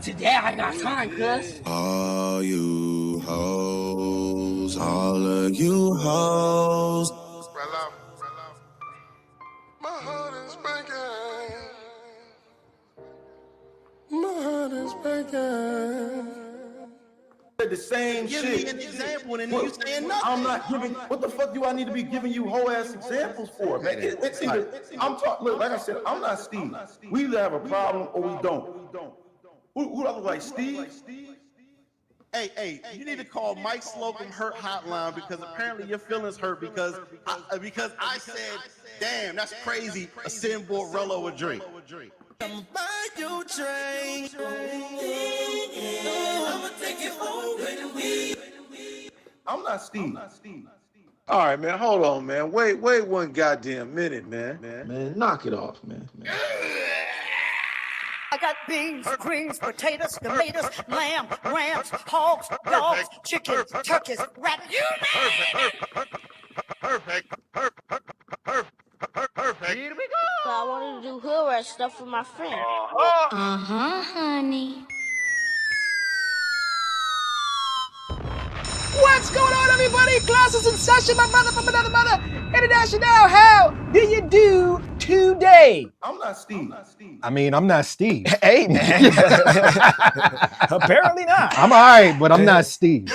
Today I got time, cuz. All you hoes, all of you hoes. My heart is breaking. My heart is breaking. The same Give shit. me an example and then you saying nothing. I'm not giving. What the fuck do I need to be giving you whole ass examples for, man? It's either I'm talking. Look, like I said, I'm not Steve. We either have a problem or we don't. Who do I look like, Steve? Hey, you need to call Mike Slocum Hurt Hotline because apparently your feelings hurt because I said, damn, that's crazy. A Sin Borello would drink. Come by your train. I'ma take you home with me. I'm not Steve. All right, man. Hold on, man. Wait one goddamn minute, man. Man, knock it off, man. I got beans, greens, potatoes, tomatoes, lamb, rams, hogs, dogs, chickens, turkeys, rabbits. You Perfect. Here we go. So I wanted to do hood rat stuff with my friend. Honey. What's going on, everybody? Classes in session, my brother from another mother. International, how do you do today? I'm not Steve. I mean, I'm not Steve. Hey, man. Apparently not. I'm all right, but I'm not Steve.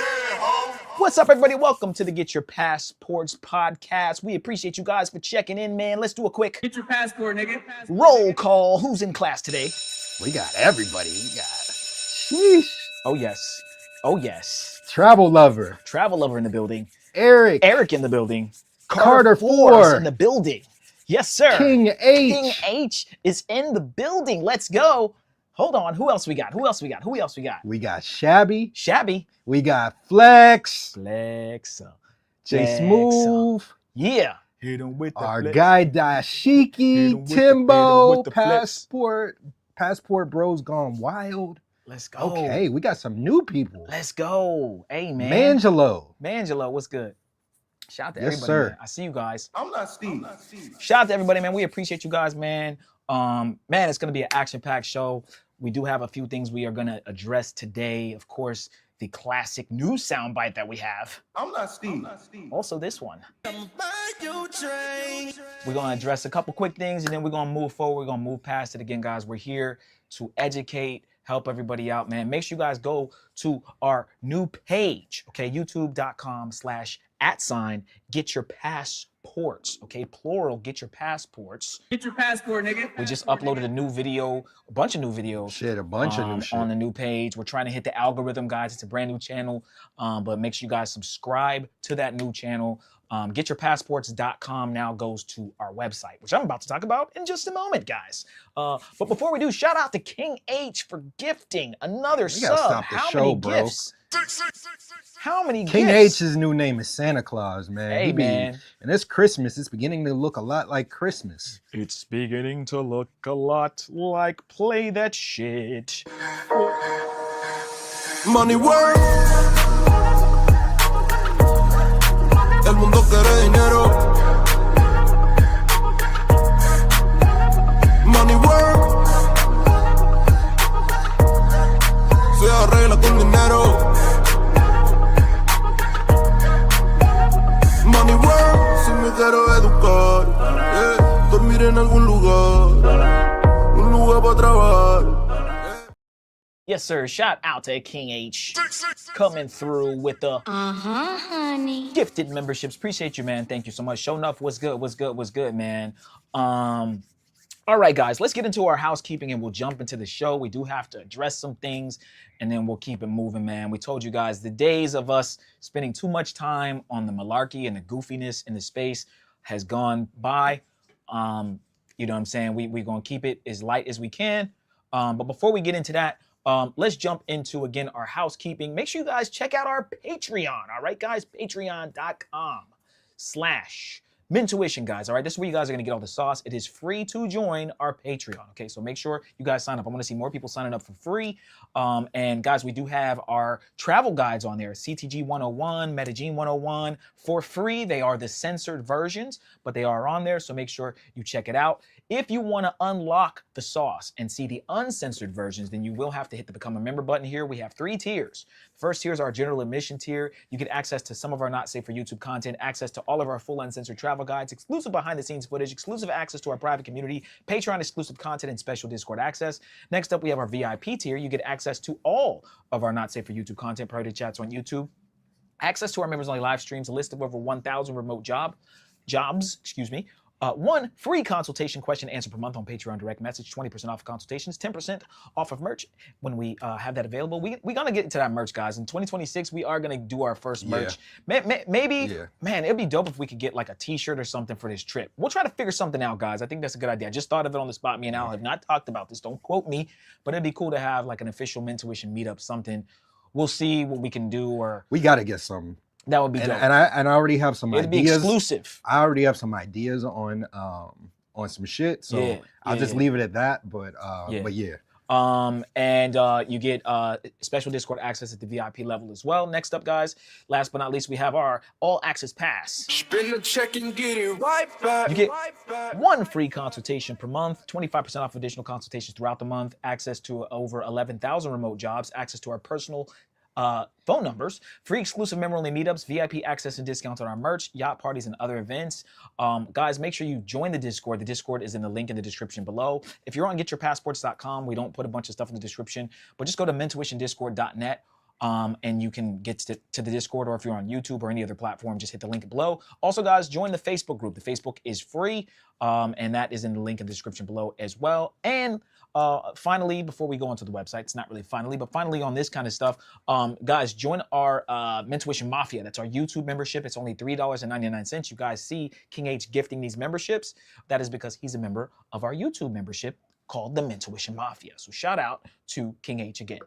What's up, everybody? Welcome to the Get Your Passports podcast. We appreciate you guys for checking in, man. Let's do a quick Get your passport, nigga. roll call. Who's in class today? We got everybody. We got. Sheesh. Oh, yes. Oh, yes. Travel lover. Travel lover in the building. Eric. Eric in the building. Carter Fours 4 in the building. Yes, sir. King H. King H is in the building. Let's go. Hold on. Who else we got? Who else we got? We got Shabby. Shabby. We got Flex. Flex. J Smooth. Yeah. Hit him with the Our flex. guy Hit 'em Dashiki. with the Timbo. flex. Passport Bros Gone Wild. Let's go. Okay, we got some new people. Let's go. Hey, man. Mangelo, what's good? Shout out to Yes, everybody, sir. man. I see you guys. I'm not Steve. Shout out to everybody, man. We appreciate you guys, man. Man, it's going to be an action-packed show. We do have a few things we are going to address today. Of course, the classic news soundbite that we have. I'm not Steve. Also, this one. Come by your train. We're going to address a couple quick things, and then we're going to move forward. We're going to move past it again, guys. We're here to educate, help everybody out, man. Make sure you guys go to our new page, okay? YouTube.com/@Get Your Passports, okay? Plural, Get Your Passports. Get your passport, nigga. We just uploaded a new video, a bunch of new videos. Shit, a bunch of new shit. On the new page. We're trying to hit the algorithm, guys. It's a brand new channel, but make sure you guys subscribe to that new channel. GetYourPassports.com now goes to our website, which I'm about to talk about in just a moment, guys. But before we do, shout out to King H for gifting another We gotta sub. stop the How show, many bro. gifts? How many King gifts? H's new name is Santa Claus, man. Hey, man. And it's Christmas. It's beginning to look a lot like Christmas. It's beginning to look a lot like Play That Shit. Money work. El mundo quiere dinero. Money work. Se arregla con dinero. Money work. Si me quiero educar, dormir en algún lugar, un lugar para trabajar. Yes, sir. Shout out to King H coming through with the Honey. gifted memberships. Appreciate you, man. Thank you so much. Show enough. What's good, man? All right, guys, let's get into our housekeeping and we'll jump into the show. We do have to address some things and then we'll keep it moving, man. We told you guys the days of us spending too much time on the malarkey and the goofiness in the space has gone by. You know what I'm saying? We're going to keep it as light as we can. But before we get into that, let's jump into, again, our housekeeping. Make sure you guys check out our Patreon. All right, guys? Patreon.com/Mede Mintuition, guys. All right, this is where you guys are gonna get all the sauce. It is free to join our Patreon. Okay, so make sure you guys sign up. I want to see more people signing up for free. And guys, we do have our travel guides on there: CTG 101, Medellin 101, for free. They are the censored versions, but they are on there. So make sure you check it out. If you want to unlock the sauce and see the uncensored versions, then you will have to hit the Become a Member button here. We have 3 tiers. The first tier is our general admission tier. You get access to some of our Not Safe for YouTube content, access to all of our full uncensored travel guides, exclusive behind the scenes footage, exclusive access to our private community, Patreon exclusive content, and special Discord access. Next up, we have our VIP tier. You get access to all of our Not Safe for YouTube content, private chats on YouTube, access to our members only live streams, a list of over 1,000 remote jobs, one free consultation question answer per month on Patreon direct message, 20% off consultations, 10% off of merch when we have that available. We're going to get into that merch, guys. In 2026, we are going to do our first merch. Maybe, man, it'd be dope if we could get like a t-shirt or something for this trip. We'll try to figure something out, guys. I think that's a good idea. I just thought of it on the spot. Me and Al have not talked about this. Don't quote me, but it'd be cool to have like an official Mintuition meetup, something. We'll see what we can do. Or we got to get some. That would be dope. And I already have some It'd ideas. Be exclusive. I already have some ideas on some shit. So I'll just leave it at that. But yeah. You get special Discord access at the VIP level as well. Next up, guys, last but not least, we have our all access pass. Spin the check and get it right back. You get 1 free consultation per month, 25% off additional consultations throughout the month, access to over 11,000 remote jobs, access to our personal phone numbers, free exclusive member-only meetups, VIP access and discounts on our merch, yacht parties, and other events. Guys, make sure you join the Discord. The Discord is in the link in the description below. If you're on getyourpassports.com, we don't put a bunch of stuff in the description, but just go to mintuitiondiscord.net. And you can get to the Discord, or if you're on YouTube or any other platform, just hit the link below. Also, guys, join the Facebook group. The Facebook is free, and that is in the link in the description below as well. And finally, before we go onto the website, it's not really finally, but finally on this kind of stuff, guys, join our Mintuition Mafia. That's our YouTube membership. It's only $3.99. You guys see King H gifting these memberships. That is because he's a member of our YouTube membership called the Mintuition Mafia. So shout out to King H again.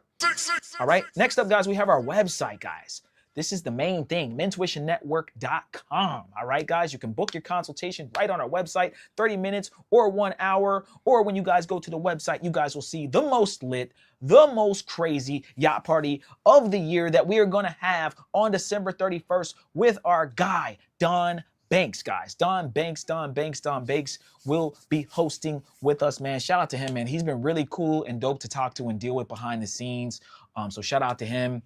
All right, next up, guys, we have our website, guys. This is the main thing, mintuitionnetwork.com. All right, guys, you can book your consultation right on our website, 30 minutes or 1 hour, or when you guys go to the website, you guys will see the most lit, the most crazy yacht party of the year that we are going to have on December 31st with our guy, Don Banks, guys. Don Banks will be hosting with us, man. Shout out to him, man. He's been really cool and dope to talk to and deal with behind the scenes. So shout out to him.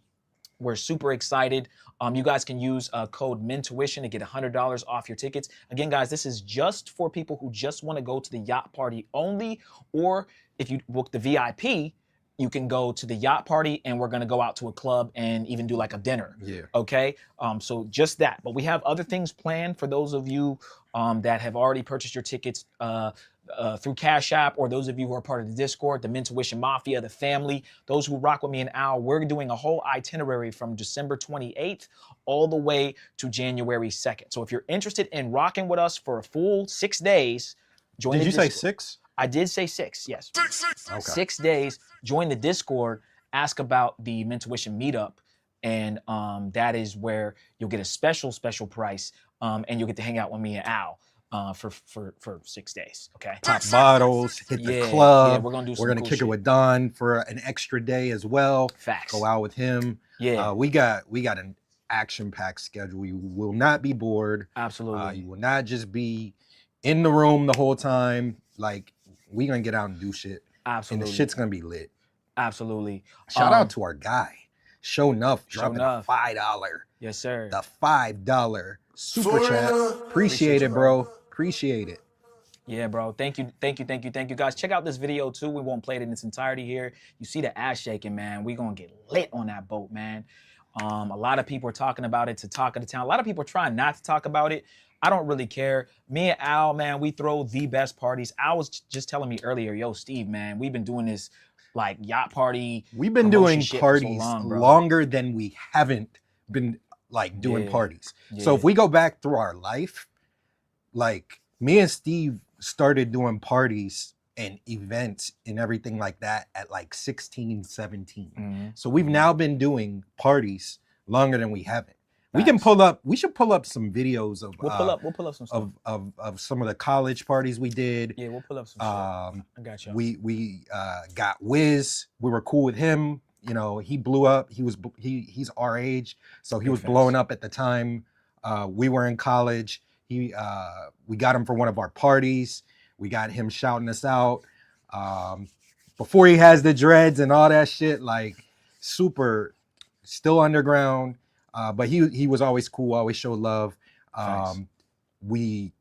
We're super excited. You guys can use code MINTUITION to get $100 off your tickets. Again, guys, this is just for people who just want to go to the yacht party only, or if you book the VIP, you can go to the yacht party and we're going to go out to a club and even do like a dinner. Yeah. Okay. So just that. But we have other things planned for those of you that have already purchased your tickets through Cash App, or those of you who are part of the Discord, the Mintuition Mafia, the family, those who rock with me and Al. We're doing a whole itinerary from December 28th all the way to January 2nd. So if you're interested in rocking with us for a full 6 days, join the Discord. Did you say 6? I did say 6, yes. Okay. 6 days, join the Discord, ask about the Mintuition meetup, and that is where you'll get a special price, and you'll get to hang out with me and Al for 6 days, okay? Pop bottles, hit the club. Yeah, we're gonna do some cool kick shit it with Don for an extra day as well. Facts. Go out with him. Yeah. We got an action-packed schedule. You will not be bored. Absolutely. You will not just be in the room the whole time. Like, we gonna get out and do shit. Absolutely. And the shit's gonna be lit. Absolutely. Shout out to our guy, Show Nuff, dropping Nuff. a $5. Yes, sir. The $5 super chat. Appreciate it, bro. Appreciate it. Yeah, bro. Thank you, guys. Check out this video too. We won't play it in its entirety here. You see the ass shaking, man. We gonna get lit on that boat, man. A lot of people are talking about it to talk of the town. A lot of people are trying not to talk about it. I don't really care. Me and Al, man, we throw the best parties. Al was just telling me earlier, yo, Steve, man, we've been doing this like yacht party. We've been doing shit parties for so long, bro. longer than we haven't been like doing parties. So if we go back through our life, like me and Steve started doing parties and events and everything like that at like 16, 17. So we've now been doing parties longer than we haven't. We can pull up. We should pull up some videos of. We'll pull up some stuff. Of some of the college parties we did. Yeah, we'll pull up some shit. I got you. We got Wiz. We were cool with him. You know, he blew up. He's our age, so he was blowing up at the time. We were in college. We got him for one of our parties. We got him shouting us out. Before he has the dreads and all that shit, like super, still underground. But he was always cool, always showed love. We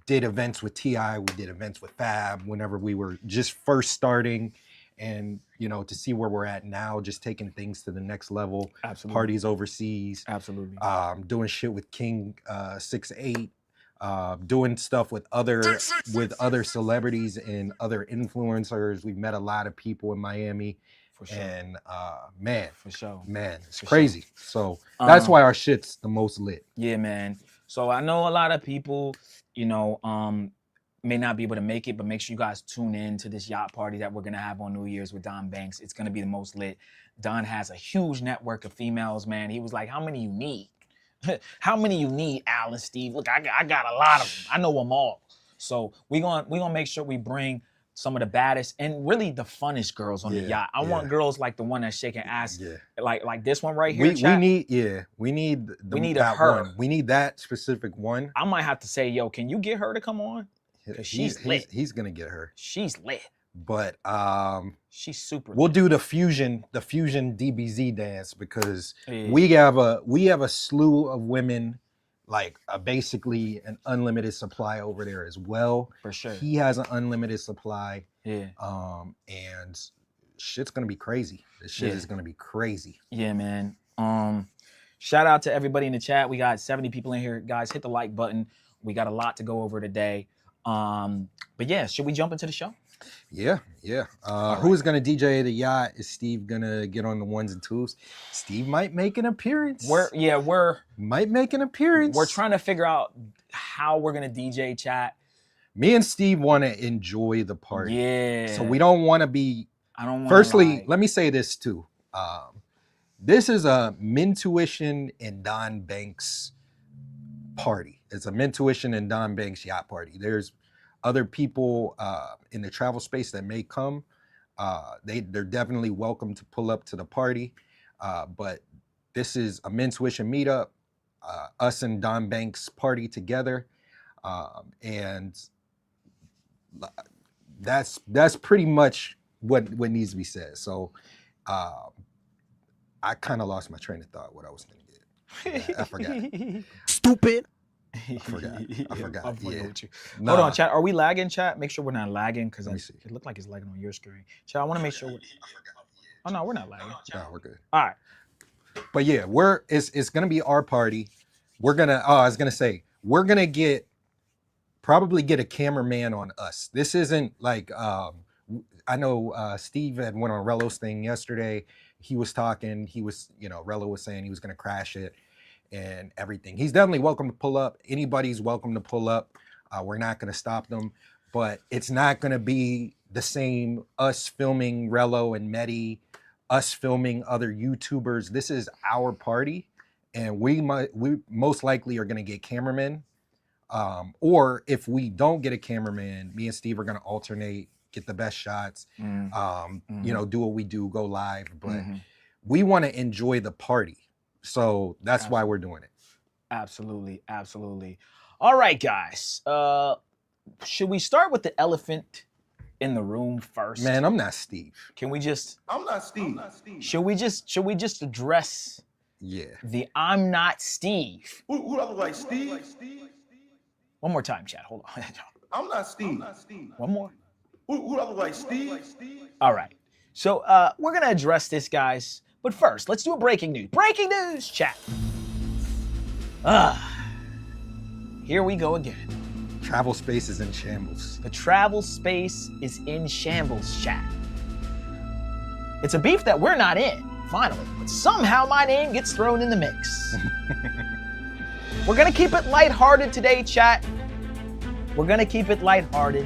did events with T.I., we did events with Fab whenever we were just first starting. And, you know, to see where we're at now, just taking things to the next level. Absolutely. Parties overseas. Absolutely. Doing shit with King 6'8", doing stuff with other celebrities and other influencers. We've met a lot of people in Miami. For sure. And man, for sure. Man, it's crazy. So that's why our shit's the most lit. Yeah, man. So I know a lot of people, you know, may not be able to make it, but make sure you guys tune in to this yacht party that we're gonna have on New Year's with Don Banks. It's gonna be the most lit. Don has a huge network of females, man. He was like, how many you need? How many you need, Al and Steve? Look, I got a lot of them. I know them all. So we gonna make sure we bring some of the baddest and really the funnest girls on the yacht. I want girls like the one that's shaking ass, like this one right here. We need that her. One. We need that specific one. I might have to say, yo, can you get her to come on? Because she's lit. He's gonna get her. She's lit. But she's super. We'll do the fusion DBZ dance because we have a slew of women, like basically an unlimited supply over there as well. For sure. He has an unlimited supply. Yeah. And shit's gonna be crazy. This shit is gonna be crazy. Yeah, man. Shout out to everybody in the chat. We got 70 people in here. Guys, hit the like button. We got a lot to go over today. But yeah, should we jump into the show? Yeah. Who's gonna DJ the yacht? Is Steve gonna get on the ones and twos? Steve might make an appearance. Might make an appearance. We're trying to figure out how we're gonna DJ chat. Me and Steve want to enjoy the party. Yeah. So we don't want to be. I don't want. Firstly, let me say this too. This is a Mintuition and Don Banks party. It's a Mintuition and Don Banks yacht party. There's other people in the travel space that may come. They're definitely welcome to pull up to the party. But this is a Mintuition meetup, us and Don Banks party together. And that's pretty much what needs to be said. So I kind of lost my train of thought, what I was going to get. I forgot. Stupid. I forgot. I'm Yeah. with you. Hold on, chat. Are we lagging, chat? Make sure we're not lagging because it looked like it's lagging on your screen. Chat, I want to make sure. Oh no, we're not lagging. No, we're good. All right. But yeah, it's gonna be our party. We're gonna. Oh, I was gonna say we're gonna probably get a cameraman on us. This isn't like I know Steve had went on Rello's thing yesterday. He was talking. Rello was saying he was gonna crash it and everything. He's definitely welcome to pull up. Anybody's welcome to pull up. We're not going to stop them, but it's not going to be the same us filming Rello and Mede, us filming other YouTubers. This is our party, and we most likely are going to get cameramen. Or if we don't get a cameraman, me and Steve are going to alternate, get the best shots, do what we do, go live. But we want to enjoy the party. So that's why we're doing it. Absolutely. All right, guys. Should we start with the elephant in the room first? Man, I'm not Steve. Can we just? I'm not Steve. Should we just address? Yeah. The I'm not Steve. Who I look like Steve? One more time, chat. Hold on. I'm not Steve. One more. Who I look like Steve? All right. So we're gonna address this, guys. But first, let's do a breaking news. Breaking news, chat. Here we go again. Travel space is in shambles. The travel space is in shambles, chat. It's a beef that we're not in, finally, but somehow my name gets thrown in the mix. We're gonna keep it lighthearted today, chat. We're gonna keep it lighthearted.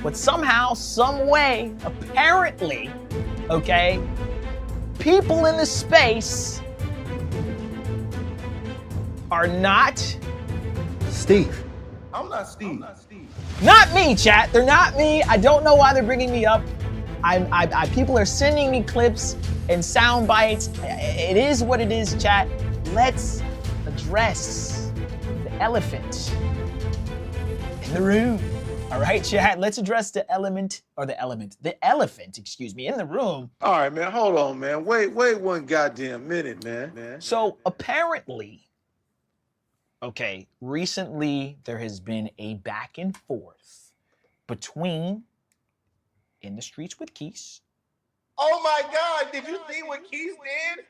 But somehow, some way, apparently, okay, people in the space are not Steve. I'm not Steve. not me, chat. They're not me. I don't know why they're bringing me up. People are sending me clips and sound bites. It is what it is, chat. Let's address the elephant in the room. All right, chat. Let's address the elephant, excuse me, in the room. All right, man. Hold on, man. Wait one goddamn minute, man. So apparently, okay, recently there has been a back and forth between In the Streets with Keys Oh my God! Did you see what Keith did?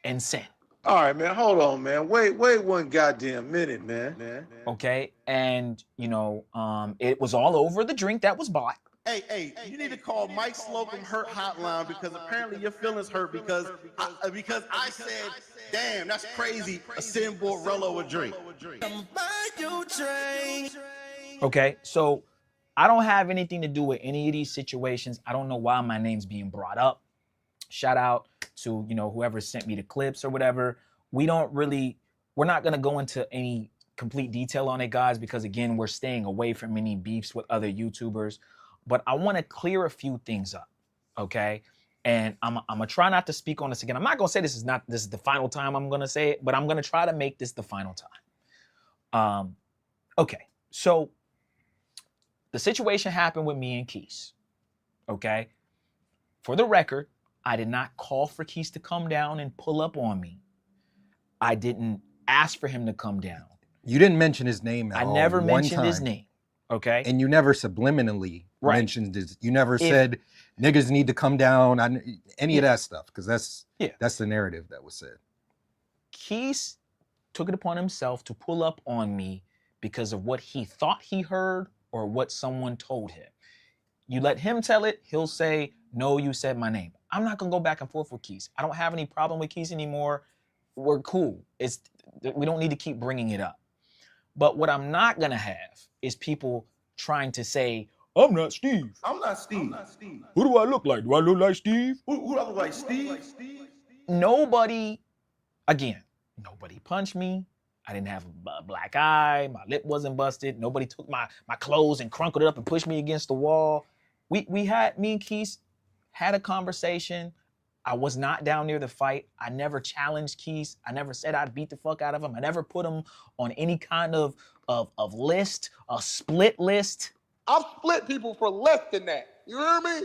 and Sin. All right, man. Hold on, man. Wait one goddamn minute, man. Okay, and it was all over the drink that was bought. Hey, you need to call Mike Slocum Hurt Hotline because apparently your feelings hurt because I said, damn, that's crazy. A Sin bought Rello a drink. Okay, so I don't have anything to do with any of these situations. I don't know why my name's being brought up. Shout out to whoever sent me the clips or whatever. We're not gonna go into any complete detail on it, guys, because again, we're staying away from any beefs with other YouTubers. But I want to clear a few things up, okay? And I'm gonna try not to speak on this again. I'm not gonna say this is the final time I'm gonna say it, but I'm gonna try to make this the final time. Okay, so the situation happened with me and Keys, okay? For the record, I did not call for Keys to come down and pull up on me. I didn't ask for him to come down. You didn't mention his name at all. I never mentioned his name, okay? And you never subliminally mentioned his. You never said niggas need to come down on any of that stuff, because that's the narrative that was said. Keys took it upon himself to pull up on me because of what he thought he heard or what someone told him. You let him tell it, he'll say, no, you said my name. I'm not gonna go back and forth with Keys. I don't have any problem with Keys anymore. We're cool. We don't need to keep bringing it up. But what I'm not gonna have is people trying to say, I'm not Steve. I'm not Steve. Who do I look like? Do I look like Steve? Who do I look like, Steve? Nobody punched me. I didn't have a black eye. My lip wasn't busted. Nobody took my clothes and crunkled it up and pushed me against the wall. Me and Keys had a conversation. I was not down near the fight. I never challenged Keys. I never said I'd beat the fuck out of him. I never put him on any kind of list, a split list. I've split people for less than that. You hear me?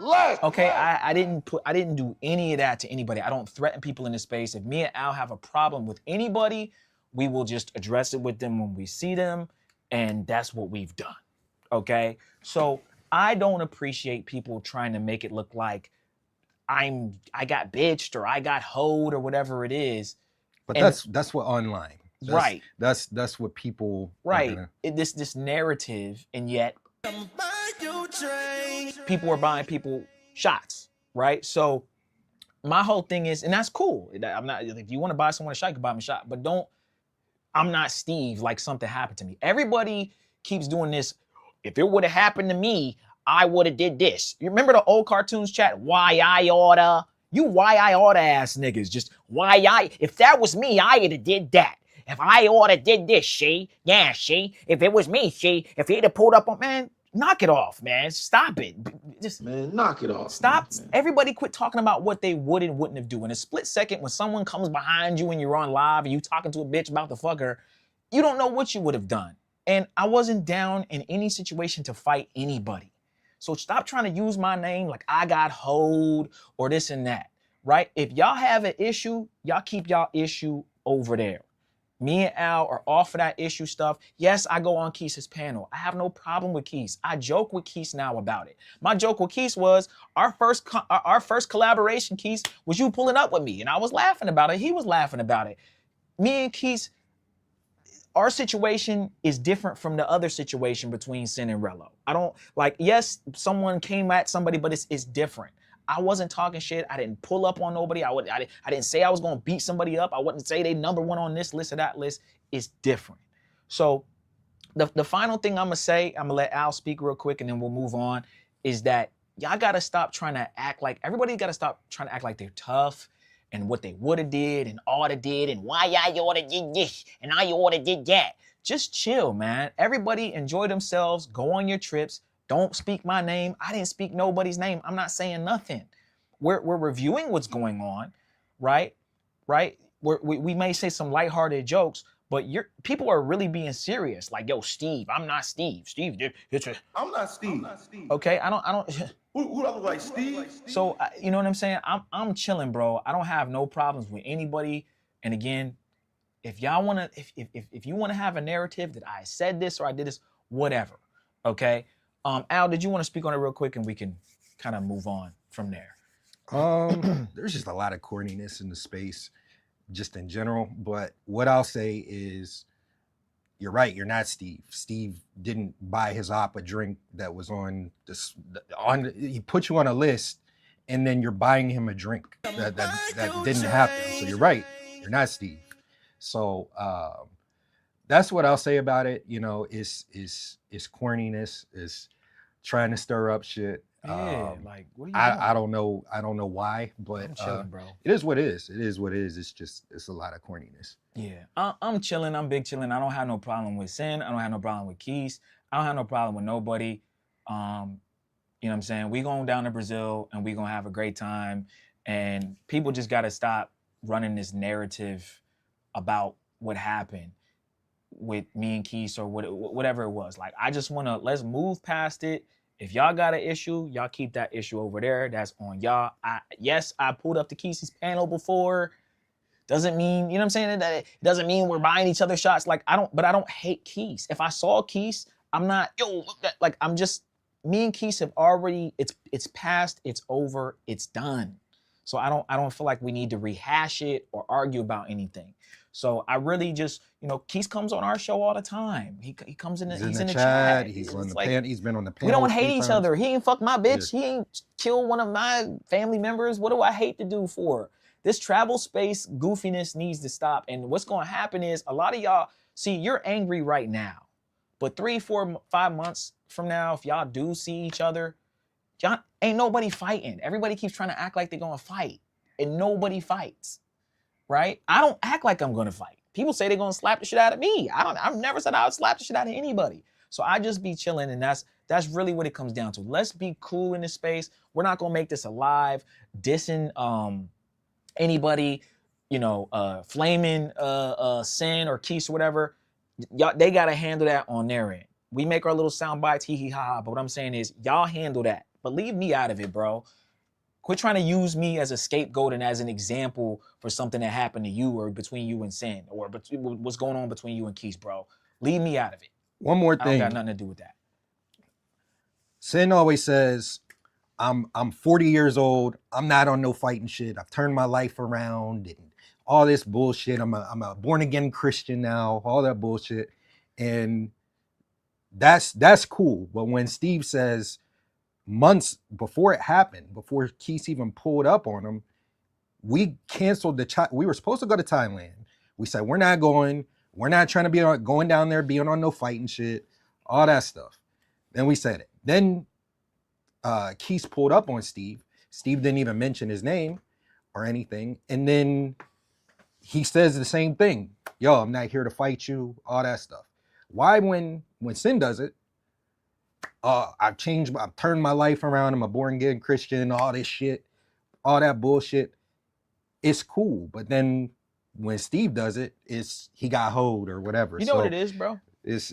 Less. Okay, I didn't do any of that to anybody. I don't threaten people in this space. If me and Al have a problem with anybody, we will just address it with them when we see them, and that's what we've done. Okay? So I don't appreciate people trying to make it look like I got bitched or I got hoed or whatever it is. But that's what online. Right. That's what people right. This narrative, and yet people are buying people shots, right? So my whole thing is, and that's cool. I'm not, if you want to buy someone a shot, you can buy them a shot, but I'm not Steve like something happened to me. Everybody keeps doing this. If it would have happened to me, I would have did this. You remember the old cartoons, chat? Why I oughta? You why I oughta ass niggas. Just if that was me, I'd have did that. If I oughta did this, she. Yeah, she. If it was me, she. If he'd have pulled up on, man, knock it off, man. Stop it. Just Man, knock it off. stop. Man. Everybody quit talking about what they would and wouldn't have do. In a split second, when someone comes behind you and you're on live and you talking to a bitch about the fucker, you don't know what you would have done. And I wasn't down in any situation to fight anybody. So stop trying to use my name like I got hoed or this and that, right? If y'all have an issue, y'all keep y'all issue over there. Me and Al are off of that issue stuff. Yes, I go on Keith's panel. I have no problem with Keith. I joke with Keith now about it. My joke with Keith was our first collaboration, Keith, was you pulling up with me. And I was laughing about it. He was laughing about it. Me and Keith, our situation is different from the other situation between Sin and Rello. I don't yes, someone came at somebody, but it's different. I wasn't talking shit. I didn't pull up on nobody. I didn't say I was going to beat somebody up. I wouldn't say they number one on this list or that list. It's different. So the final thing I'm going to say, I'm going to let Al speak real quick and then we'll move on, is that y'all got to stop trying to act like, everybody got to stop trying to act like they're tough and what they would have did and ought to did and why I ought to did this and I ought to did that. Just chill, man. Everybody enjoy themselves. Go on your trips. Don't speak my name. I didn't speak nobody's name. I'm not saying nothing. We're reviewing what's going on, right? Right? We may say some lighthearted jokes, but people are really being serious. Like, yo, Steve, I'm not Steve. Steve, I'm not Steve. Okay, I don't. Who do I look like, Steve? So you know what I'm saying? I'm chilling, bro. I don't have no problems with anybody. And again, if y'all wanna, if you wanna have a narrative that I said this or I did this, whatever. Okay. Al, did you want to speak on it real quick and we can kind of move on from there? There's just a lot of corniness in the space, just in general. But what I'll say is, you're right. You're not Steve. Steve didn't buy his op a drink that was on this. He put you on a list, and then you're buying him a drink that didn't happen. So you're right. You're not Steve. So that's what I'll say about it. You know, is corniness, is trying to stir up shit. Yeah, like what are you I don't know. I don't know why, but I'm chilling, bro. It is what it is. It is what it is. It's a lot of corniness. Yeah, I'm chilling. I'm big chilling. I don't have no problem with Sin. I don't have no problem with Keys. I don't have no problem with nobody. You know what I'm saying? We going down to Brazil and we gonna have a great time. And people just gotta stop running this narrative about what happened with me and Keys or whatever it was. Like, I just wanna, let's move past it. If y'all got an issue, y'all keep that issue over there. That's on y'all. Yes, I pulled up the Keys' panel before. Doesn't mean, you know what I'm saying? That it doesn't mean we're buying each other shots. Like, I don't hate Keys. If I saw Keys, I'm not, like, I'm just, me and Keys have already, it's past, it's over, it's done. So I don't feel like we need to rehash it or argue about anything. So I really just, you know, Keys comes on our show all the time. He comes in, he's in the chat. He's on the panel. He's been on the panel. We don't hate each other. He ain't fuck my bitch. Yeah. He ain't kill one of my family members. What do I hate to do for? This travel space goofiness needs to stop. And what's going to happen is a lot of y'all, see, you're angry right now. But 3, 4, 5 months from now, if y'all do see each other, y'all ain't nobody fighting. Everybody keeps trying to act like they're going to fight. And nobody fights. Right? I don't act like I'm going to fight. People say they're going to slap the shit out of me. I've never said I would slap the shit out of anybody. So I just be chilling, and that's really what it comes down to. Let's be cool in this space. We're not going to make this alive, dissing anybody, you know, flaming Sin or Keys or whatever. Y'all, they got to handle that on their end. We make our little sound bites, hee hee ha ha, but what I'm saying is y'all handle that. But leave me out of it, bro. Quit trying to use me as a scapegoat and as an example for something that happened to you or between you and Sin or what's going on between you and Keys, bro. Leave me out of it. One more thing. I don't got nothing to do with that. Sin always says, I'm 40 years old. I'm not on no fighting shit. I've turned my life around and all this bullshit. I'm a born again Christian now, all that bullshit. And that's cool. But when Steve says, months before it happened, before Keith even pulled up on him, we canceled we were supposed to go to Thailand. We said, we're not going. We're not trying to be going down there, being on no fighting shit, all that stuff. Then we said it. Then Keith pulled up on Steve. Steve didn't even mention his name or anything. And then he says the same thing. Yo, I'm not here to fight you, all that stuff. Why when Sin does it, I've turned my life around. I'm a born again Christian, all this shit, all that bullshit. It's cool. But then when Steve does it, he got hoed or whatever. You know what it is, bro? It's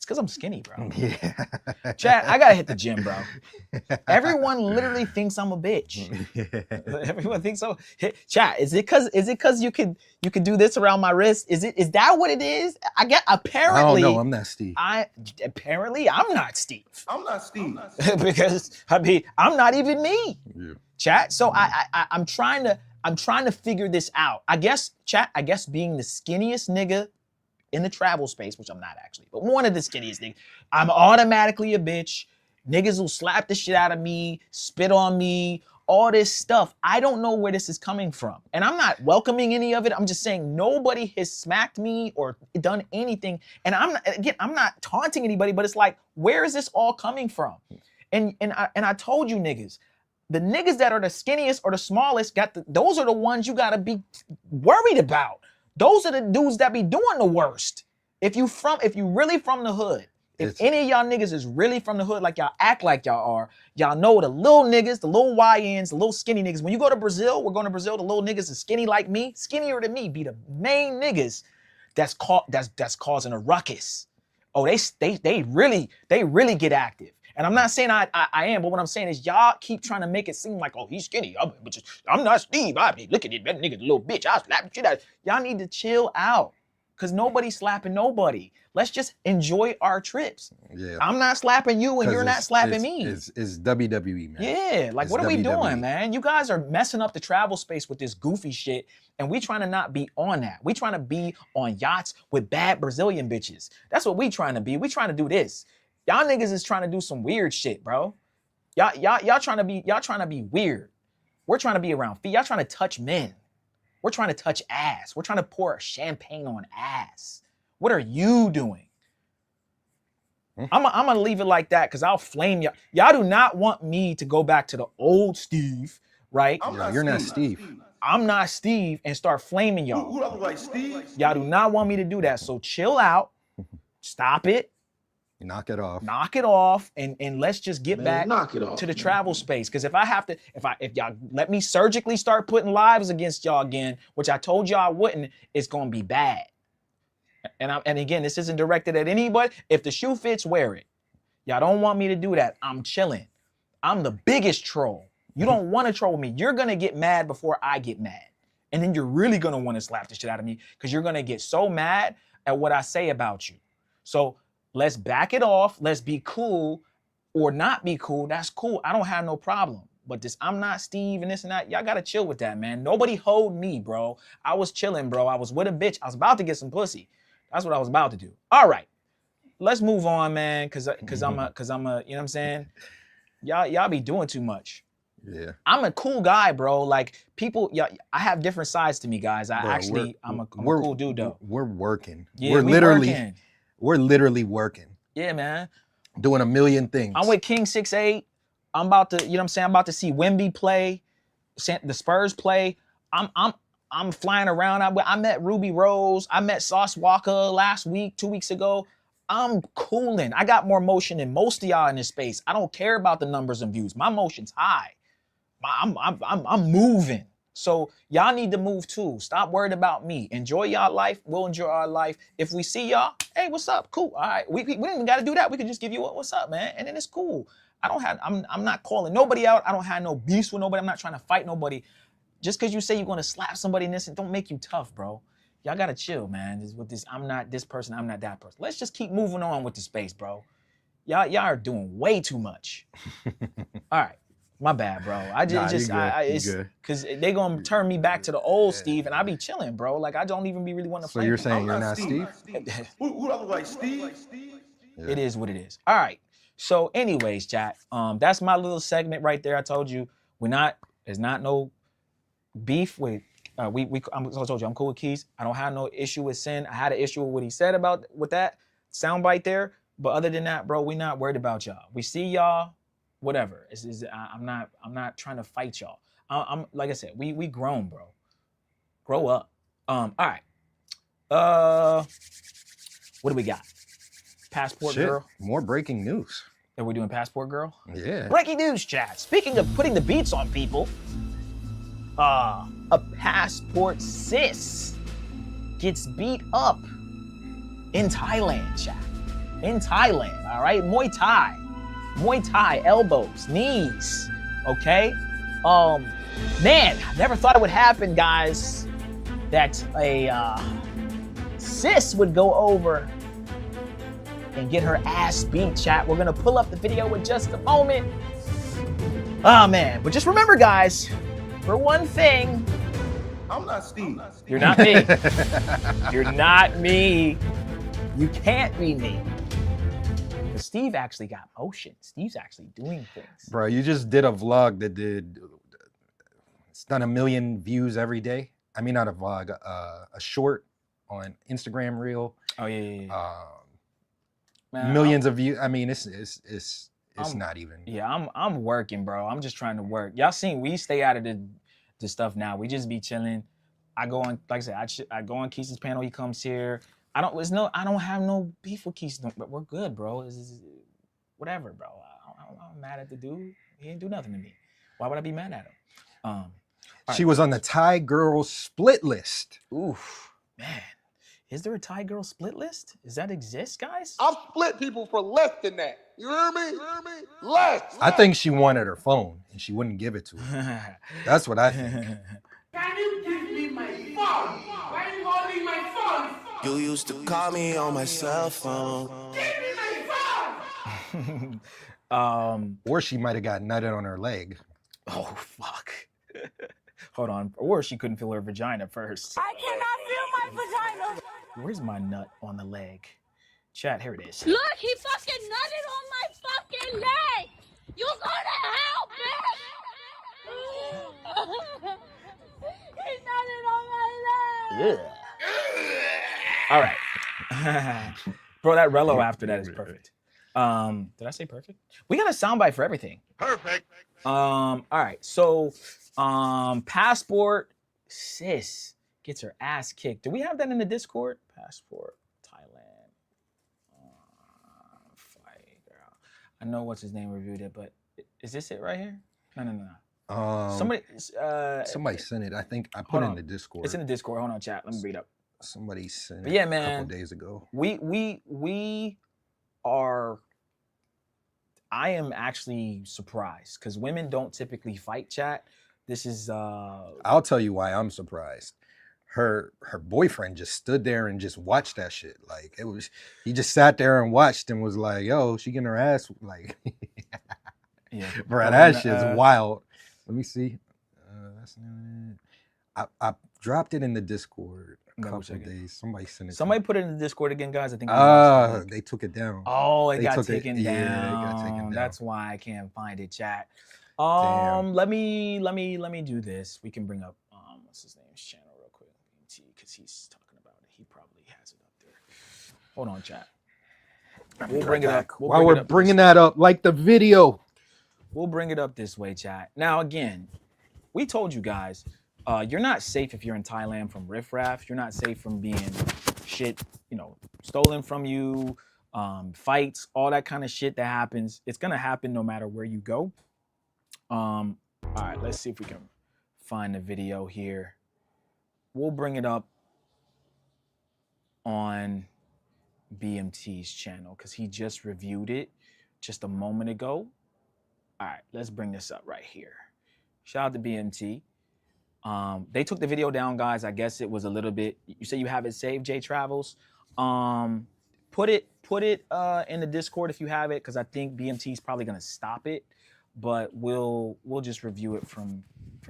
because I'm skinny, bro. Yeah. Chad, I gotta hit the gym, bro. Everyone literally thinks I'm a bitch. Everyone thinks so. Chad, is it cause you could do this around my wrist? Is that what it is? Apparently. I don't know. I'm not Steve. Apparently I'm not Steve. I'm not Steve. Because I'm not even me. Yeah. Chat. So I'm trying to figure this out. I guess being the skinniest nigga in the travel space, which I'm not actually, but one of the skinniest niggas, I'm automatically a bitch. Niggas will slap the shit out of me, spit on me, all this stuff. I don't know where this is coming from. And I'm not welcoming any of it. I'm just saying nobody has smacked me or done anything. And I'm not taunting anybody, but it's like, where is this all coming from? And I told you niggas, The niggas that are the skinniest or the smallest those are the ones you gotta be worried about. Those are the dudes that be doing the worst. If you really from the hood, if any of y'all niggas is really from the hood, like y'all act like y'all are, y'all know the little niggas, the little YNs, the little skinny niggas. When you go to Brazil, we're going to Brazil, the little niggas is skinny like me, skinnier than me, be the main niggas that's causing a ruckus. Oh, they really get active. And I'm not saying I am, but what I'm saying is y'all keep trying to make it seem like, oh, he's skinny. I'm not Steve. I be looking at that nigga, the little bitch. I'll slap the shit out. Y'all need to chill out. Cause nobody's slapping nobody. Let's just enjoy our trips. Yeah. I'm not slapping you and you're not slapping me. It's WWE, man. Yeah, like what are we doing, man? You guys are messing up the travel space with this goofy shit, and we trying to not be on that. We trying to be on yachts with bad Brazilian bitches. That's what we trying to be. We trying to do this. Y'all niggas is trying to do some weird shit, bro. Y'all trying to be weird. We're trying to be around feet. Y'all trying to touch men. We're trying to touch ass. We're trying to pour champagne on ass. What are you doing? I'm gonna leave it like that because I'll flame y'all. Y'all do not want me to go back to the old Steve, right? You're not Steve. I'm not Steve and start flaming y'all. Who look like Steve? Y'all do not want me to do that. So chill out. Stop it. Knock it off. Knock it off, and let's just get back to the travel space. Because if y'all let me surgically start putting lives against y'all again, which I told y'all I wouldn't, it's gonna be bad. And again, this isn't directed at anybody. If the shoe fits, wear it. Y'all don't want me to do that. I'm chilling. I'm the biggest troll. You don't want to troll me. You're gonna get mad before I get mad, and then you're really gonna want to slap the shit out of me because you're gonna get so mad at what I say about you. So let's back it off. Let's be cool or not be cool. That's cool. I don't have no problem. But this, I'm not Steve and this and that. Y'all got to chill with that, man. Nobody hold me, bro. I was chilling, bro. I was with a bitch. I was about to get some pussy. That's what I was about to do. All right. Let's move on, man. Cause I'm a, you know what I'm saying? Y'all be doing too much. Yeah. I'm a cool guy, bro. Like people, I have different sides to me, guys. I'm a cool dude, though. We're working. Yeah, we're literally working. Yeah, man. Doing a million things. I'm with King 6'8". I'm about to, you know what I'm saying? I'm about to see Wemby play, the Spurs play. I'm flying around. I met Ruby Rose. I met Sauce Walker last week, 2 weeks ago. I'm cooling. I got more motion than most of y'all in this space. I don't care about the numbers and views. My motion's high. I'm moving. So y'all need to move too. Stop worried about me. Enjoy y'all life. We'll enjoy our life. If we see y'all, hey, what's up? Cool. All right. We don't even got to do that. We could just give you what's up, man. And then it's cool. I'm not calling nobody out. I don't have no beefs with nobody. I'm not trying to fight nobody. Just because you say you're going to slap somebody in this, it don't make you tough, bro. Y'all got to chill, man. With this, I'm not this person. I'm not that person. Let's just keep moving on with the space, bro. Y'all are doing way too much. All right. My bad, bro. It's because they gonna turn me back to the old Steve, and I be chilling, bro. Like I don't even be really want to. So you're saying you're not Steve? Who look like Steve? Yeah. It is what it is. All right. So, anyways, chat. That's my little segment right there. I told you there's not no beef with. I told you I'm cool with Keys. I don't have no issue with Sin. I had an issue with what he said with that soundbite there, but other than that, bro, we not worried about y'all. We see y'all. Whatever. I'm not trying to fight y'all. I'm like I said, we grown, bro. Grow up. All right. What do we got? Passport Girl. More breaking news. Are we doing Passport Girl? Yeah. Breaking news, chat. Speaking of putting the beats on people, a passport sis gets beat up in Thailand, chat. In Thailand, all right? Muay Thai, elbows, knees, okay? Man, I never thought it would happen, guys, that a sis would go over and get her ass beat, chat. We're gonna pull up the video in just a moment. Oh, man, but just remember, guys, for one thing, I'm not Steve. You're not me. You're not me. You can't be me. Steve actually got motion. Steve's actually doing things. Bro, you just did a vlog it's done 1 million views every day. I mean, not a vlog, a short on Instagram Reel. Oh yeah. Man, millions of views. I mean, it's it's not even. Yeah, I'm working, bro. I'm just trying to work. Y'all seen we stay out of the stuff now. We just be chilling. I go on, like I said, I go on Keith's panel. He comes here. I don't have no beef with Keith, but we're good, bro. It's whatever, bro. I'm mad at the dude. He didn't do nothing to me. Why would I be mad at him? She was on the Thai girl split list. Oof, man. Is there a Thai girl split list? Does that exist, guys? I've split people for less than that. You hear me? Less. I think she wanted her phone and she wouldn't give it to her. That's what I think. Can you give me my phone? Why are you holding my phone? You used to call me on my cell phone. Give me my phone! Or she might have got nutted on her leg. Oh, fuck. Hold on. Or she couldn't feel her vagina first. I cannot feel my vagina. Where's my nut on the leg? Chat, here it is. Look, he fucking nutted on my fucking leg. You gonna help, bitch? He nutted on my leg. Yeah. All right. Bro, that Rello after that is perfect. Did I say perfect? We got a soundbite for everything. Perfect. All right. So, Passport Sis gets her ass kicked. Do we have that in the Discord? Passport Thailand. Fight girl. I know what's his name reviewed it, but is this it right here? No. Somebody sent it. I think I put it in the Discord. It's in the Discord. Hold on, chat. Let me read up. Somebody sent But it yeah, man, a couple days ago. We are. I am actually surprised because women don't typically fight, chat. This is I'll tell you why I'm surprised. Her boyfriend just stood there and just watched that shit. Like he just sat there and watched and was like, yo, she getting her ass like yeah. Bro, that shit's wild. Let me see. That's not it. I dropped it in the Discord a couple of days. Somebody sent it. Somebody put it in the Discord again, guys. I think. They took it down. Oh, it got taken down. Yeah, it got taken down. That's why I can't find it, chat. Damn. Let me do this. We can bring up what's his name's channel real quick, because he's talking about it. He probably has it up there. Hold on, chat. We'll bring it up. While we're bringing that up, like the video. We'll bring it up this way, chat. Now, again, we told you guys, you're not safe if you're in Thailand from riffraff. You're not safe from being shit, stolen from you, fights, all that kind of shit that happens. It's gonna happen no matter where you go. All right, let's see if we can find the video here. We'll bring it up on BMT's channel because he just reviewed it just a moment ago. All right, let's bring this up right here. Shout out to BMT. They took the video down, guys. I guess it was a little bit. You say you have it saved, J Travels. Put it in the Discord if you have it, because I think BMT is probably gonna stop it. But we'll just review it from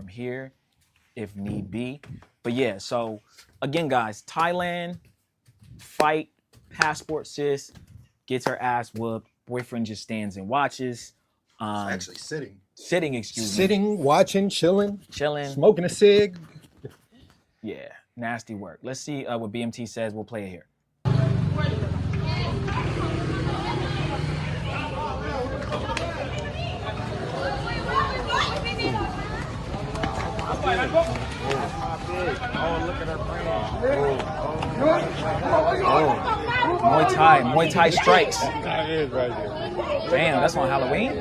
here if need be. But yeah, so again, guys, Thailand fight, Passport Sis gets her ass whooped. Boyfriend just stands and watches. Actually sitting. Sitting, excuse me. Sitting, watching, chilling, smoking a cig. Yeah, nasty work. Let's see what BMT says. We'll play it here. Oh, look at her Oh, Muay Thai strikes. That is right there. Damn, that's on Halloween?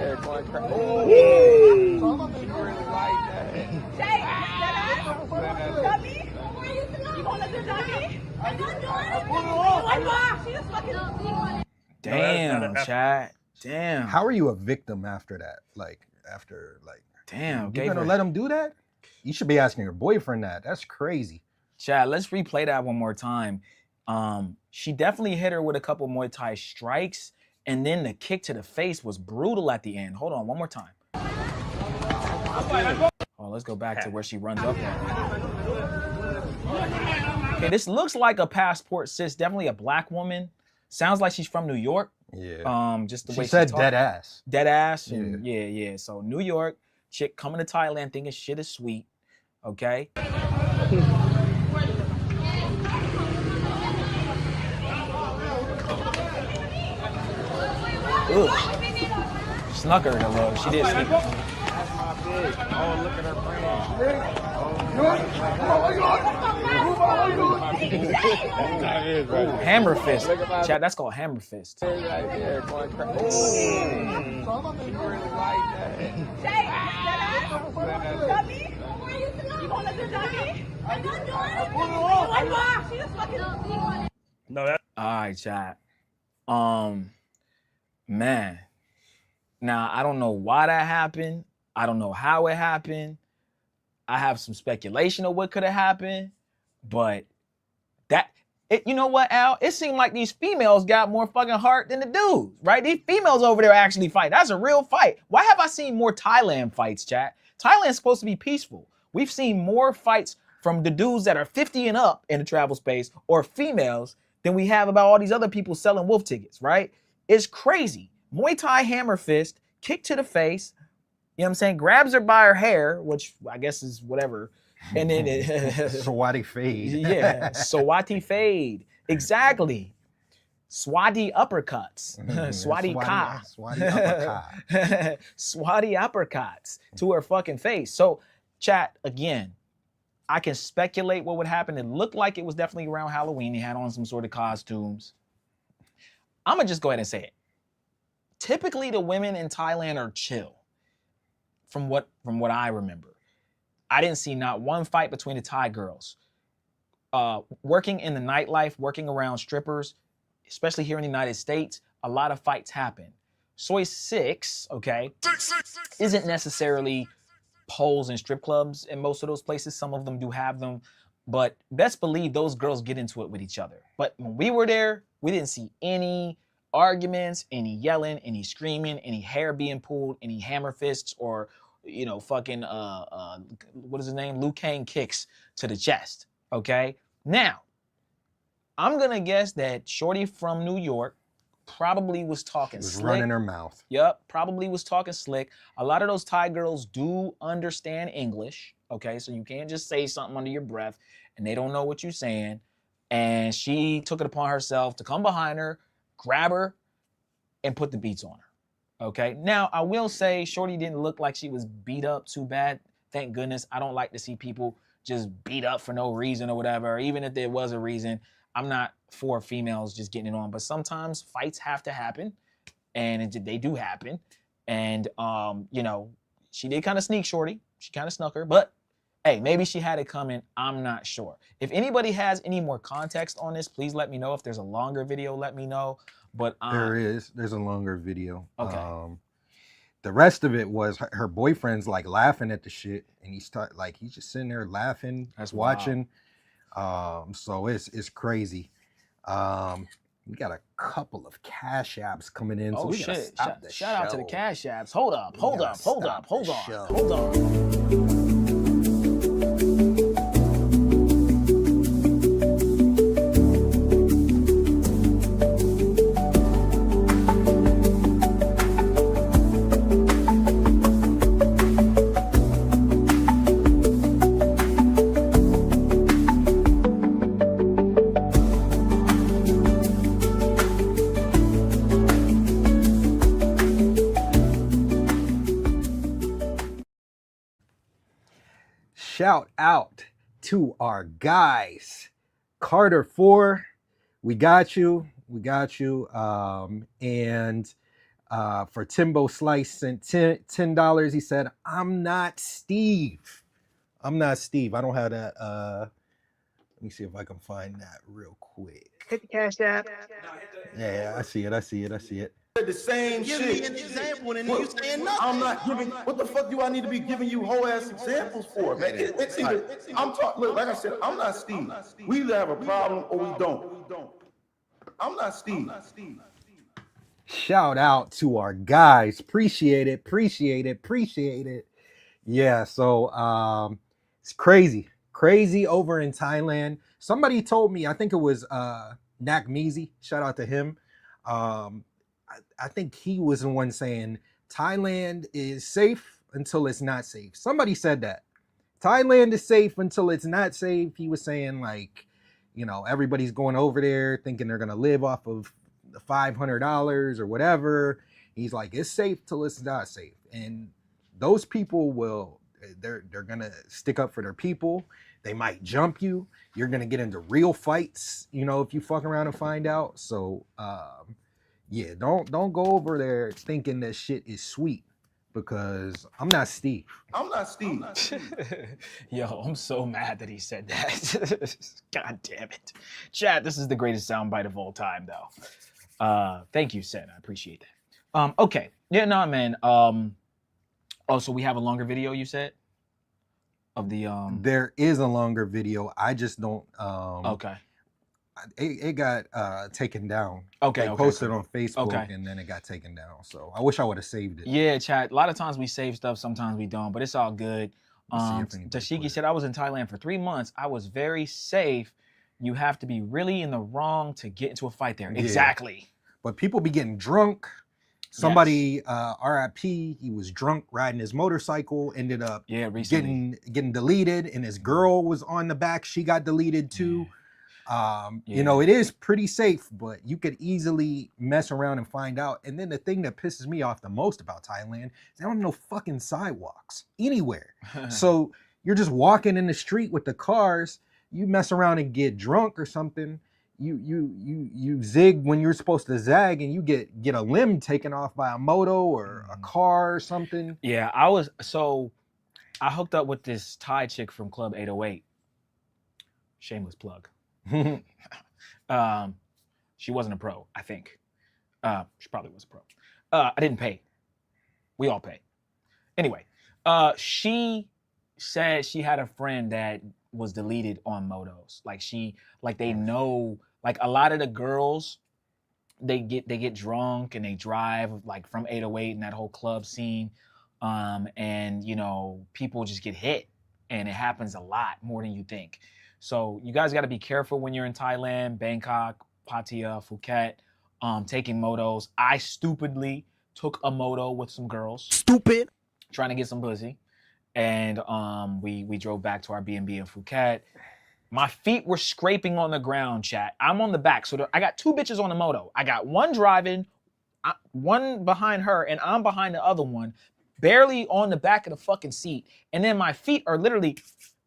Damn, chat. Damn. How are you a victim after that? Damn, you're gonna let him do that? You should be asking your boyfriend that. That's crazy. Chad, let's replay that one more time. She definitely hit her with a couple Muay Thai strikes, and then the kick to the face was brutal at the end. Hold on, one more time. Oh, let's go back to where she runs up at. Okay, this looks like a Passport Sis, definitely a black woman. Sounds like she's from New York. Yeah. Just the she way said she dead ass. Dead ass. And yeah. So New York chick coming to Thailand thinking shit is sweet. Okay. snuck her a little. She did sneak her. That's my bitch. Oh, look at her friend. Hammer fist. Chat, that's called hammer fist. No, that. All right, chat. Man. Now, I don't know why that happened. I don't know how it happened. I have some speculation of what could have happened, but you know what, Al? It seemed like these females got more fucking heart than the dudes, right? These females over there actually fight. That's a real fight. Why have I seen more Thailand fights, chat? Thailand's supposed to be peaceful. We've seen more fights from the dudes that are 50 and up in the travel space or females than we have about all these other people selling wolf tickets, right? It's crazy. Muay Thai hammer fist, kick to the face, you know what I'm saying? Grabs her by her hair, which I guess is whatever. And then Swati fade. Yeah, Swati fade. Exactly. Swati uppercuts. Swati ka. Swati uppercut. Swati uppercuts to her fucking face. So, chat, again, I can speculate what would happen. It looked like it was definitely around Halloween. He had on some sort of costumes. I'm gonna just go ahead and say it. Typically, the women in Thailand are chill. From what I remember, I didn't see not one fight between the Thai girls. Working in the nightlife, working around strippers, especially here in the United States, a lot of fights happen. Soy 6, okay, isn't necessarily poles and strip clubs in most of those places. Some of them do have them, but best believe those girls get into it with each other. But when we were there, we didn't see any arguments, any yelling, any screaming, any hair being pulled, any hammer fists, or fucking what is his name? Liu Kang kicks to the chest. Okay. Now, I'm gonna guess that Shorty from New York probably was talking slick. Running her mouth. Yep, probably was talking slick. A lot of those Thai girls do understand English. Okay, so you can't just say something under your breath and they don't know what you're saying. And she took it upon herself to come behind her, grab her, and put the beats on her. Okay. Now, I will say Shorty didn't look like she was beat up too bad. Thank goodness. I don't like to see people just beat up for no reason or whatever. Even if there was a reason, I'm not for females just getting it on. But sometimes fights have to happen, and they do happen. And, she did kind of sneak Shorty. She kind of snuck her. But, hey, maybe she had it coming. I'm not sure. If anybody has any more context on this, please let me know. If there's a longer video, let me know. But there's a longer video. Okay. The rest of it was her boyfriend's like laughing at the shit, and he's just sitting there laughing, watching. So it's crazy. We got a couple of cash apps coming in. So we gotta stop the shout out to the cash apps. Hold on. Shout out to our guys. Carter 4, we got you. And for Timbo Slice sent $10. He said, I'm not Steve. I don't have that. Let me see if I can find that real quick. Hit the cash app. Yeah, I see it. The same Give shit. me an example and then you saying nothing. I'm not giving. What the fuck do I need to be giving you whole ass examples for, man? It's either. I'm talking. Look, like I said, I'm not Steve. We either have a problem or we don't. I'm not Steve. Shout out to our guys. Appreciate it. Yeah, so it's crazy over in Thailand. Somebody told me, I think it was Nak Meezy. Shout out to him. I think he was the one saying Thailand is safe until it's not safe. Somebody said that. Thailand is safe until it's not safe. He was saying everybody's going over there thinking they're going to live off of the $500 or whatever. He's like, it's safe till it's not safe. And those people they're gonna stick up for their people. They might jump you. You're gonna get into real fights, if you fuck around and find out. So yeah, don't go over there thinking that shit is sweet, because I'm not Steve. I'm not Steve. Yo, I'm so mad that he said that. God damn it. Chat, this is the greatest soundbite of all time, though. Thank you, Sen. I appreciate that. Okay. Yeah, no, man. Oh, so we have a longer video, you said? Of the There is a longer video. I just don't okay. It got taken down. Okay, They posted on Facebook, okay. and then it got taken down. So I wish I would have saved it. Yeah, chat. A lot of times we save stuff, sometimes we don't, but it's all good. Tashiki said, I was in Thailand for 3 months. I was very safe. You have to be really in the wrong to get into a fight there. Yeah. Exactly. But people be getting drunk. Somebody, RIP, he was drunk riding his motorcycle, ended up getting deleted, and his girl was on the back. She got deleted too. It is pretty safe, but you could easily mess around and find out. And then the thing that pisses me off the most about Thailand is they don't have no fucking sidewalks anywhere. So you're just walking in the street with the cars. You mess around and get drunk or something. You zig when you're supposed to zag, and you get a limb taken off by a moto or a car or something. Yeah, I hooked up with this Thai chick from Club 808. Shameless plug. She wasn't a pro, I think. She probably was a pro. I didn't pay. We all pay. Anyway, she said she had a friend that was deleted on motos. They know, like a lot of the girls, they get drunk and they drive like from 808 and that whole club scene. And people just get hit, and it happens a lot more than you think. So you guys got to be careful when you're in Thailand, Bangkok, Pattaya, Phuket, taking motos. I stupidly took a moto with some girls. Stupid. Trying to get some pussy. And we drove back to our B&B in Phuket. My feet were scraping on the ground, chat. I'm on the back. So I got 2 bitches on the moto. I got one driving, one behind her, and I'm behind the other one, barely on the back of the fucking seat. And then my feet are literally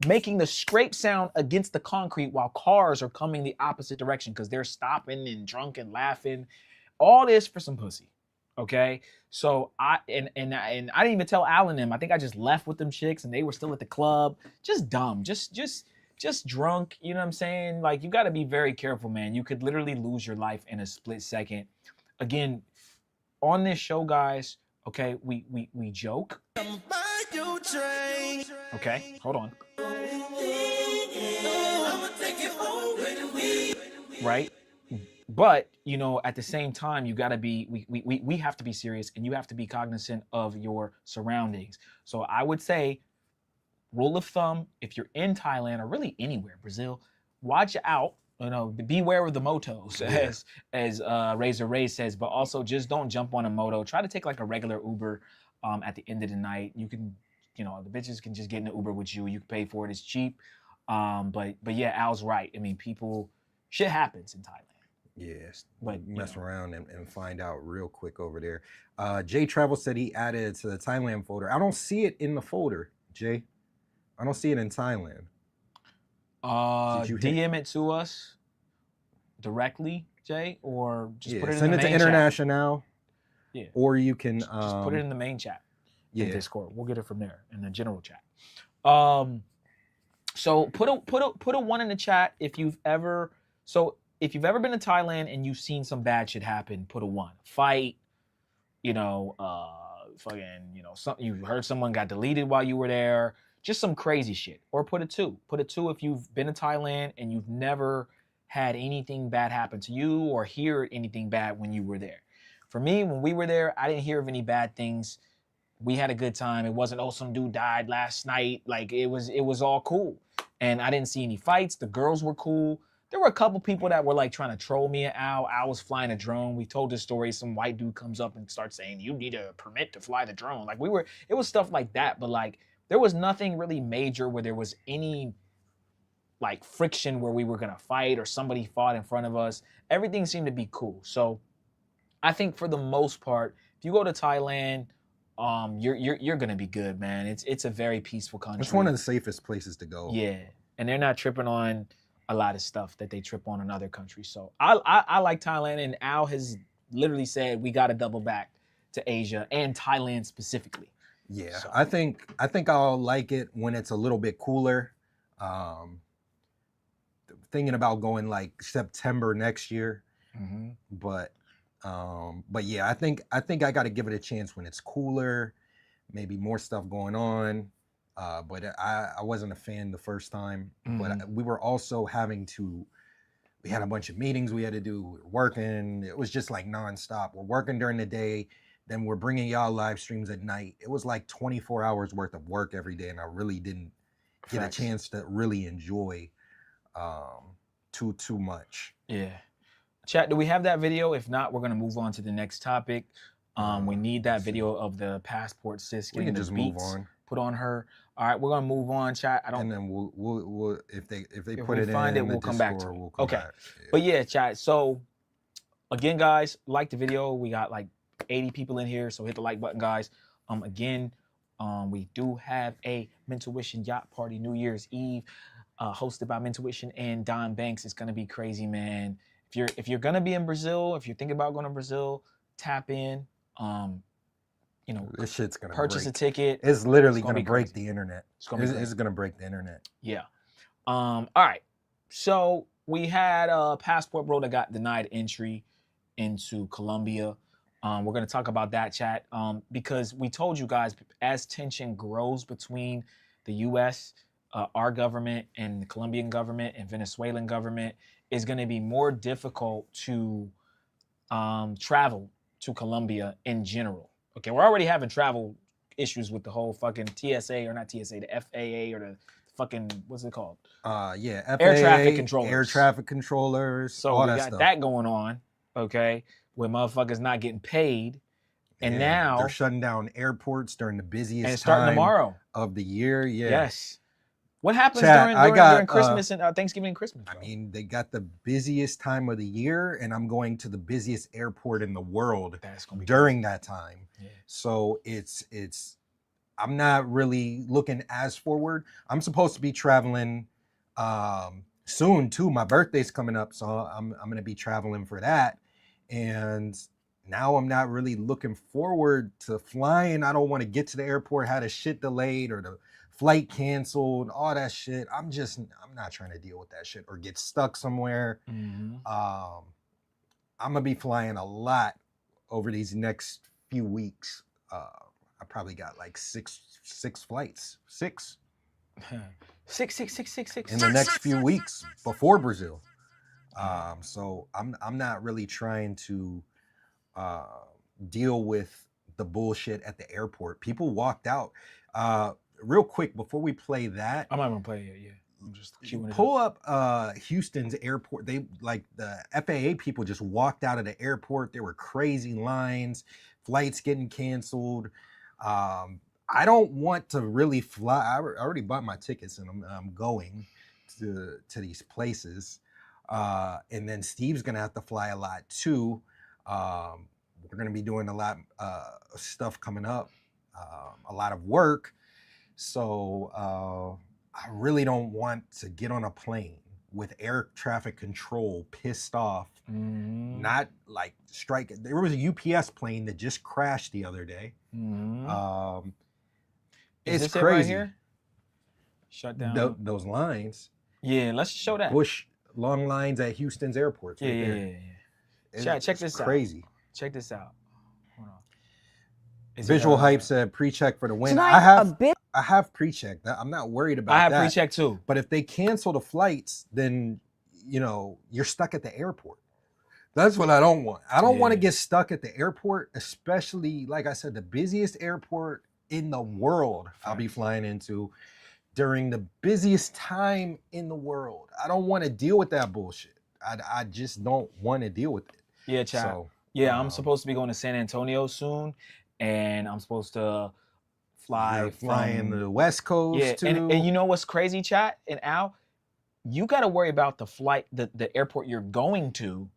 making the scrape sound against the concrete while cars are coming the opposite direction because they're stopping and drunk and laughing. All this for some pussy. Okay. So I didn't even tell Alan them. I think I just left with them chicks and they were still at the club. Just dumb. Just drunk. You know what I'm saying? Like, you gotta be very careful, man. You could literally lose your life in a split second. Again, on this show, guys, okay, we joke. Okay, hold on. Right? But, at the same time, you gotta be, we have to be serious, and you have to be cognizant of your surroundings. So I would say, rule of thumb, if you're in Thailand or really anywhere, Brazil, watch out. Beware of the motos, as Razor Ray says, but also just don't jump on a moto. Try to take like a regular Uber at the end of the night. You can, the bitches can just get in the Uber with you. You can pay for it. It's cheap. But yeah, Al's right. I mean, shit happens in Thailand. Yes, but mess around and find out real quick over there. Jay Travel said he added it to the Thailand folder. I don't see it in the folder, Jay. I don't see it in Thailand. DM it to us directly, Jay, or just put it in the main chat. Send it to International. Yeah. Or you can just put it in the main chat. In Discord. We'll get it from there in the general chat. So put a 1 in the chat if you've ever been to Thailand and you've seen some bad shit happen. Put a 1. Fight. You heard someone got deleted while you were there. Just some crazy shit. Or put a 2. Put a 2 if you've been to Thailand and you've never had anything bad happen to you or hear anything bad when you were there. For me, when we were there, I didn't hear of any bad things. We had a good time. It wasn't, some dude died last night. Like, it was all cool. And I didn't see any fights. The girls were cool. There were a couple people that were like trying to troll me at Al. Al was flying a drone. We told this story. Some white dude comes up and starts saying, you need a permit to fly the drone. Like, it was stuff like that. But like, there was nothing really major where there was any like friction where we were going to fight or somebody fought in front of us. Everything seemed to be cool. So I think for the most part, if you go to Thailand, you're gonna be good, man. It's a very peaceful country. It's one of the safest places to go. Yeah, and they're not tripping on a lot of stuff that they trip on in other countries. So I like Thailand, and Al has literally said we got to double back to Asia and Thailand specifically. Yeah, So. I think I'll like it when it's a little bit cooler. Thinking about going like September next year, but yeah, I think I got to give it a chance when it's cooler, maybe more stuff going on. But I wasn't a fan the first time. But we were also we had a bunch of meetings we had to do. We were working. It was just like nonstop. We're working during the day, then we're bringing y'all live streams at night. It was like 24 hours worth of work every day, and I really didn't get a chance to really enjoy too much. Yeah. Chat, do we have that video? If not, we're gonna move on to the next topic. We need that video of the passport sis We getting can the just move beats on. put on her. All right, we're gonna move on, chat. And then we'll if they if put we it find in it, the we'll come back to Discord, it. we'll come Okay. back. But yeah, chat. So again, guys, like the video. We got like 80 people in here, so hit the like button, guys. Again, we do have a Mentuition Yacht Party New Year's Eve, hosted by Mentuition and Don Banks. It's gonna be crazy, man. If you're gonna be in Brazil, if you're thinking about going to Brazil, tap in. You know, This shit's gonna purchase break. a ticket. It's literally It's gonna be break crazy. the internet. It's gonna be It's gonna break the internet. Yeah. All right. So we had a passport bro that got denied entry into Colombia. We're going to talk about that, chat, because we told you guys, as tension grows between the U.S., our government, and the Colombian government and Venezuelan government, is going to be more difficult to travel to Colombia in general. Okay, we're already having travel issues with the whole fucking TSA, or not TSA, the FAA, or the fucking, what's it called? Yeah, FAA, air traffic controllers. Air traffic controllers. So all we that got stuff. that going on, okay, where motherfuckers not getting paid. And Yeah, now they're shutting down airports during the busiest and it's starting time tomorrow of the year. Yeah. Yes. What happens Chat, during Christmas and Thanksgiving and Christmas? I mean, they got the busiest time of the year, and I'm going to the busiest airport in the world during that time. Yeah. So it's I'm not really looking as forward. I'm supposed to be traveling soon too. My birthday's coming up, so I'm gonna be traveling for that. And now I'm not really looking forward to flying. I don't want to get to the airport, had a shit delayed or the flight canceled, all that shit. I'm not trying to deal with that shit or get stuck somewhere. I'm gonna be flying a lot over these next few weeks. I probably got like six flights. Six in the next few weeks before Brazil. So I'm not really trying to deal with the bullshit at the airport. People walked out. Real quick before we play that, I'm not gonna play it yet. I'm just queuing it pull up Houston's airport. They like the FAA people just walked out of the airport. There were crazy lines, flights getting canceled. I don't want to really fly. I already bought my tickets and I'm going to these places. And then Steve's gonna have to fly a lot too. We're gonna be doing a lot of stuff coming up, a lot of work. So I really don't want to get on a plane with air traffic control pissed off, not like strike. There was a UPS plane that just crashed the other day. Is It's this crazy. it right here? Shut down. Those lines. Yeah, let's show that. Long lines at Houston's airports. Right there. Yeah. Chat, check this out. Crazy. Check this out. Hold on. Visual Hype said pre-check for the win. Tonight, I have pre-checked. I'm not worried about that. I have pre-check too. But if they cancel the flights, then you're stuck at the airport. That's what I don't want. I don't want to get stuck at the airport, especially like I said, the busiest airport in the world I'll be flying into during the busiest time in the world. I don't want to deal with that bullshit. I just don't want to deal with it. Yeah, chat. So, I'm supposed to be going to San Antonio soon, and I'm supposed to flying to the West Coast too. And you know what's crazy, chat and Al? You got to worry about the flight, the airport you're going to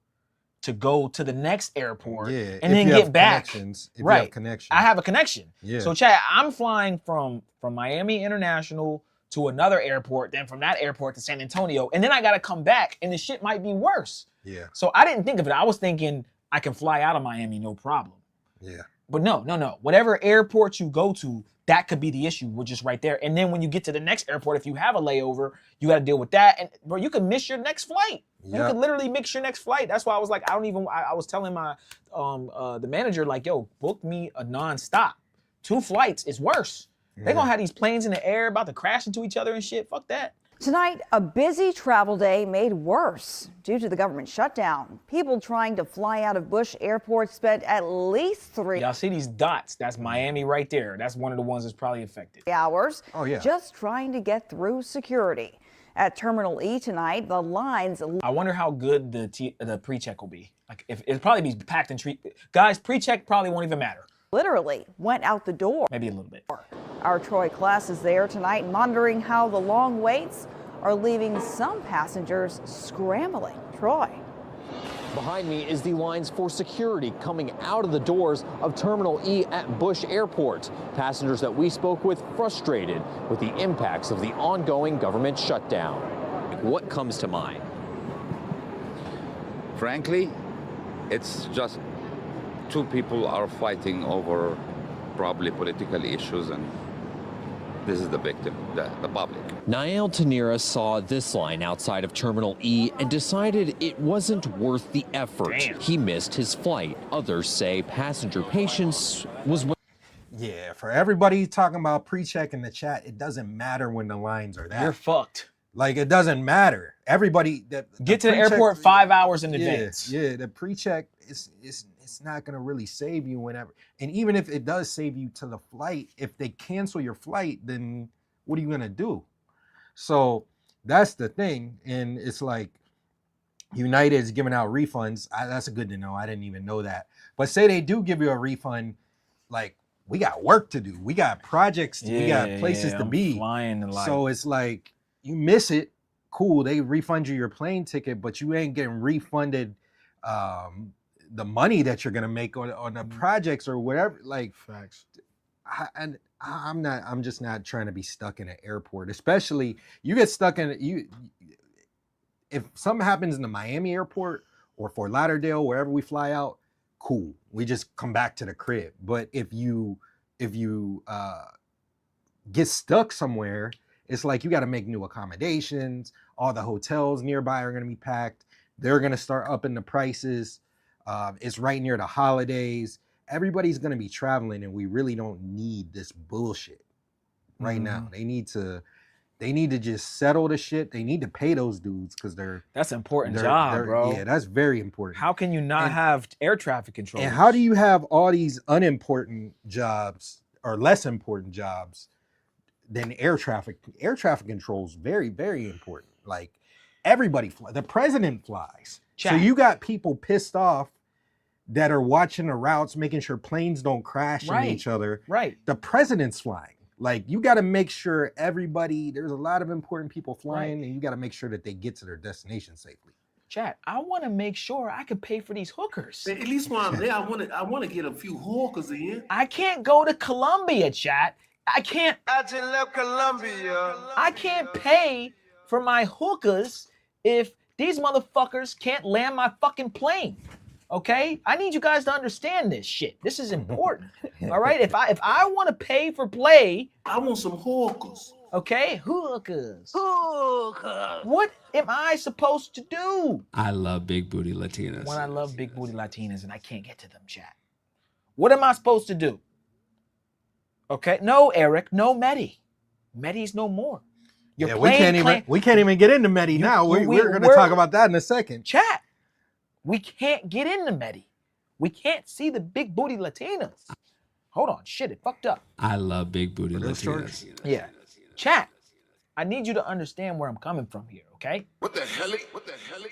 to go to the next airport Yeah, and then get back. If Right. you have connections. I have a connection. Yeah. So Chad, I'm flying from Miami International to another airport, then from that airport to San Antonio, and then I gotta come back, and the shit might be worse. Yeah. So I didn't think of it. I was thinking I can fly out of Miami, no problem. Yeah. But no. Whatever airport you go to, that could be the issue. We're just right there. And then when you get to the next airport, if you have a layover, you got to deal with that. And bro, you could miss your next flight. You could literally miss your next flight. That's why I was like, I was telling my the manager, like, yo, book me a nonstop. 2 flights is worse. They're gonna have these planes in the air about to crash into each other and shit. Fuck that. Tonight, a busy travel day made worse due to the government shutdown. People trying to fly out of Bush Airport spent at least 3 Y'all see these dots? That's Miami right there. That's one of the ones that's probably affected. hours yeah. just trying to get through security. At Terminal E tonight, the lines... I wonder how good the pre-check will be. Like, if it'll probably be packed and guys, pre-check probably won't even matter. Literally went out the door. Maybe a little bit. Our Troy class is there tonight monitoring how the long waits are leaving some passengers scrambling. Troy. Behind me is the lines for security coming out of the doors of Terminal E at Bush Airport. Passengers that we spoke with frustrated with the impacts of the ongoing government shutdown. What comes to mind? Frankly, it's just 2 people are fighting over probably political issues, and this is the victim, the public. Nael Tanira saw this line outside of Terminal E and decided it wasn't worth the effort. Damn. He missed his flight. Others say passenger patience was... Yeah, for everybody talking about pre-check in the chat, it doesn't matter when the lines are that. You're fucked. Like, it doesn't matter. Everybody get to the airport 5 hours in advance. Yeah, the pre-check it's not gonna really save you whenever. And even if it does save you to the flight, if they cancel your flight, then what are you gonna do? So that's the thing. And it's like United is giving out refunds. That's good to know. I didn't even know that. But say they do give you a refund, like, we got work to do. We got projects. We got places to be. So it's like, you miss it, cool. They refund you your plane ticket, but you ain't getting refunded the money that you're gonna make on the projects or whatever. Like, facts. I'm just not trying to be stuck in an airport. Especially you get stuck in if something happens in the Miami airport or Fort Lauderdale, wherever we fly out, cool. We just come back to the crib. But if you get stuck somewhere, it's like you got to make new accommodations. All the hotels nearby are going to be packed. They're going to start upping the prices. It's right near the holidays. Everybody's going to be traveling, and we really don't need this bullshit right now. They need to just settle the shit. They need to pay those dudes because that's an important job, bro. Yeah, that's very important. How can you not have air traffic control? And how do you have all these unimportant jobs or less important jobs than air traffic? Air traffic control is very, very important. Like, everybody flies. The president flies. So you got people pissed off that are watching the routes, making sure planes don't crash into each other. Right. The president's flying. Like, you got to make sure there's a lot of important people flying, and you got to make sure that they get to their destination safely. Chat, I want to make sure I can pay for these hookers. At least while I'm there, I want to get a few hookers in. I can't go to Colombia, chat. I can't. I just left Colombia. I can't pay for my hookers if these motherfuckers can't land my fucking plane. Okay? I need you guys to understand this shit. This is important. All right? If I want to pay for play, I want some hookers. Okay? Hookers. What am I supposed to do? I love big booty Latinas. When I love big booty Latinas and I can't get to them, chat. What am I supposed to do? Okay? No, Eric. No, Mede. Mede's no more. We can't even get into Mede now. We're going to talk about that in a second. Chat. We can't get into Mede. We can't see the big booty Latinas. Hold on. Shit, it fucked up. I love big booty Latinas. Yeah. Chat. I need you to understand where I'm coming from here, okay? What the hell?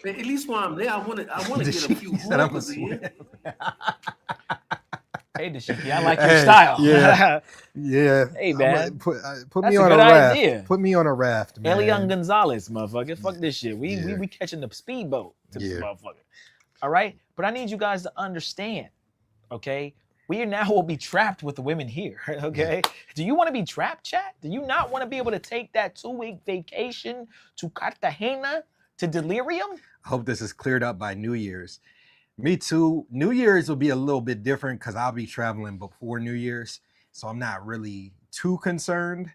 At least while I'm there, I want to get a few hookers in. Hey, Dashiki, I like your style. Yeah. Yeah. Hey, man. Put That's me a on good a raft. idea. Put me on a raft, man. Elian Gonzalez, motherfucker. Fuck this shit. We catching the speedboat to this motherfucker. All right, but I need you guys to understand. Okay, we now will be trapped with the women here. Okay, do you want to be trapped, chat? Do you not want to be able to take that 2-week vacation to Cartagena to Delirium? I hope this is cleared up by New Year's. Me too. New Year's will be a little bit different because I'll be traveling before New Year's. So I'm not really too concerned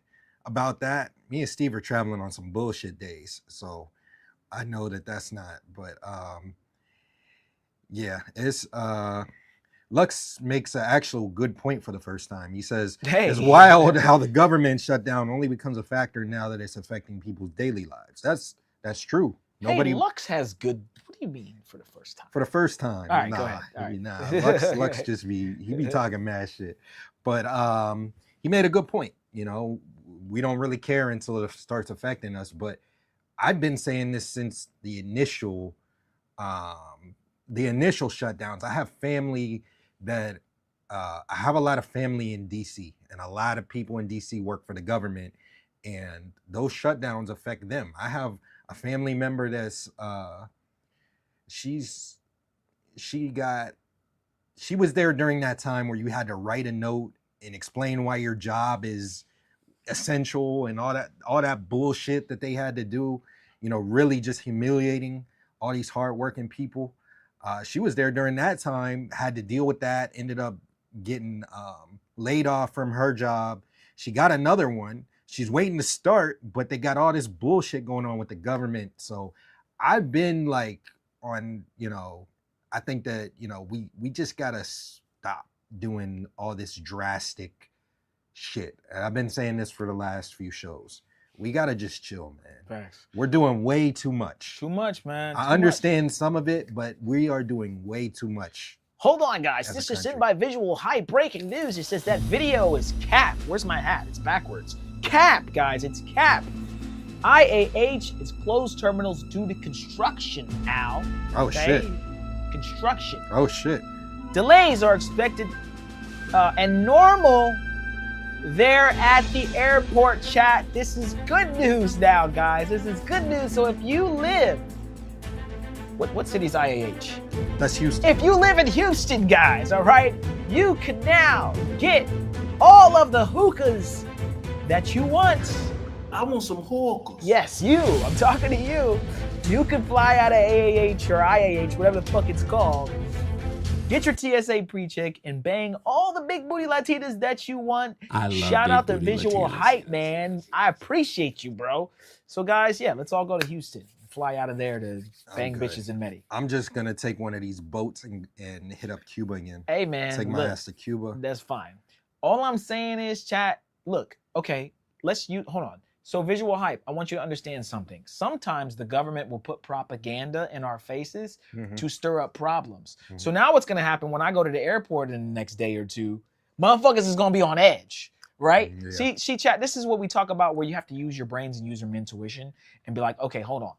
about that. Me and Steve are traveling on some bullshit days. So I know that that's not. But yeah, it's Lux makes an actual good point for the first time. He says, it's wild how the government shutdown only becomes a factor now that it's affecting people's daily lives. That's true. Nobody. Hey, Lux has good. What do you mean for the first time? For the first time. All right, nah, go ahead. All right. Nah. Lux just be talking mad shit. But he made a good point. You know, we don't really care until it starts affecting us. But I've been saying this since the initial shutdowns. I have family that I have a lot of family in DC, and a lot of people in DC work for the government, and those shutdowns affect them. I have a family member that's she was there during that time where you had to write a note and explain why your job is essential and all that bullshit that they had to do, you know, really just humiliating all these hardworking people. She was there during that time, had to deal with that, ended up getting laid off from her job. She got another one. She's waiting to start, but they got all this bullshit going on with the government. So I've been like on, you know, I think that, you know, we just got to stop doing all this drastic shit. And I've been saying this for the last few shows. We got to just chill, man. Thanks. We're doing way too much. Too much, man. I understand some of it, but we are doing way too much. Hold on, guys. This is sent by Visual Hype. Breaking news. It says that video is cap. Where's my hat? It's backwards. Cap, guys. It's cap. IAH is closed terminals due to construction now. Oh, shit. Construction. Oh, shit. Delays are expected and normal there at the airport, chat. This is good news now, guys. This is good news. So if you live, what city's IAH? That's Houston. If you live in Houston, guys, all right, you can now get all of the hookahs that you want. I want some hookahs. Yes, you. I'm talking to you. You can fly out of AAH or IAH, whatever the fuck it's called. Get your TSA pre-check and bang all the big booty Latinas that you want. I love Shout out to big booty Visual Latinas. Hype, man. I appreciate you, bro. So, guys, yeah, let's all go to Houston. Fly out of there to bang bitches in Mede. I'm just going to take one of these boats and hit up Cuba again. Hey, man. Take my look, ass to Cuba. That's fine. All I'm saying is, chat, look, okay, hold on. So Visual Hype, I want you to understand something. Sometimes the government will put propaganda in our faces to stir up problems. So now what's going to happen when I go to the airport in the next day or two, motherfuckers is going to be on edge, right? Yeah. See, chat, this is what we talk about where you have to use your brains and use your intuition and be like, okay, hold on.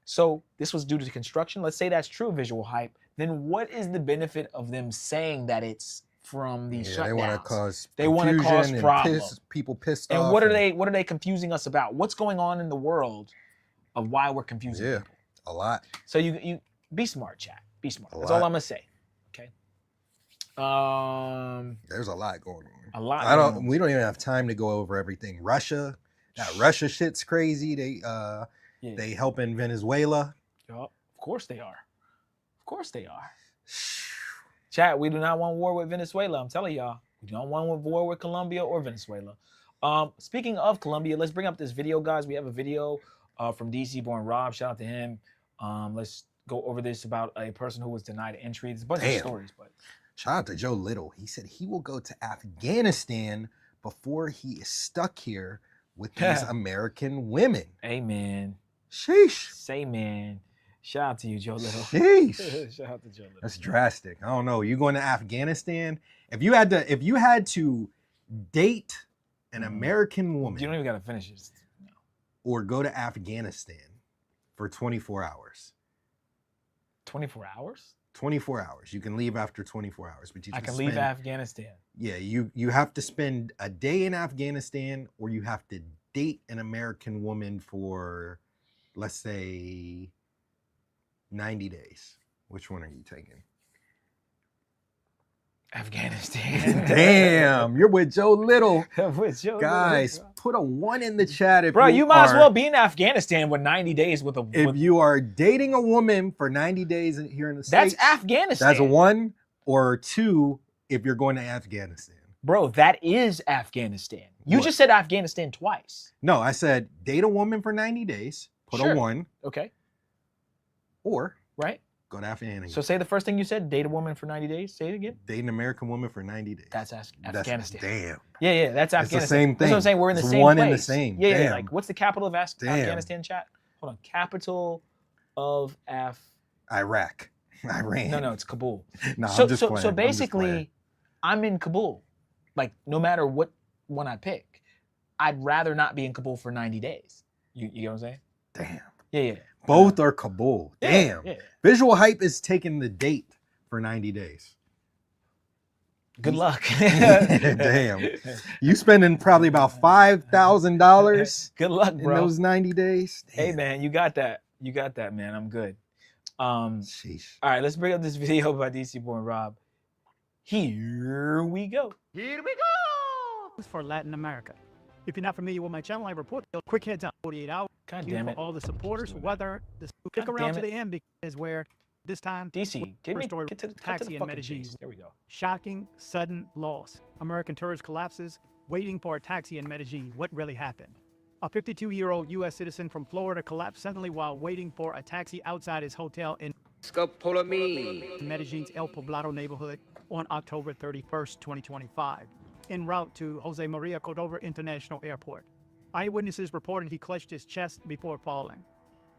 So this was due to construction. Let's say that's true, Visual Hype. Then what is the benefit of them saying that it's from these shutdowns? They want to cause problems. People pissed And off. what are they confusing us about? What's going on in the world of why we're confusing people? A lot. So you be smart, chat. Be smart. That's all I'm gonna say. Okay. There's a lot going on. A lot. We don't even have time to go over everything. Russia, that Russia shit's crazy. They helping Venezuela. Yup. Of course they are. Of course they are. Chat, we do not want war with Venezuela. I'm telling y'all. We don't want war with Colombia or Venezuela. Speaking of Colombia, let's bring up this video, guys. We have a video from DC Born Rob. Shout out to him. Let's go over this about a person who was denied entry. There's a bunch of stories, but shout out to Joe Little. He said he will go to Afghanistan before he is stuck here with these American women. Amen. Sheesh. Say, man. Shout out to you, Joe Little. Sheesh. Shout out to Joe Little. That's drastic. I don't know. You going to Afghanistan? If you had to date an American woman, you don't even gotta finish it. No. Or go to Afghanistan for 24 hours. 24 hours? 24 hours. You can leave after 24 hours, but I can leave Afghanistan. Yeah, you have to spend a day in Afghanistan, or you have to date an American woman for, let's say, 90 days. Which one are you taking? Afghanistan. Damn, you're with Joe Little. With Joe Guys, Little, put a 1 in the chat if bro, you might as well be in Afghanistan with 90 days with a. If you are dating a woman for 90 days here in the States, that's Afghanistan. That's a 1 or 2 if you're going to Afghanistan. Bro, that is Afghanistan. You just said Afghanistan twice. No, I said date a woman for 90 days, put a 1. Okay. Or right. Go to Afghanistan. So say the first thing you said, date a woman for 90 days. Say it again. Date an American woman for 90 days. That's Afghanistan. Damn. Yeah, that's Afghanistan. It's the same thing. That's what I'm saying. We're in the same one place. In the same. Yeah, Damn. like what's the capital of Afghanistan, chat? Hold on. Capital of Iraq. Iran. No, it's Kabul. No, I'm just playing. So basically, I'm in Kabul. Like, no matter what one I pick, I'd rather not be in Kabul for 90 days. You get what I'm saying? Damn. Yeah. Both are Kabul. Damn. Yeah. Visual Hype is taking the date for 90 days. Good luck. Damn. You spending probably about $5,000. Good luck, bro. In those 90 days. Damn. Hey, man, you got that. You got that, man. I'm good. Sheesh. All right, let's bring up this video by DC Boy and Rob. Here we go. Here we go. For Latin America. If you're not familiar with my channel, I report a quick heads up 48 hours. God Thank you damn for it. all the supporters, whether the stick around to the end because where this time DC, first story get to the taxi in fucking Medellin. chase. There we go. Shocking sudden loss. American tourist collapses waiting for a taxi in Medellin. What really happened? A 52-year-old U.S. citizen from Florida collapsed suddenly while waiting for a taxi outside his hotel in Medellin's El Poblado neighborhood on October 31st, 2025, en route to Jose Maria Cordova International Airport. Eyewitnesses reported he clutched his chest before falling.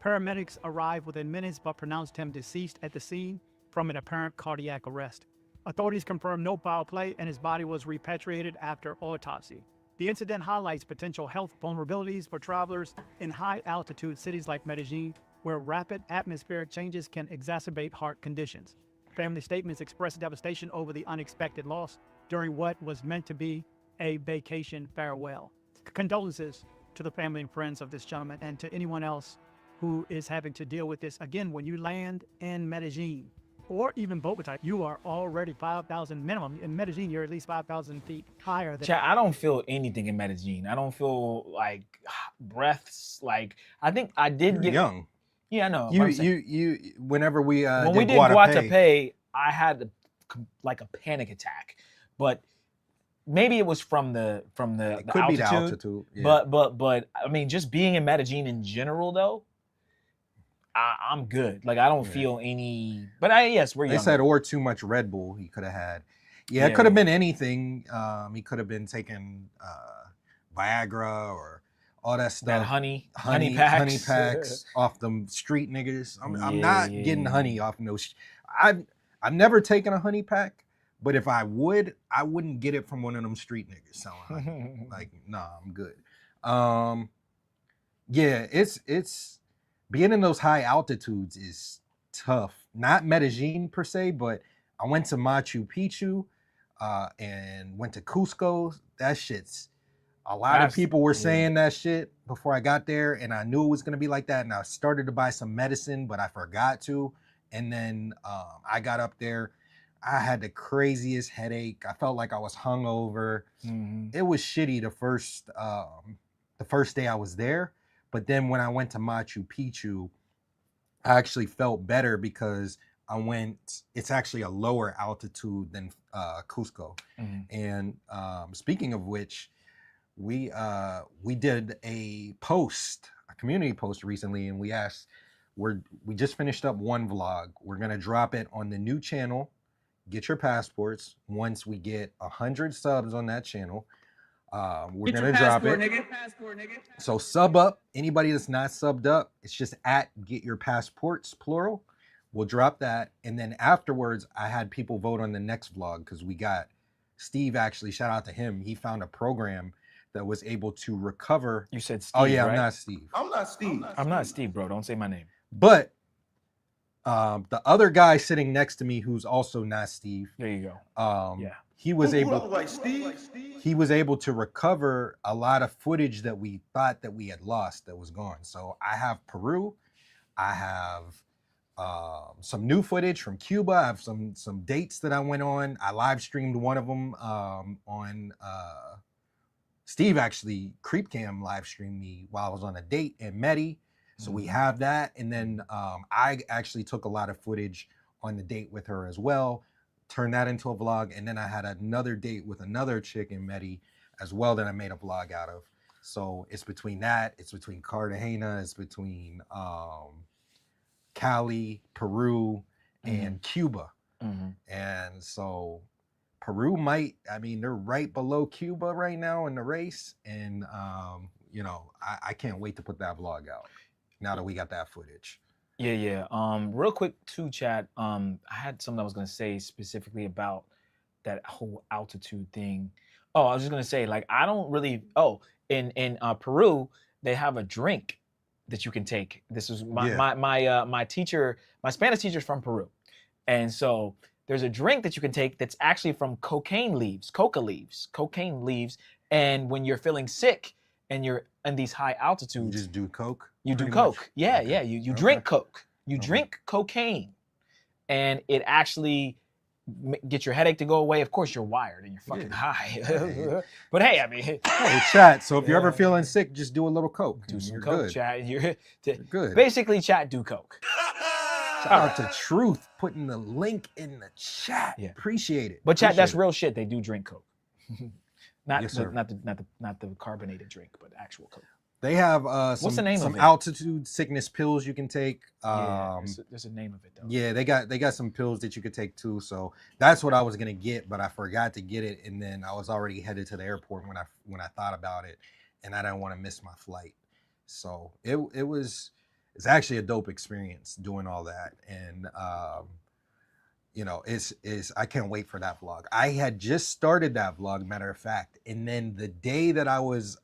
Paramedics arrived within minutes but pronounced him deceased at the scene from an apparent cardiac arrest. Authorities confirmed no foul play and his body was repatriated after autopsy. The incident highlights potential health vulnerabilities for travelers in high-altitude cities like Medellin, where rapid atmospheric changes can exacerbate heart conditions. Family statements express devastation over the unexpected loss during what was meant to be a vacation farewell. Condolences to the family and friends of this gentleman and to anyone else who is having to deal with this. Again, when you land in Medellin or even Bogota, you are already 5,000 minimum. In Medellin, you're at least 5,000 feet higher than. Chat, I don't feel anything in Medellin. I don't feel like breaths. Like, I think I did get young. Yeah, I know. You whenever we when we did Guatapé, I had like a panic attack, but maybe it was from the It could altitude. be the altitude. Yeah. But I mean, just being in Medellin in general, though, I'm good. Like, I don't feel any. But yes, we're young. They said or too much Red Bull he could have had. Yeah, it could have been anything. He could have been taking Viagra or all that stuff. That honey packs off them street niggas. I'm not getting honey off no. I've never taken a honey pack, but if I would, I wouldn't get it from one of them street niggas selling honey. Like, nah, I'm good. Yeah, it's being in those high altitudes is tough. Not Medellin per se, but I went to Machu Picchu and went to Cusco. That shit's. A lot of people were saying that shit before I got there, and I knew it was gonna be like that. And I started to buy some medicine, but I forgot to. And then I got up there. I had the craziest headache. I felt like I was hungover. It was shitty the first day I was there. But then when I went to Machu Picchu, I actually felt better because I went. It's actually a lower altitude than Cusco. And speaking of which. We did a community post recently, and we asked, we just finished up one vlog. We're gonna drop it on the new channel. Get your passports. Once we get 100 subs on that channel, we're gonna drop it. Nigga. So sub up. Anybody that's not subbed up, it's just at Get Your Passports, plural. We'll drop that, and then afterwards, I had people vote on the next vlog because we got Steve. Actually, shout out to him. He found a program that was able to recover. You said Steve, oh yeah, right? I'm not Steve. I'm not Steve, bro. Don't say my name. But the other guy sitting next to me, who's also not Steve. There you go. Yeah. He was able. Like Steve? He was able to recover a lot of footage that we thought that we had lost that was gone. So I have Peru, I have some new footage from Cuba. I have some dates that I went on. I live streamed one of them on Steve actually Creep Cam live streamed me while I was on a date in Mede. So we have that. And then I actually took a lot of footage on the date with her as well, turned that into a vlog. And then I had another date with another chick in Mede as well that I made a vlog out of. So it's between that, it's between Cartagena, it's between Cali, Peru, and Cuba. And so Peru might, I mean, they're right below Cuba right now in the race. And, you know, I can't wait to put that vlog out now that we got that footage. Yeah. Real quick too, chat. I had something I was gonna say specifically about that whole altitude thing. Oh, I was just gonna say, like, I don't really. Oh, in Peru, they have a drink that you can take. This is my teacher, my Spanish teacher's from Peru, and so there's a drink that you can take that's actually from cocaine leaves. And when you're feeling sick and you're in these high altitudes, you just do coke. You do coke. Yeah. You drink coke. You drink cocaine, and it actually gets your headache to go away. Of course, you're wired and you're fucking high. But hey, I mean, hey, chat. So if you're ever feeling sick, just do a little coke. Do some you're coke, good. chat. You're good. Basically, chat, do coke. Shout out to Truth putting the link in the chat. Yeah. Appreciate it. But chat, that's Appreciate real shit. They do drink coke. Not Yes, the sir. not the carbonated drink, but actual coke. They have What's the name some of it? altitude sickness pills you can take. There's a name of it though. Yeah, they got some pills that you could take too. So that's what I was gonna get, but I forgot to get it, and then I was already headed to the airport when I thought about it, and I didn't want to miss my flight. So it's actually a dope experience doing all that, and you know, I can't wait for that vlog. I had just started that vlog, matter of fact, and then the day that I was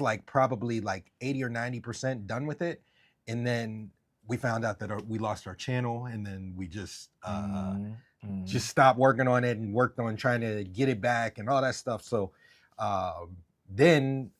like probably like 80 or 90% done with it, and then we found out that we lost our channel, and then we just stopped working on it and worked on trying to get it back and all that stuff. So then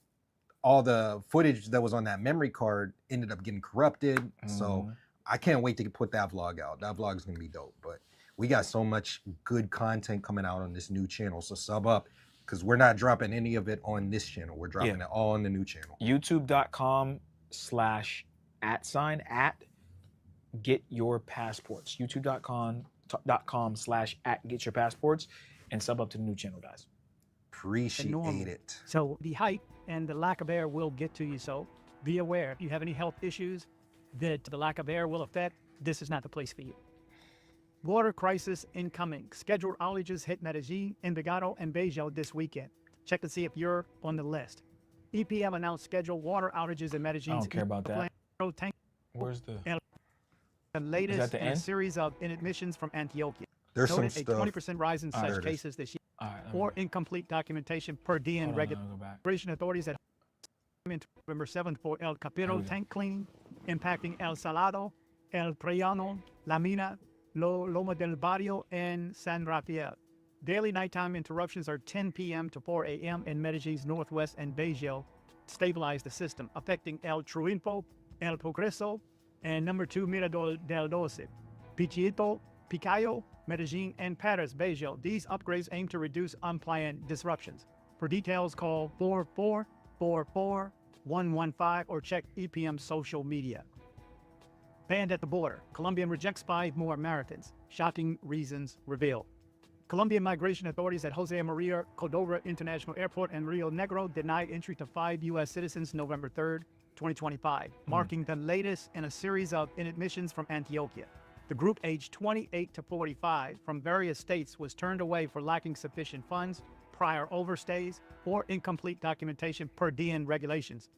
all the footage that was on that memory card ended up getting corrupted. So I can't wait to put that vlog out. That vlog is gonna be dope. But we got so much good content coming out on this new channel. So sub up, because we're not dropping any of it on this channel. We're dropping it all on the new channel. YouTube.com/@getyourpassports. YouTube.com/@getyourpassports, and sub up to the new channel, guys. Appreciate it. So the height and the lack of air will get to you. So be aware. If you have any health issues that the lack of air will affect, this is not the place for you. Water crisis incoming. Scheduled outages hit Medellin, Envigado, and Beijing this weekend. Check to see if you're on the list. EPM announced scheduled water outages in Medellin. I don't care about that. Where's the? The latest Is that the in a end? series of inadmissions from Antioquia. There's some Noted a stuff. 20% rise in such cases this year, or incomplete documentation per diem regulation authorities at November 7th for El Capiro tank cleaning, impacting El Salado, El Prellano, La Mina, Loma del Barrio, and San Rafael. Daily nighttime interruptions are 10 p.m. to 4 a.m. in Medellin's northwest and Beijing stabilize the system, affecting El Triunfo, El Progreso, and number 2 Mira del Doce, Pichito, Picayo, Medellin, and Paris, Beijing. These upgrades aim to reduce unplanned disruptions. For details, call 4444-115 or check EPM social media. Banned at the border. Colombian rejects 5 more Americans. Shocking reasons revealed. Colombian migration authorities at Jose Maria Cordova International Airport and Rio Negro denied entry to 5 U.S. citizens November 3rd, 2025, marking the latest in a series of inadmissions from Antioquia. The group aged 28 to 45 from various states was turned away for lacking sufficient funds, prior overstays, or incomplete documentation per diem regulations.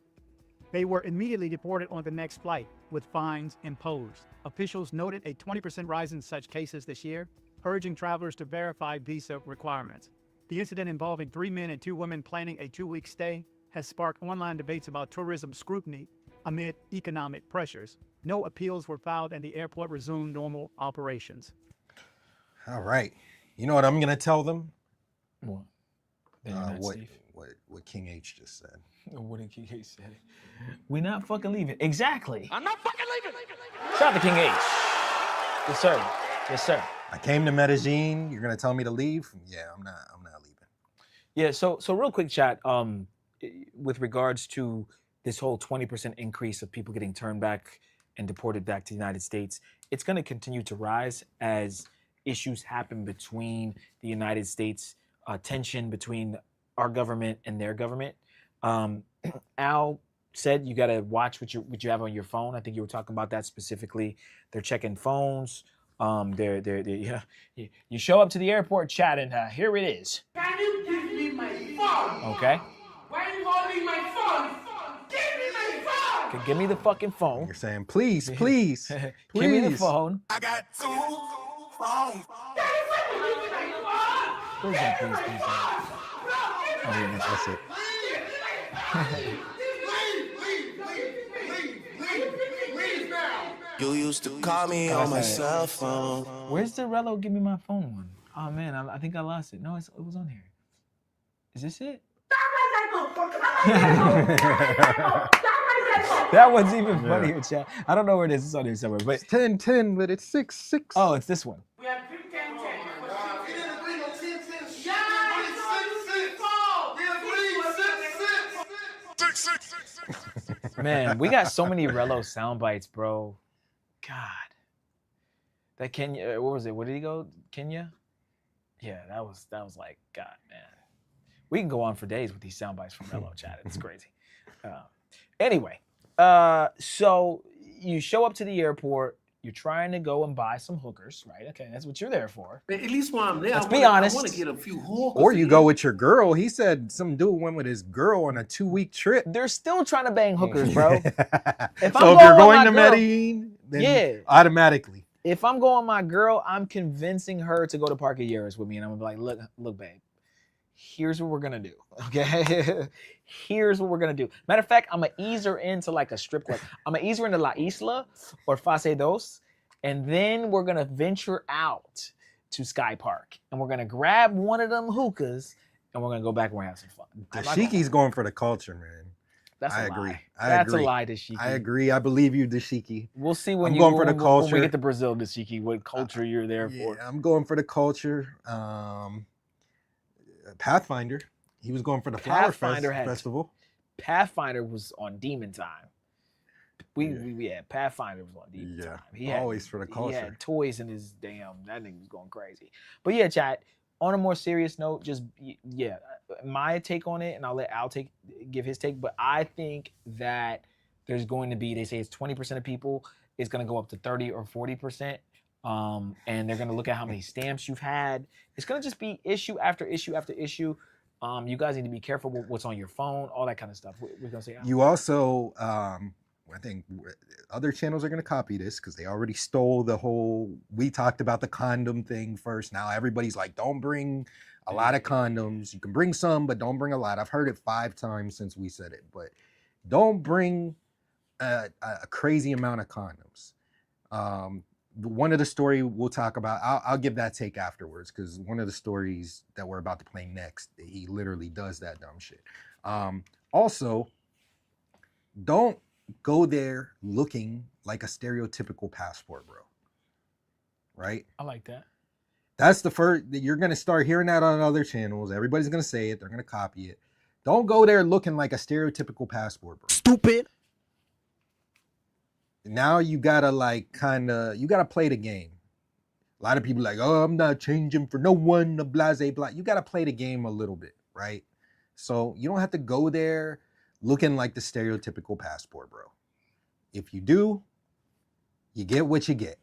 They were immediately deported on the next flight, with fines imposed. Officials noted a 20% rise in such cases this year, urging travelers to verify visa requirements. The incident involving 3 men and 2 women planning a 2-week stay has sparked online debates about tourism scrutiny amid economic pressures. No appeals were filed and the airport resumed normal operations. All right. You know what I'm going to tell them? What? what King H just said. What did King H say? We're not fucking leaving. Exactly. I'm not fucking leaving. Shout out to King H. Yes, sir. Yes, sir. I came to Medellin. You're gonna tell me to leave? Yeah, I'm not leaving. Yeah. So real quick, chat. With regards to this whole 20% increase of people getting turned back and deported back to the United States, it's going to continue to rise as issues happen between the United States, tension between our government and their government. Al said you got to watch what you have on your phone. I think you were talking about that specifically. They're checking phones. Yeah. You show up to the airport, chat, and here it is. Can you give me my phone? Okay. Why are you holding my phone? Give me my phone! Okay, give me the fucking phone. You're saying, please, please, please. Give me the phone. I got 2 phones. Where's that, please? Oh, yeah, that's it. You used to call me on my cell phone. Where's the Rello? Give me my phone one. Oh man, I think I lost it. No, it was on here. Is this it? That one's even funnier, chat. I don't know where it is. It's on here somewhere. But it's 10-10, but it's 6-6. Oh, it's this one. We have 10-10. Man, we got so many Rello sound bites, bro. God. That Kenya, what was it? Where did he go? Kenya? Yeah, that was like, God, man. We can go on for days with these sound bites from Rello, chat. It's crazy. Anyway, so you show up to the airport. You're trying to go and buy some hookers, right? Okay, that's what you're there for. At least while I'm there, Let's be honest. I want to get a few hookers. Or you go with your girl. He said some dude went with his girl on a 2-week trip. They're still trying to bang hookers, bro. If you're going to Medellin, then automatically. If I'm going with my girl, I'm convincing her to go to Parque Yeras with me, and I'm gonna be like, look, babe. Here's what we're gonna do, okay? Here's what we're gonna do. Matter of fact, I'm gonna ease her into like a strip club. I'm gonna ease her into La Isla or Fase Dos, and then we're gonna venture out to Sky Park, and we're gonna grab one of them hookahs, and we're gonna go back and we're gonna have some fun. Dashiki's going for the culture, man. That's a agree. lie. I That's agree. a lie, Dashiki. I agree. I believe you, Dashiki. We'll see when I'm you going for the culture. when we get to Brazil, Dashiki, what culture you're there for. Yeah, I'm going for the culture. Pathfinder. He was going for the Flower Festival. Pathfinder was on Demon Time. Pathfinder was on Demon Time. He always for the culture. He had toys in his that nigga was going crazy. But yeah, chat, on a more serious note, just my take on it, and I'll let Al give his take, but I think that there's going to be, they say it's 20% of people, it's going to go up to 30 or 40%. And they're going to look at how many stamps you've had. It's going to just be issue after issue after issue. You guys need to be careful with what's on your phone, all that kind of stuff. We're going to say. You also, I think other channels are going to copy this because they already stole the whole, we talked about the condom thing first. Now everybody's like, don't bring a lot of condoms. You can bring some, but don't bring a lot. I've heard it 5 times since we said it, but don't bring a crazy amount of condoms. One of the story we'll talk about, I'll give that take afterwards, because one of the stories that we're about to play next, he literally does that dumb shit. Also, don't go there looking like a stereotypical passport bro. Right? I like that. That's the first, you're going to start hearing that on other channels. Everybody's going to say it. They're going to copy it. Don't go there looking like a stereotypical passport bro. Stupid. Now you gotta you gotta play the game. A lot of people like, oh, I'm not changing for no one, the blase blah. You gotta play the game a little bit, right? So you don't have to go there looking like the stereotypical passport bro. If you do, you get what you get.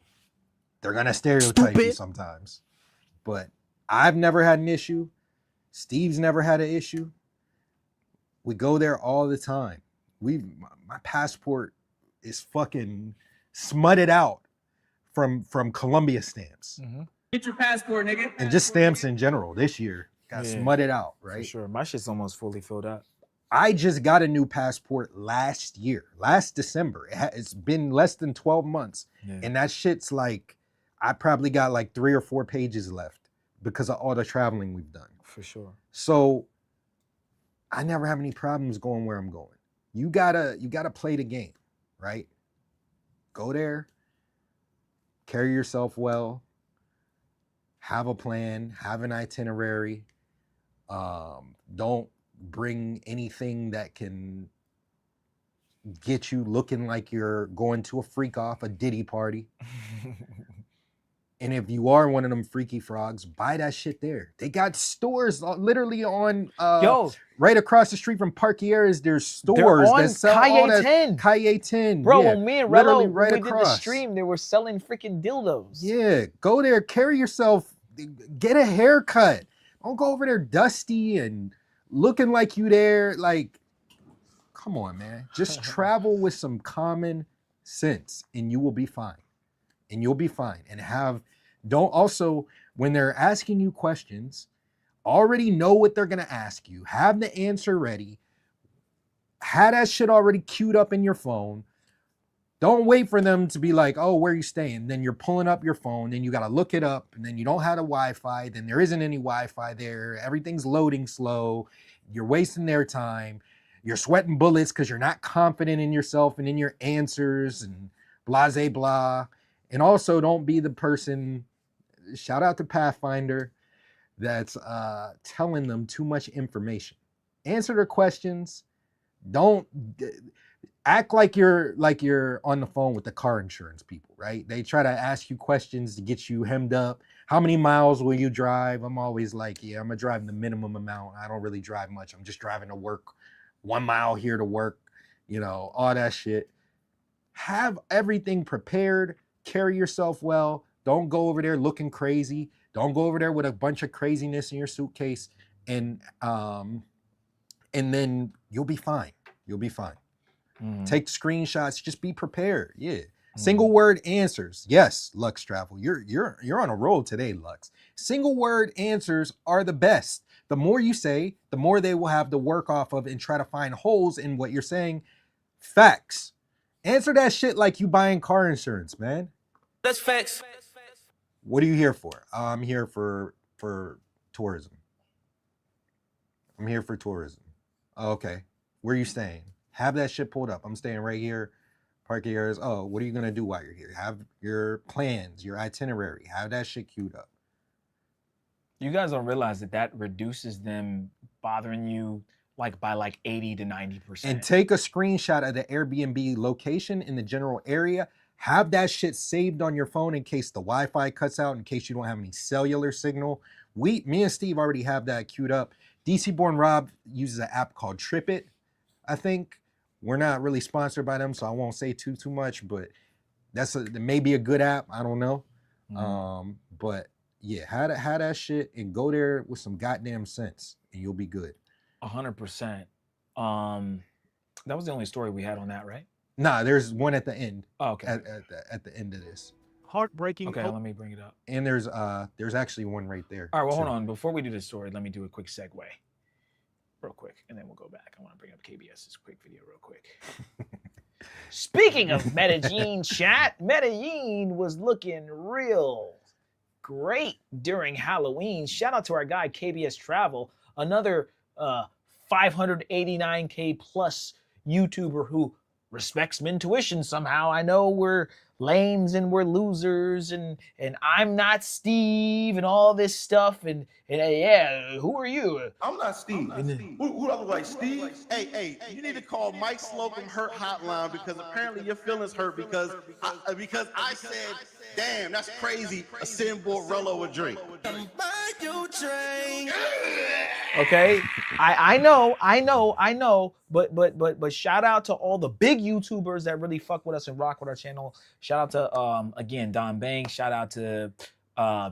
They're gonna stereotype you sometimes. But I've never had an issue. Steve's never had an issue. We go there all the time. My passport is fucking smutted out from Columbia stamps. Mm-hmm. Get your passport, nigga. And just stamps in general this year got smutted out, right? For sure. My shit's almost fully filled up. I just got a new passport last December. It's been less than 12 months. Yeah. And that shit's like, I probably got like 3 or 4 pages left because of all the traveling we've done. For sure. So I never have any problems going where I'm going. You gotta play the game, right? Go there, carry yourself well, have a plan, have an itinerary. Don't bring anything that can get you looking like you're going to a freak off, a Diddy party. And if you are one of them freaky frogs, buy that shit there. They got stores literally on right across the street from Parquieres. There's stores that sell all that. Calle 10. Bro, yeah, when me and literally Rello, right when we did the across. stream, they were selling freaking dildos. Yeah, go there, carry yourself, get a haircut. Don't go over there dusty and looking like you there. Like, come on, man. Just travel with some common sense and you will be fine. And you'll be fine. And don't also, when they're asking you questions, already know what they're going to ask you. Have the answer ready. Have that shit already queued up in your phone. Don't wait for them to be like, oh, where are you staying? Then you're pulling up your phone, then you got to look it up, and then you don't have the Wi-Fi, then there isn't any Wi-Fi there. Everything's loading slow. You're wasting their time. You're sweating bullets because you're not confident in yourself and in your answers and blah, blah, blah. And also don't be the person, shout out to Pathfinder, that's telling them too much information. Answer their questions. Don't act like you're on the phone with the car insurance people, right? They try to ask you questions to get you hemmed up. How many miles will you drive? I'm always like, yeah, I'm gonna drive the minimum amount. I don't really drive much. I'm just driving to work, 1 mile here to work, all that shit. Have everything prepared. Carry yourself well. Don't go over there looking crazy. Don't go over there with a bunch of craziness in your suitcase, and then you'll be fine. You'll be fine. Take screenshots. Just be prepared. Yeah. Single word answers. Yes, Lux Travel. You're on a roll today, Lux. Single word answers are the best. The more you say, the more they will have to work off of and try to find holes in what you're saying. Facts. Answer that shit like you buying car insurance, man. That's facts. What are you here for? I'm here for tourism. I'm here for tourism. Oh, okay. Where are you staying? Have that shit pulled up. I'm staying right here. Parquieres. Oh, what are you going to do while you're here? Have your plans, your itinerary. Have that shit queued up. You guys don't realize that reduces them bothering you by 80 to 90%. And take a screenshot of the Airbnb location in the general area. Have that shit saved on your phone in case the Wi-Fi cuts out, in case you don't have any cellular signal. Me and Steve already have that queued up. DC Born Rob uses an app called TripIt, I think. We're not really sponsored by them, so I won't say too much, but that may be a good app. I don't know. But yeah, have that shit and go there with some goddamn sense and you'll be good. 100%. That was the only story we had on that, right? Nah, there's one at the end. Oh, okay. At the end of this. Heartbreaking. Okay, let me bring it up. And there's actually one right there. All right, well, hold on. Before we do the story, let me do a quick segue. Real quick, and then we'll go back. I want to bring up KBS's quick video real quick. Speaking of Medellin chat, Medellin was looking real great during Halloween. Shout out to our guy KBS Travel, another 589K plus YouTuber who respects men tuition somehow. I know we're lames and we're losers and I'm not Steve and all this stuff and yeah, who are you? I'm not Steve. Who I look like, Steve? Hey, you need to call Mike Slocum Hurt Hotline because apparently your feelings hurt because I said, damn, that's crazy. A sin bought Rello a drink. Okay, I know, but shout out to all the big YouTubers that really fuck with us and rock with our channel. Shout out to again Don Banks. Shout out to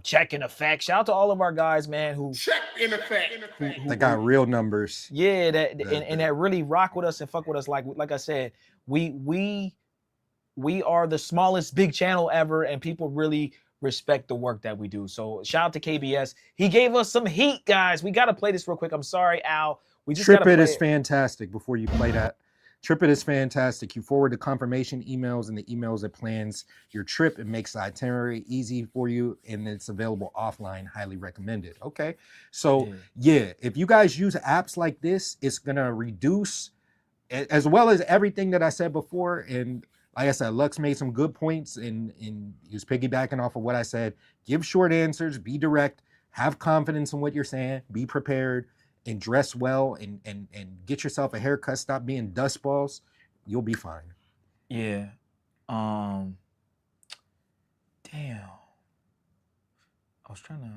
Check in Effect. Shout out to all of our guys, man, who Check in Effect. They got real numbers. Yeah, and that really rock with us and fuck with us. Like I said, we are the smallest big channel ever, and people really respect the work that we do. So shout out to KBS. He gave us some heat, guys. We got to play this real quick. I'm sorry, Al. We just got to play TripIt is fantastic. Before you play that, TripIt is fantastic. You forward the confirmation emails, and the emails that plans your trip. It makes the itinerary easy for you, and it's available offline. Highly recommended. Okay, so yeah, if you guys use apps like this, it's gonna reduce, as well as everything that I said before. And like I said, Lux made some good points, and he was piggybacking off of what I said. Give short answers, be direct, have confidence in what you're saying, be prepared, and dress well, and get yourself a haircut. Stop being dust balls. You'll be fine. Yeah. Damn. I was trying to.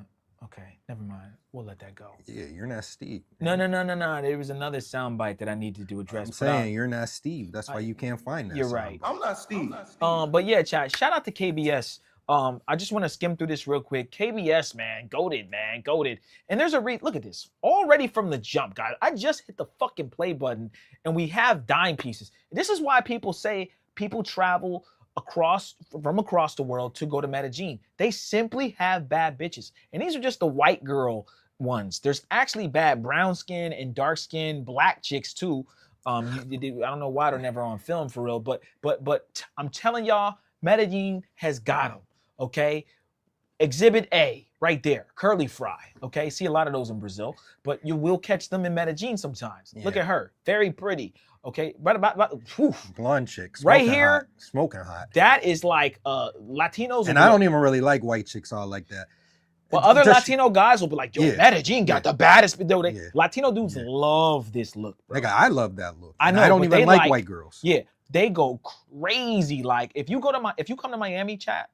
Okay, never mind. We'll let that go. Yeah, you're not Steve. No. There was another soundbite that I needed to address. I'm saying you're not Steve. That's why you can't find that. You're right. I'm not Steve. But yeah, chat. Shout out to KBS. I just want to skim through this real quick. KBS, man, goated, man, goated. And there's a look at this already from the jump, guys. I just hit the fucking play button, and we have dime pieces. This is why people say people travel from across the world to go to Medellin. They simply have bad bitches, and these are just the white girl ones. There's actually bad brown skin and dark skin black chicks too. I don't know why they're never on film for real, but I'm telling y'all, Medellin has got them. Okay, Exhibit A right there, curly fry. Okay, see a lot of those in Brazil, but you will catch them in Medellin sometimes. Look at her, very pretty. Okay, right about blonde chicks right here, smoking hot. That is like Latinos. And I don't even really like white chicks all like that. But other Latino guys will be like, yo, Medellin got the baddest. Latino dudes love this look, bro. Nigga, I love that look. I know. I don't even like white girls. Yeah, they go crazy. Like if you come to Miami, chat.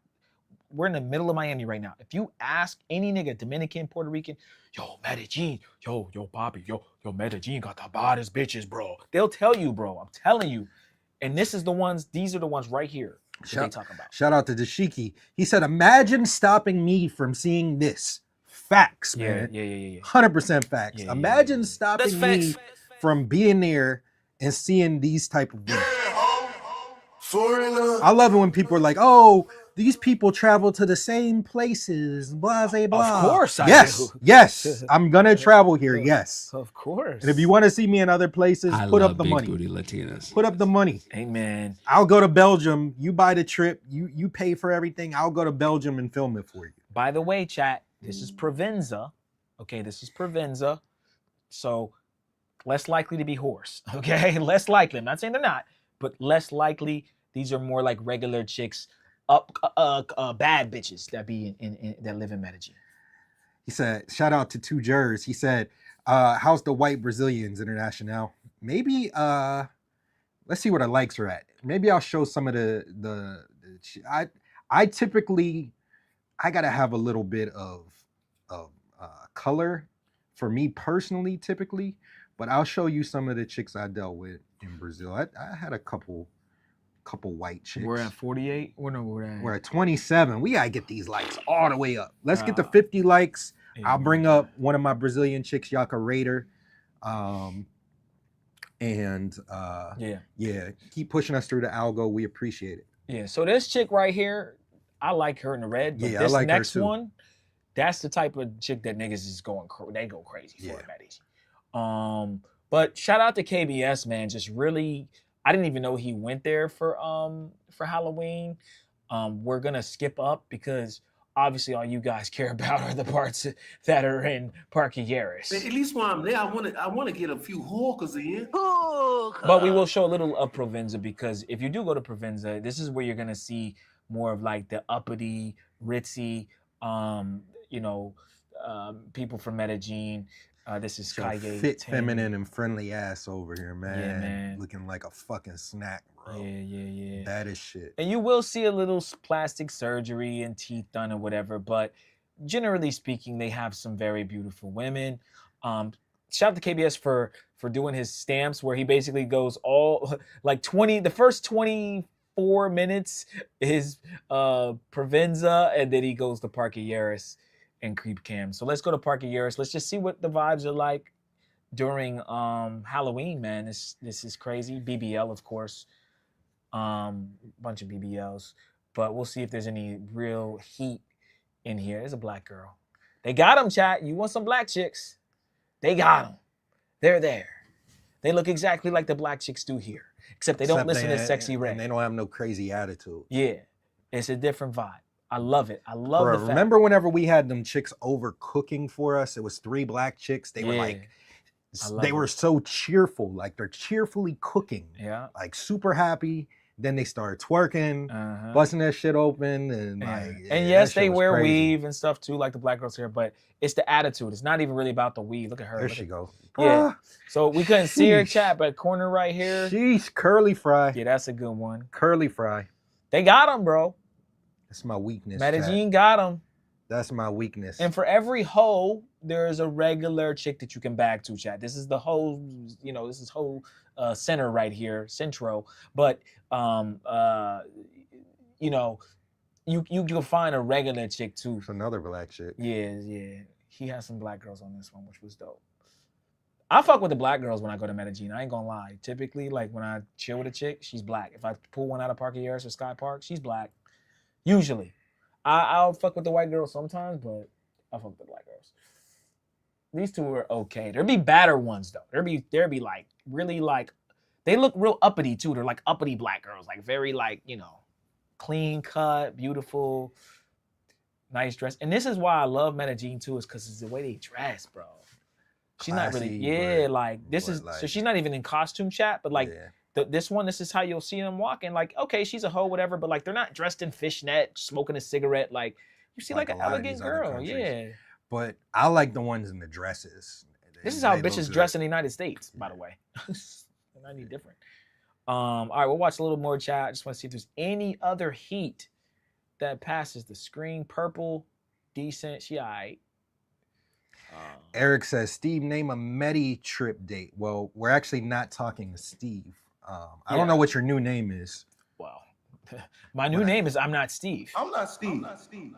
We're in the middle of Miami right now. If you ask any nigga, Dominican, Puerto Rican, yo, Medellin, yo, Bobby, yo, Medellin got the baddest bitches, bro. They'll tell you, bro. I'm telling you. And these are the ones right here that they talk about. Shout out to Dashiki. He said, imagine stopping me from seeing this. Facts, man. Yeah. 100% facts. Imagine stopping me from being there and seeing these type of women. I love it when people are like, oh, these people travel to the same places, blah, blah, blah. Of course I do. Yes. I'm going to travel here, yes. Of course. And if you want to see me in other places, put up the big money. Booty Latinas. Put up the money. Amen. I'll go to Belgium. You buy the trip. You pay for everything. I'll go to Belgium and film it for you. By the way, chat, this is Provenza. Okay, this is Provenza. So less likely to be horse. Okay, less likely. I'm not saying they're not, but less likely. These are more like regular chicks. Bad bitches that be in that live in Medellin. He said, shout out to Two Jers. He said, how's the white Brazilians international? Maybe let's see where the likes are at. Maybe I'll show some of I typically gotta have a little bit of color for me personally, typically, but I'll show you some of the chicks I dealt with in Brazil. I had a couple white chicks. We're at 48. We're at 27. We gotta get these likes all the way up. Let's get to 50 likes. I'll bring up one of my Brazilian chicks, Yaka Raider. Keep pushing us through the algo. We appreciate it. Yeah. So this chick right here, I like her in the red. But this like next her too. one, that's the type of chick that niggas is they go crazy for Medellin. But shout out to KBS, man. Just really. I didn't even know he went there for Halloween. We're gonna skip up because obviously all you guys care about are the parts that are in Parque Yaris. At least while I'm there, I want to get a few hawkers in. But we will show a little of Provenza because if you do go to Provenza, this is where you're gonna see more of like the uppity, ritzy, people from Medellin. This is Kaige. Fit, feminine, and friendly ass over here, man. Yeah, man. Looking like a fucking snack, bro. Yeah. That is shit. And you will see a little plastic surgery and teeth done or whatever, but generally speaking, they have some very beautiful women. Shout out to KBS for doing his stamps where he basically goes all like the first 24 minutes is Provenza, and then he goes to Parque Yaris and Creep Cam. So let's go to Parque Yaris. Let's just see what the vibes are like during Halloween, man. This is crazy. BBL, of course. Bunch of BBLs. But we'll see if there's any real heat in here. There's a black girl. They got them, chat. You want some black chicks? They got them. They're there. They look exactly like the black chicks do here. except they don't listen to Sexy Red. And they don't have no crazy attitude. Yeah, it's a different vibe. I love it. I love the fact. Remember whenever we had them chicks overcooking for us? It was 3 black chicks. They were like, they were so cheerful. Like they're cheerfully cooking. Yeah. Like super happy. Then they started twerking, busting that shit open, and like. And yes, they wear weave and stuff too, like the black girls here. But it's the attitude. It's not even really about the weave. Look at her. There she go. Yeah. So we couldn't see her chat, but corner right here. Sheesh, curly fry. Yeah, that's a good one. Curly fry. They got him, bro. That's my weakness. Medellin got him. That's my weakness. And for every hoe, there's a regular chick that you can bag to, chat. This is the whole, this is whole center right here, centro. But you can find a regular chick too. It's another black chick. Yeah. He has some black girls on this one, which was dope. I fuck with the black girls when I go to Medellin. I ain't gonna lie. Typically, like when I chill with a chick, she's black. If I pull one out of Parque Harris or Sky Park, she's black. Usually. I'll fuck with the white girls sometimes, but I fuck with the black girls. These two are okay. There'd be badder ones though. There'd be like really like, they look real uppity too. They're like uppity black girls, like very like, clean cut, beautiful, nice dress. And this is why I love Medellin too, is because it's the way they dress, bro. She's not really, like this is, so she's not even in costume, chat, but like this is how you'll see them walking. Like, okay, she's a hoe, whatever, but like they're not dressed in fishnet, smoking a cigarette. Like you see like an elegant girl, yeah. But I like the ones in the dresses. This is how bitches dress in the United States, by the way. They're not any different. All right, we'll watch a little more, chat. I just want to see if there's any other heat that passes the screen. Purple, decent. She all right. Eric says, Steve, name a Mede trip date. Well, we're actually not talking to Steve. I don't know what your new name is. Well, my new name is I'm Not Steve. I'm not Steve.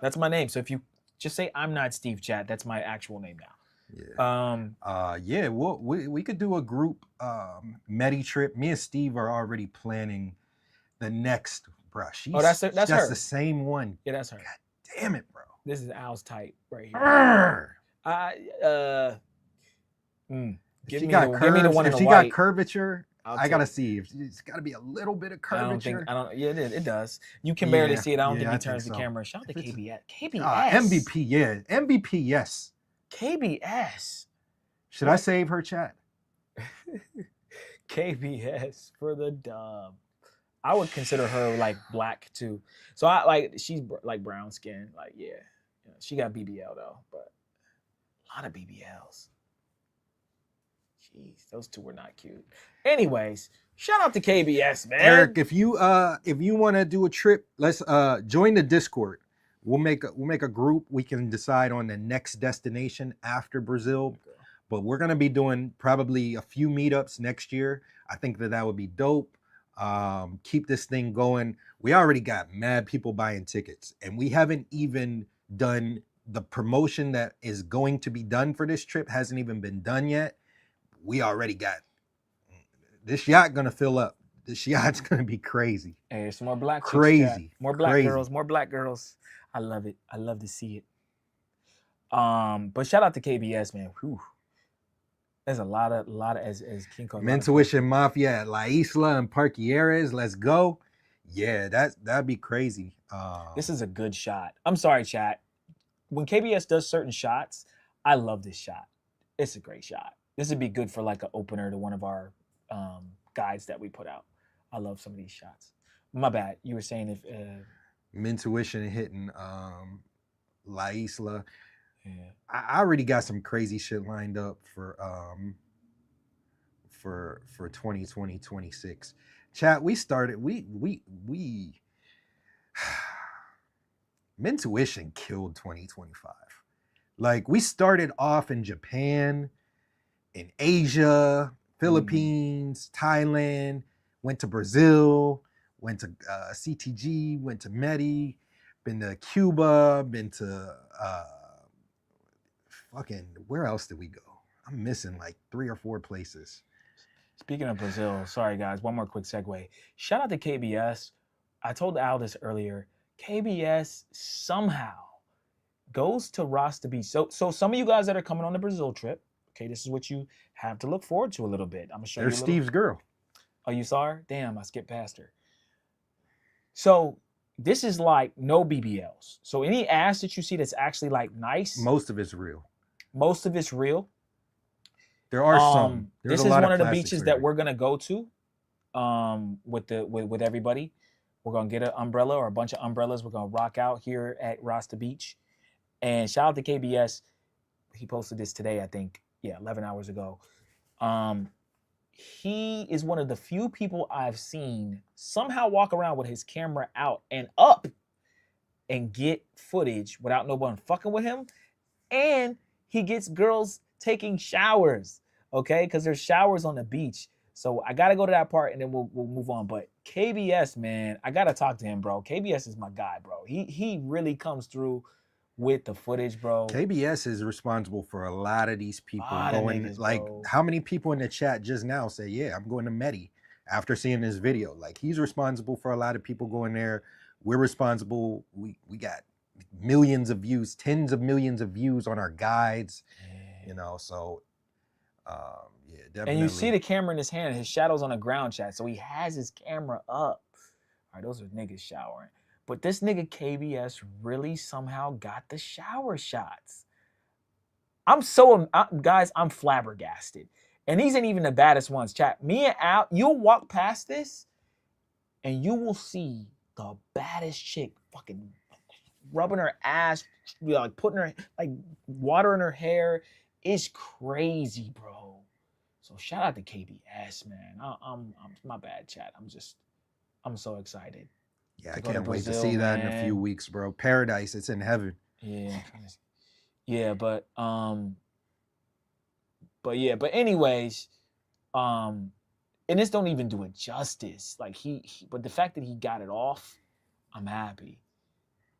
That's my name. So if you just say I'm Not Steve, chat, that's my actual name now. Yeah. We could do a group Mede trip. Me and Steve are already planning the next brush. That's her. That's the same one. Yeah, that's her. God damn it, bro. This is Al's type right here. Give me the one in the white. If she got curvature, I gotta see. It's got to be a little bit of curvature. Yeah, it does. You can barely see it. I don't think he turns the camera. Shout out to KBS. KBS. MVP, yeah. MVP, yes. KBS. Should I save her, chat? KBS for the dub. I would consider her like black too. So I like, she's like brown skin. Like, yeah. She got BBL though, but a lot of BBLs. Jeez, those two were not cute. Anyways, shout out to KBS, man. Eric, if you want to do a trip, let's join the Discord. We'll make a group. We can decide on the next destination after Brazil. Okay. But we're gonna be doing probably a few meetups next year. I think that would be dope. Keep this thing going. We already got mad people buying tickets, and we haven't even done the promotion that is going to be done for this trip. Hasn't even been done yet. We already got this yacht gonna fill up. This yacht's gonna be crazy. Hey, some more black crazy, more black girls, more black girls. I love it. I love to see it. But shout out to KBS, man. Whew. There's a lot of as King Kong. Mentuition Mafia at La Isla and Parque Harris. Let's go. Yeah, that'd be crazy. This is a good shot. I'm sorry, chat. When KBS does certain shots, I love this shot. It's a great shot. This would be good for like an opener to one of our guides that we put out. I love some of these shots. My bad. You were saying if Mentuition hitting La Isla. Yeah. I already got some crazy shit lined up for 2020, 26. Chat, we started, we Mentuition killed 2025. Like, we started off in Japan, in Asia, Philippines, Thailand, went to Brazil, went to CTG, went to Mede, been to Cuba, been to where else did we go? I'm missing like 3 or 4 places. Speaking of Brazil, sorry guys, one more quick segue. Shout out to KBS. I told Al this earlier. KBS somehow goes to Rasta Beach. So some of you guys that are coming on the Brazil trip, okay, this is what you have to look forward to a little bit. I'm gonna show you. There's Steve's girl. Oh, you saw her? Damn, I skipped past her. So this is like no BBLs. So any ass that you see that's actually like nice, Most of it's real. most of it's real. There are some. There's This a is lot one of of the plastic beaches surgery. that we're gonna go to with everybody. We're gonna get an umbrella or a bunch of umbrellas. We're gonna rock out here at Rasta Beach. And shout out to KBS. He posted this today, I think. Yeah, 11 hours ago. He is one of the few people I've seen somehow walk around with his camera out and up and get footage without no one fucking with him. And he gets girls taking showers, okay? Because there's showers on the beach. So I got to go to that part and then we'll move on. But KBS, man, I got to talk to him, bro. KBS is my guy, bro. He really comes through with the footage, bro. KBS is responsible for a lot of these people going. Niggas, like, bro. how many people in the chat just now say, "Yeah, I'm going to Mede" after seeing this video? Like, he's responsible for a lot of people going there. We're responsible. We got millions of views, tens of millions of views on our guides. You know, so yeah, definitely. And you see the camera in his hand, his shadow's on the ground, chat. So he has his camera up. All right, those are niggas showering. But this nigga KBS really somehow got the shower shots. Guys, I'm flabbergasted. And these ain't even the baddest ones, chat. Me and Al, you'll walk past this and you will see the baddest chick fucking rubbing her ass, like putting her, like water in her hair. It's crazy, bro. So shout out to KBS, man. I'm my bad, chat. I'm so excited. Yeah, I can't wait to see that in a few weeks, bro. Paradise, it's in heaven. Yeah, but anyways, and this don't even do it justice. Like but the fact that he got it off, I'm happy.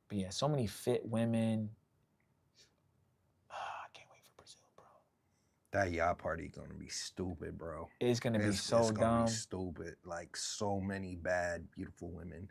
But yeah, so many fit women. I can't wait for Brazil, bro. That yacht party gonna be stupid, bro. It's gonna be so it's gonna dumb. be stupid. Like, so many bad, beautiful women.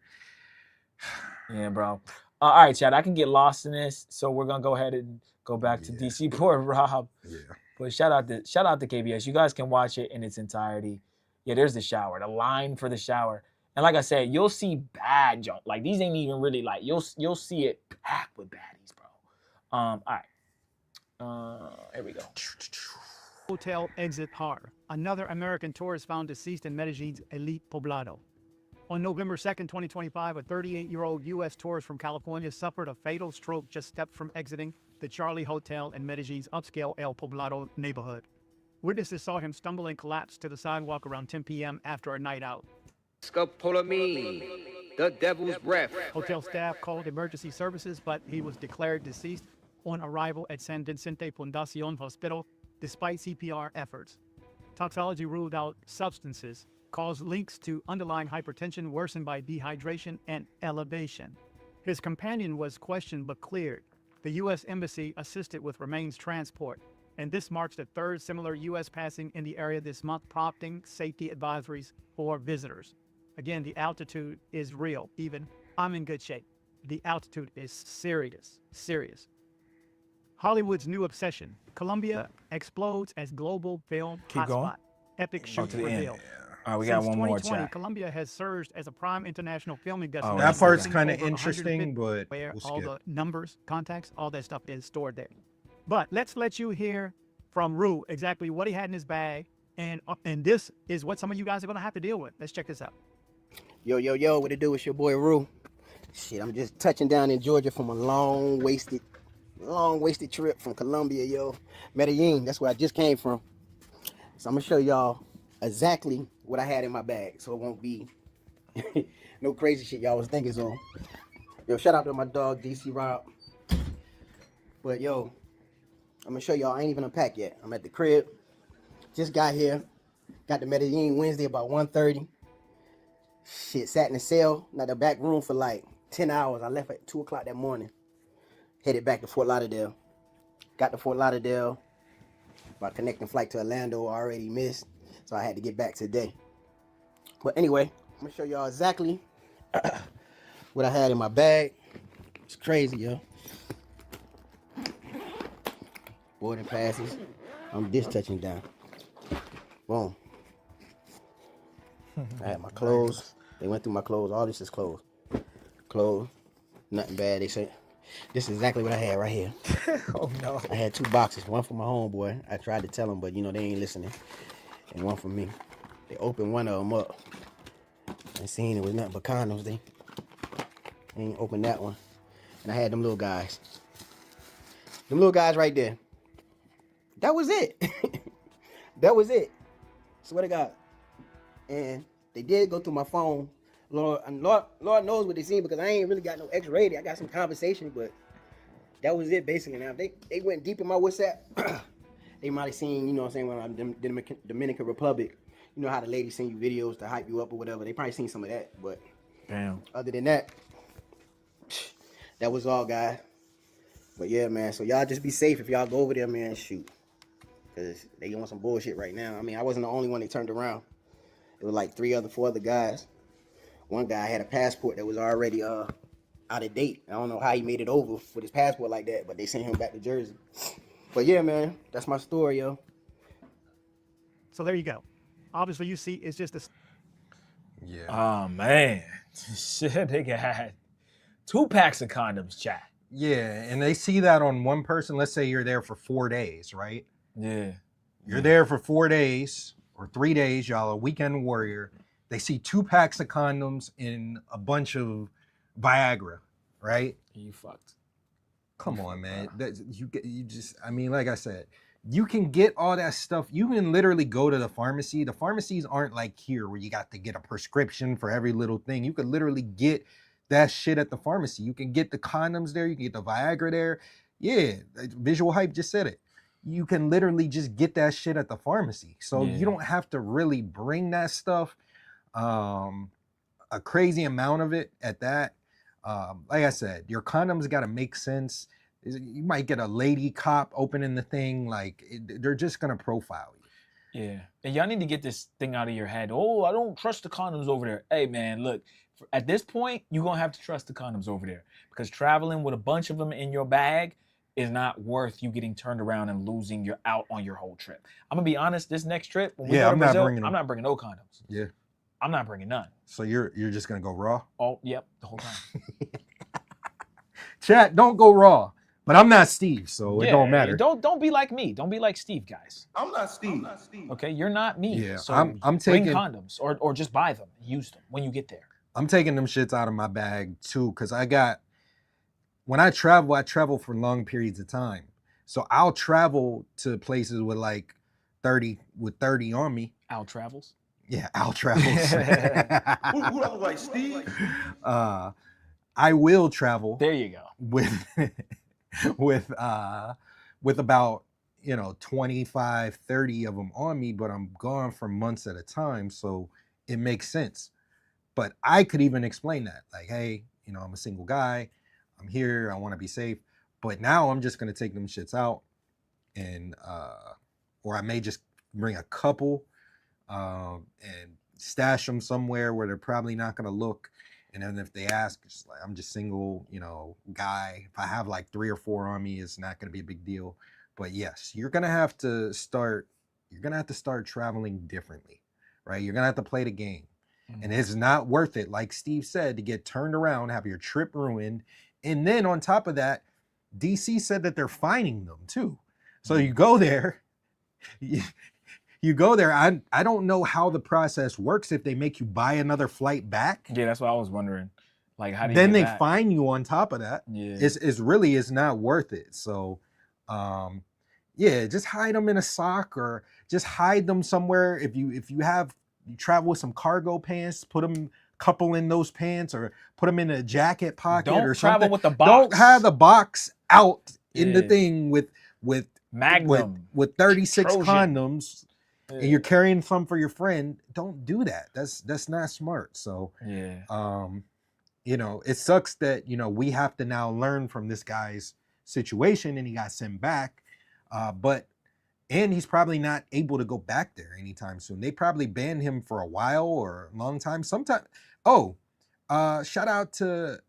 Yeah, bro. All right, Chad. I can get lost in this, so we're gonna go ahead and go back to DC Port Rob. Yeah. But shout out to KBS. You guys can watch it in its entirety. Yeah, there's the shower, the line for the shower, and like I said, you'll see bad junk. Like, these ain't even really like you'll see it packed with baddies, bro. All right. Here we go. Hotel exit horror. Another American tourist found deceased in Medellin's elite poblado. On November 2nd, 2025, a 38-year-old U.S. tourist from California suffered a fatal stroke just steps from exiting the Charlie Hotel in Medellin's upscale El Poblado neighborhood. Witnesses saw him stumble and collapse to the sidewalk around 10 p.m. after a night out. Scopolamine, the devil's breath. Hotel staff called emergency services, but he was declared deceased on arrival at San Vicente Fundación Hospital despite CPR efforts. Toxicology ruled out substances caused links to underlying hypertension worsened by dehydration and elevation. His companion was questioned but cleared. The U.S. Embassy assisted with remains transport, and this marks the third similar U.S. passing in the area this month, prompting safety advisories for visitors. Again, the altitude is real. Even I'm in good shape. The altitude is serious. Hollywood's new obsession. Colombia explodes as global film hotspot. Epic shoot reveal. All right, we got one more, chat. Colombia has surged as a prime international filming destination. That part's kind of interesting, but where we'll all skip. the numbers, contacts, all that stuff is stored there. But let's let you hear from Rue exactly what he had in his bag, and this is what some of you guys are gonna have to deal with. Let's check this out. Yo, what it do? It's your boy Rue. Shit, I'm just touching down in Georgia from a long-wasted trip from Colombia, yo. Medellin, that's where I just came from. So I'm gonna show y'all exactly what I had in my bag, so it won't be no crazy shit y'all was thinking. So, yo, shout out to my dog DC Rob. But yo, I'm gonna show y'all. I ain't even unpacked yet. I'm at the crib. Just got here. Got to Medellin Wednesday about 1:30. Shit, sat in the cell, not the back room for like 10 hours. I left at 2 o'clock that morning. Headed back to Fort Lauderdale. Got to Fort Lauderdale. My connecting flight to Orlando already missed, so I had to get back today. But anyway, I'm gonna show y'all exactly what I had in my bag. It's crazy, yo. Boarding passes. I'm just touching down. Boom. I had my clothes. They went through my clothes. All this is clothes. Clothes. Nothing bad. They said, this is exactly what I had right here. Oh, no. I had 2 boxes. One for my homeboy. I tried to tell him, but, they ain't listening. And one for me. They opened one of them up. And seen it was nothing but condoms. They ain't opened that one. And I had them little guys. Them little guys right there. That was it. That was it. Swear to God. And they did go through my phone. Lord knows what they seen because I ain't really got no X-rated. I got some conversation, but that was it basically. Now, if they went deep in my WhatsApp, they might have seen, what I'm saying, when I'm in Dominican Republic, you know how the ladies send you videos to hype you up or whatever. They probably seen some of that, but Damn. Other than that, that was all, guys. But yeah, man, so y'all just be safe if y'all go over there, man, shoot. Because they on some bullshit right now. I mean, I wasn't the only one they turned around. It was like 4 other guys. One guy had a passport that was already out of date. I don't know how he made it over with his passport like that, but they sent him back to Jersey. But yeah, man, that's my story, yo. So there you go. Obviously, you see, it's just a... Yeah. Oh, man. Shit, nigga had 2 packs of condoms, chat. Yeah, and they see that on one person. Let's say you're there for 4 days, right? Yeah. You're there for 4 days or 3 days, y'all, a weekend warrior. They see 2 packs of condoms and a bunch of Viagra, right? You fucked. Come on, man. You just, I mean, like I said, you can get all that stuff. You can literally go to the pharmacy. The pharmacies aren't like here where you got to get a prescription for every little thing. You could literally get that shit at the pharmacy. You can get the condoms there. You can get the Viagra there. Yeah, Visual Hype just said it. You can literally just get that shit at the pharmacy. So you don't have to really bring that stuff. A crazy amount of it at that. Like I said, your condoms got to make sense. You might get a lady cop opening the thing. Like they're just going to profile you. Yeah. And y'all need to get this thing out of your head. Oh, I don't trust the condoms over there. Hey, man, look, at this point, you're going to have to trust the condoms over there because traveling with a bunch of them in your bag is not worth you getting turned around and losing your out on your whole trip. I'm going to be honest, this next trip, when we go to Brazil, I'm not bringing no condoms. Yeah. I'm not bringing none. So you're just going to go raw? Oh, yep, the whole time. Chat, don't go raw. But I'm not Steve, so it don't matter. Don't be like me. Don't be like Steve, guys. I'm not Steve. Okay, you're not me. Yeah, so I'm bring taking condoms or just buy them, use them when you get there. I'm taking them shits out of my bag too, because when I travel for long periods of time. So I'll travel to places with like 30 on me. Al travels? Yeah, Al travels. Who look like Steve? I will travel. There you go. with about 25 30 of them on me, but I'm gone for months at a time, so it makes sense. But I could even explain that, like, hey, I'm a single guy, I'm here, I want to be safe, but now I'm just going to take them shits out, and or I may just bring a couple and stash them somewhere where they're probably not going to look. And then if they ask, it's like, I'm just single, guy. If I have like 3 or 4 on me, it's not going to be a big deal. But yes, you're going to have to start traveling differently, right? You're going to have to play the game. Mm-hmm. And it's not worth it, like Steve said, to get turned around, have your trip ruined. And then on top of that, DC said that they're fining them too. So you go there, you go there. I don't know how the process works if they make you buy another flight back. Yeah, that's what I was wondering. Like, how do you then get they back? fine you on top of that. Yeah, it's not worth it. So, yeah, just hide them in a sock or just hide them somewhere. If you travel with some cargo pants, put them couple in those pants or put them in a jacket pocket or something. Travel with the box. Don't have the box out in the thing with Magnum with 36 Trojan. Condoms. And you're carrying some for your friend. Don't do that. That's not smart. So yeah, it sucks that we have to now learn from this guy's situation, and he got sent back. And he's probably not able to go back there anytime soon. They probably banned him for a while or a long time. Sometime. Shout out to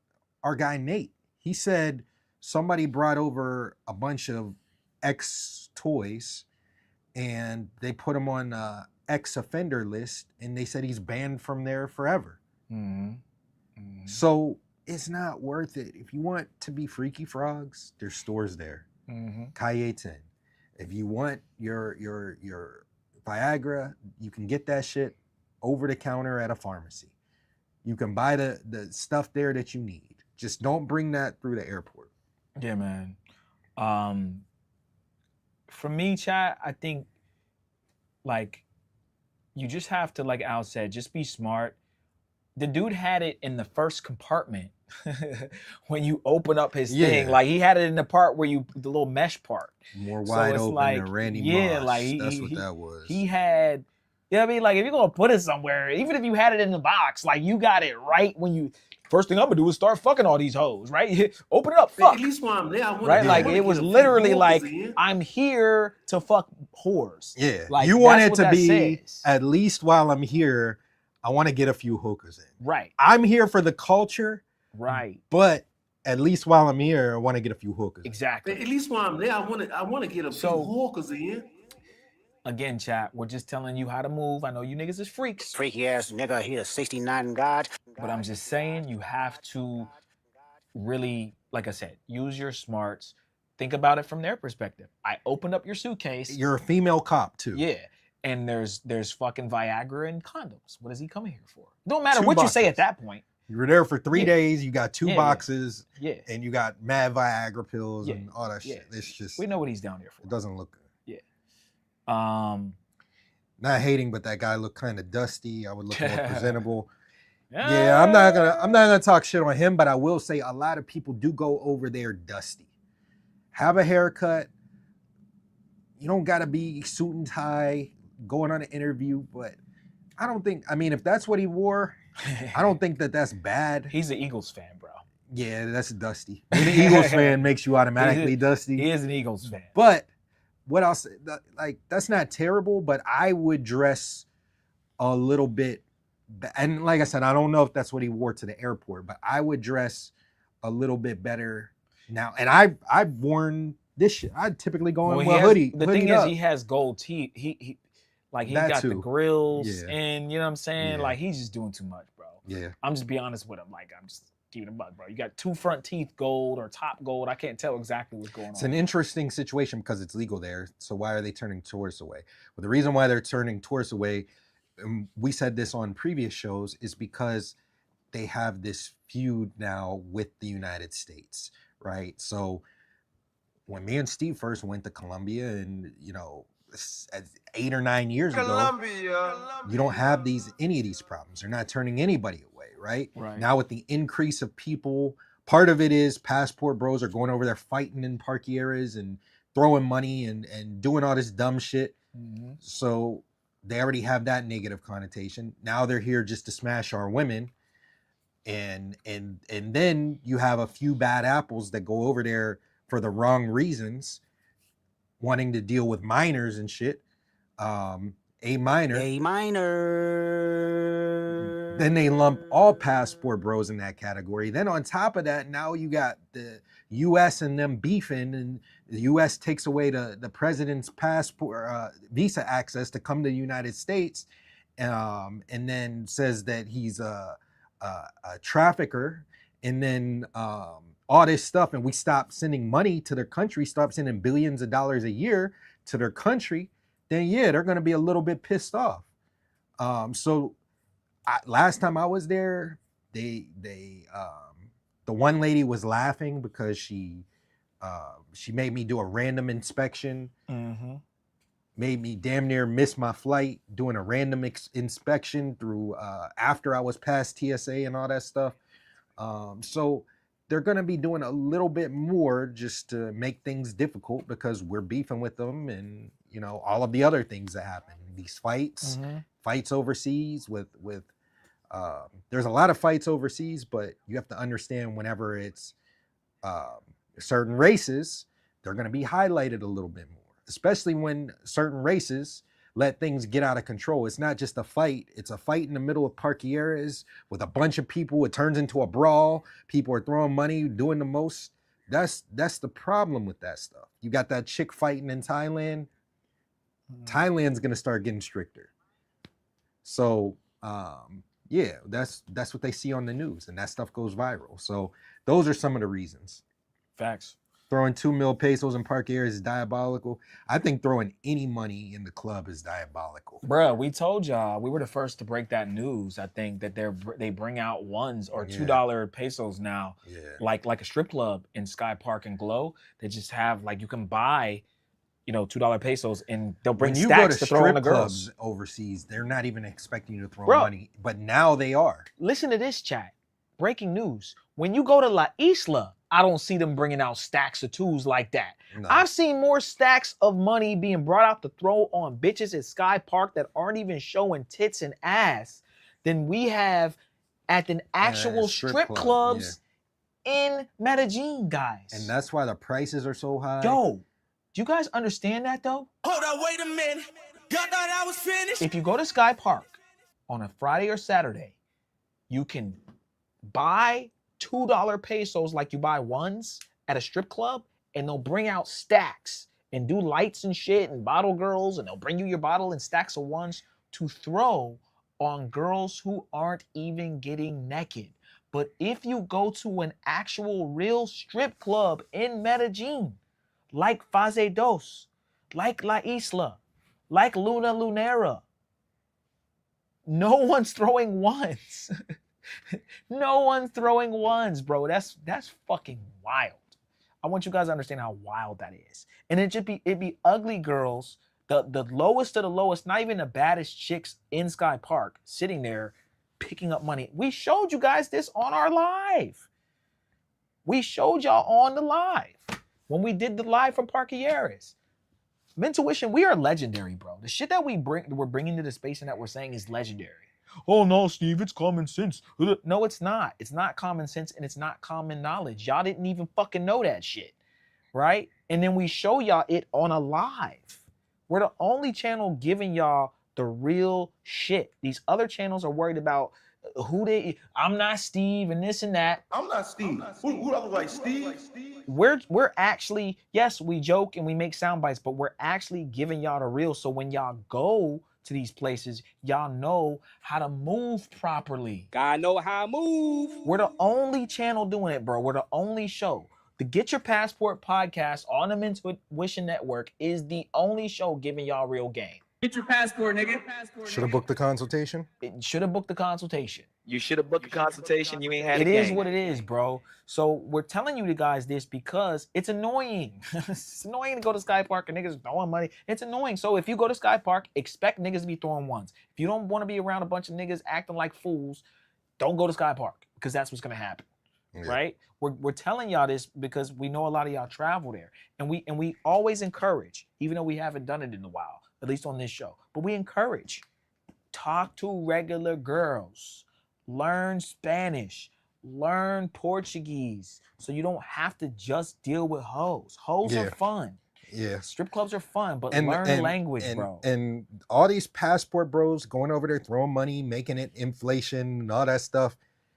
our guy Nate. He said somebody brought over a bunch of X toys. And they put them on ex-offender list, and they said he's banned from there forever. Mm-hmm. So it's not worth it. If you want to be Freaky Frogs, there's stores there. Cayetan. If you want your Viagra, you can get that shit over the counter at a pharmacy. You can buy the stuff there that you need. Just don't bring that through the airport. Yeah, man. For me, chat, I think like you just have to, like Al said, just be smart. The dude had it in the first compartment when you open up his thing. Like he had it in the part where the little mesh part. More wide open like, than Randy yeah, Moss. like That's what that was. He had, you know what I mean? Like if you're gonna put it somewhere, even if you had it in the box, like you got it right when you. First thing I'm gonna do is start fucking all these hoes, right? Open it up, fuck. At least while I'm there, I want right? Like it was literally like I'm here to fuck whores. Yeah, like you want it what to that be says. at least while I'm here. I want to get a few hookahs in. Right. I'm here for the culture. Right. But at least while I'm here, I want to get a few hookahs. Exactly. At least while I'm there, I want to get a few hookahs in. Again, chat, we're just telling you how to move. I know you niggas is freaks. Freaky ass nigga, he a 69 God. But I'm just saying you have to really, like I said, use your smarts. Think about it from their perspective. I opened up your suitcase. You're a female cop too. Yeah. And there's fucking Viagra and condoms. What is he coming here for? Don't matter 2 what boxes. you say at that point. You were there for 3 days. You got 2 boxes. Yeah. And you got mad Viagra pills and all that shit. It's just. We know what he's down here for. It doesn't look good. Yeah. Not hating, but that guy looked kind of dusty. I would look more presentable. Yeah, I'm not gonna talk shit on him, but I will say a lot of people do go over there dusty. Have a haircut. You don't gotta be suit and tie going on an interview, but I don't think. I mean, if that's what he wore, I don't think that's bad. He's an Eagles fan, bro. Yeah, that's dusty. Being an Eagles fan makes you automatically dusty. He is an Eagles fan. But what else? Like that's not terrible, but I would dress a little bit. And like I said, I don't know if that's what he wore to the airport, but I would dress a little bit better now. And I've worn this shit. I typically go in with a hoodie. The thing is, he has gold teeth. He got the grills, Yeah. and you know what I'm saying. Yeah. Like he's just doing too much, bro. Yeah. I'm just being honest with him. Like I'm just keeping it a buck, bro. You got 2 front teeth gold or top gold. I can't tell exactly what's going on. It's an interesting situation because it's legal there. So why are they turning tourists away? Well, the reason why they're turning tourists away, and we said this on previous shows, is because they have this feud now with the United States, right? So when me and Steve first went to Colombia, and 8 or 9 years ago, you don't have any of these problems. They're not turning anybody away, right? Now with the increase of people, part of it is passport bros are going over there fighting in parqueaderas and throwing money and doing all this dumb shit. So they already have that negative connotation. Now they're here just to smash our women. And then you have a few bad apples that go over there for the wrong reasons, wanting to deal with minors and shit. A minor. Then they lump all passport bros in that category. Then on top of that, now you got the U.S. and them beefing, and the U.S. takes away the president's passport, visa access to come to the United States, and then says that he's a trafficker, and then all this stuff, and we stop sending money to their country, stop sending billions of dollars a year to their country, then yeah, they're going to be a little bit pissed off. Last time I was there, the one lady was laughing because she made me do a random inspection, made me damn near miss my flight doing a random inspection through after I was past TSA and all that stuff. So they're going to be doing a little bit more just to make things difficult because we're beefing with them, and all of the other things that happen, these fights overseas with there's a lot of fights overseas, but you have to understand whenever it's certain races, they're going to be highlighted a little bit more, especially when certain races let things get out of control. It's not just a fight. It's a fight in the middle of parqueaderas with a bunch of people. It turns into a brawl. People are throwing money, doing the most. That's the problem with that stuff. You got that chick fighting in Thailand. Thailand's going to start getting stricter. So yeah, that's what they see on the news, and that stuff goes viral. So those are some of the reasons. Facts. Throwing 2 mil pesos in park areas is diabolical. I think throwing any money in the club is diabolical. Bruh, we told y'all, we were the first to break that news. I think that they bring out $1 or $2 pesos now, like a strip club in Sky Park and Glow. They just have like you can buy, $2 pesos, and they'll bring When you stacks go to to throw on the strip girls. clubs overseas, they're not even expecting you to throw Bro, money, but now they are. Listen to this, chat. Breaking news. When you go to La Isla, I don't see them bringing out stacks of twos like that. No. I've seen more stacks of money being brought out to throw on bitches at Sky Park that aren't even showing tits and ass than we have at the actual strip clubs in Medellin, guys. And that's why the prices are so high. Yo, do you guys understand that though? Hold on, wait a minute. Y'all thought I was finished? If you go to Sky Park on a Friday or Saturday, you can buy $2 pesos like you buy ones at a strip club, and they'll bring out stacks and do lights and shit and bottle girls, and they'll bring you your bottle and stacks of ones to throw on girls who aren't even getting naked. But if you go to an actual real strip club in Medellin, like Fase Dos, like La Isla, like Luna Lunera, no one's throwing ones. No one's throwing ones, bro. That's fucking wild. I want you guys to understand how wild that is. And it'd be ugly girls, the lowest of the lowest, not even the baddest chicks in Sky Park, sitting there picking up money. We showed you guys this on our live. We showed y'all on the live when we did the live from Parquilleres. Mentuition, we are legendary, bro. The shit that we're bringing to the space and that we're saying is legendary. Oh no, Steve, it's common sense. No, it's not. It's not common sense, and it's not common knowledge. Y'all didn't even fucking know that shit, right? And then we show y'all it on a live. We're the only channel giving y'all the real shit. These other channels are worried about I'm not Steve and this and that. I'm not Steve. Who I look like, Steve? We're actually, yes, we joke and we make sound bites, but we're actually giving y'all the real. So when y'all go to these places, y'all know how to move properly. Gotta know how to move. We're the only channel doing it, bro. We're the only show. The Get Your Passport podcast on the Mentuition Network is the only show giving y'all real game. Get your passport, nigga. Should have booked the consultation. It should have booked the consultation. You should have booked the consultation. You ain't had It a is game. what it is, bro. So we're telling you guys this because it's annoying. It's annoying to go to Sky Park and niggas throwing money. It's annoying. So if you go to Sky Park, expect niggas to be throwing ones. If you don't want to be around a bunch of niggas acting like fools, don't go to Sky Park because that's what's gonna happen. Yeah. Right? We're telling y'all this because we know a lot of y'all travel there. And we always encourage, even though we haven't done it in a while, at least on this show, but we encourage, talk to regular girls, learn Spanish, learn Portuguese, so you don't have to just deal with hoes. Hoes are fun. Yeah. Strip clubs are fun, but learn the language, bro. And all these passport bros going over there throwing money, making it inflation and all that stuff.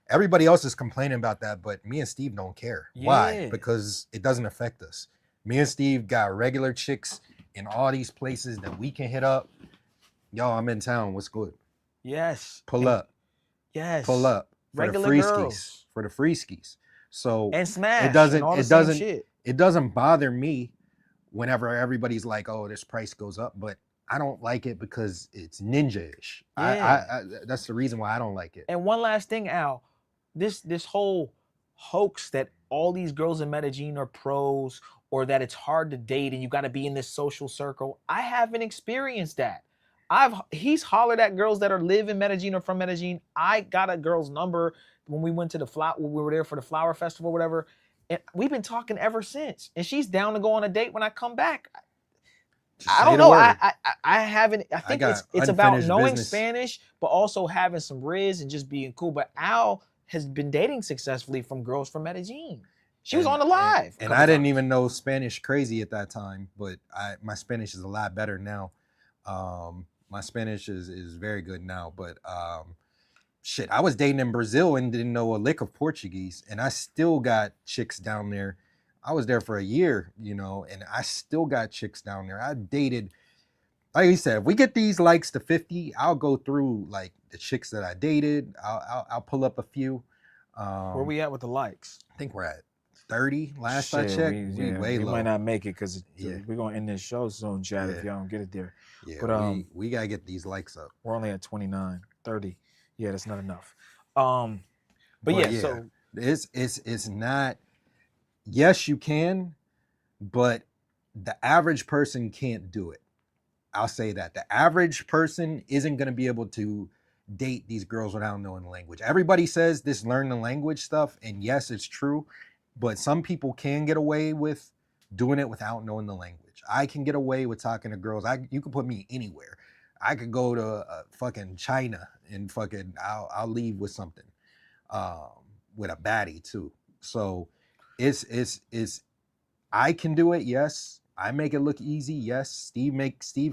Everybody else is complaining about that, but me and Steve don't care. Yeah. Why? Because it doesn't affect us. Me and Steve got regular chicks in all these places that we can hit up. Y'all, I'm in town. What's good? Yes. Pull up. Yes. Pull up. For regular the free girls. skis. For the free skis. So and smash. It doesn't. And all the it same doesn't. Shit. It doesn't bother me whenever everybody's like, "Oh, this price goes up," but I don't like it because it's ninja-ish. Yeah. I that's the reason why I don't like it. And one last thing, Al. This whole hoax that all these girls in Medellin are pros, or that it's hard to date and you got to be in this social circle. I haven't experienced that. He's hollered at girls that live in Medellin or from Medellin. I got a girl's number when we went to when we were there for the flower festival or whatever. And we've been talking ever since. And she's down to go on a date when I come back. I don't know. I haven't. I think it's about knowing Spanish, but also having some riz and just being cool. But Al has been dating successfully from girls from Medellin. She was on the live. And I didn't even know Spanish crazy at that time, but my Spanish is a lot better now. My Spanish is very good now, but shit, I was dating in Brazil and didn't know a lick of Portuguese, and I still got chicks down there. I was there for a year, and I still got chicks down there. I dated like you said, if we get these likes to 50, I'll go through like the chicks that I dated. I'll pull up a few. Where we at with the likes? I think we're at 30 last I checked. We way we low. might not make it because we're gonna end this show soon, Chad, if y'all don't get it there. Yeah, but we gotta get these likes up. We're only at 29, 30. Yeah, that's not enough. But yeah, so it's not. Yes, you can, but the average person can't do it. I'll say that the average person isn't going to be able to date these girls without knowing the language. Everybody says this learn the language stuff, and yes, it's true, but some people can get away with doing it without knowing the language. I can get away with talking to girls. You can put me anywhere. I could go to fucking China and fucking I'll leave with something, with a baddie too. So it's I can do it. Yes. I make it look easy, yes. Steve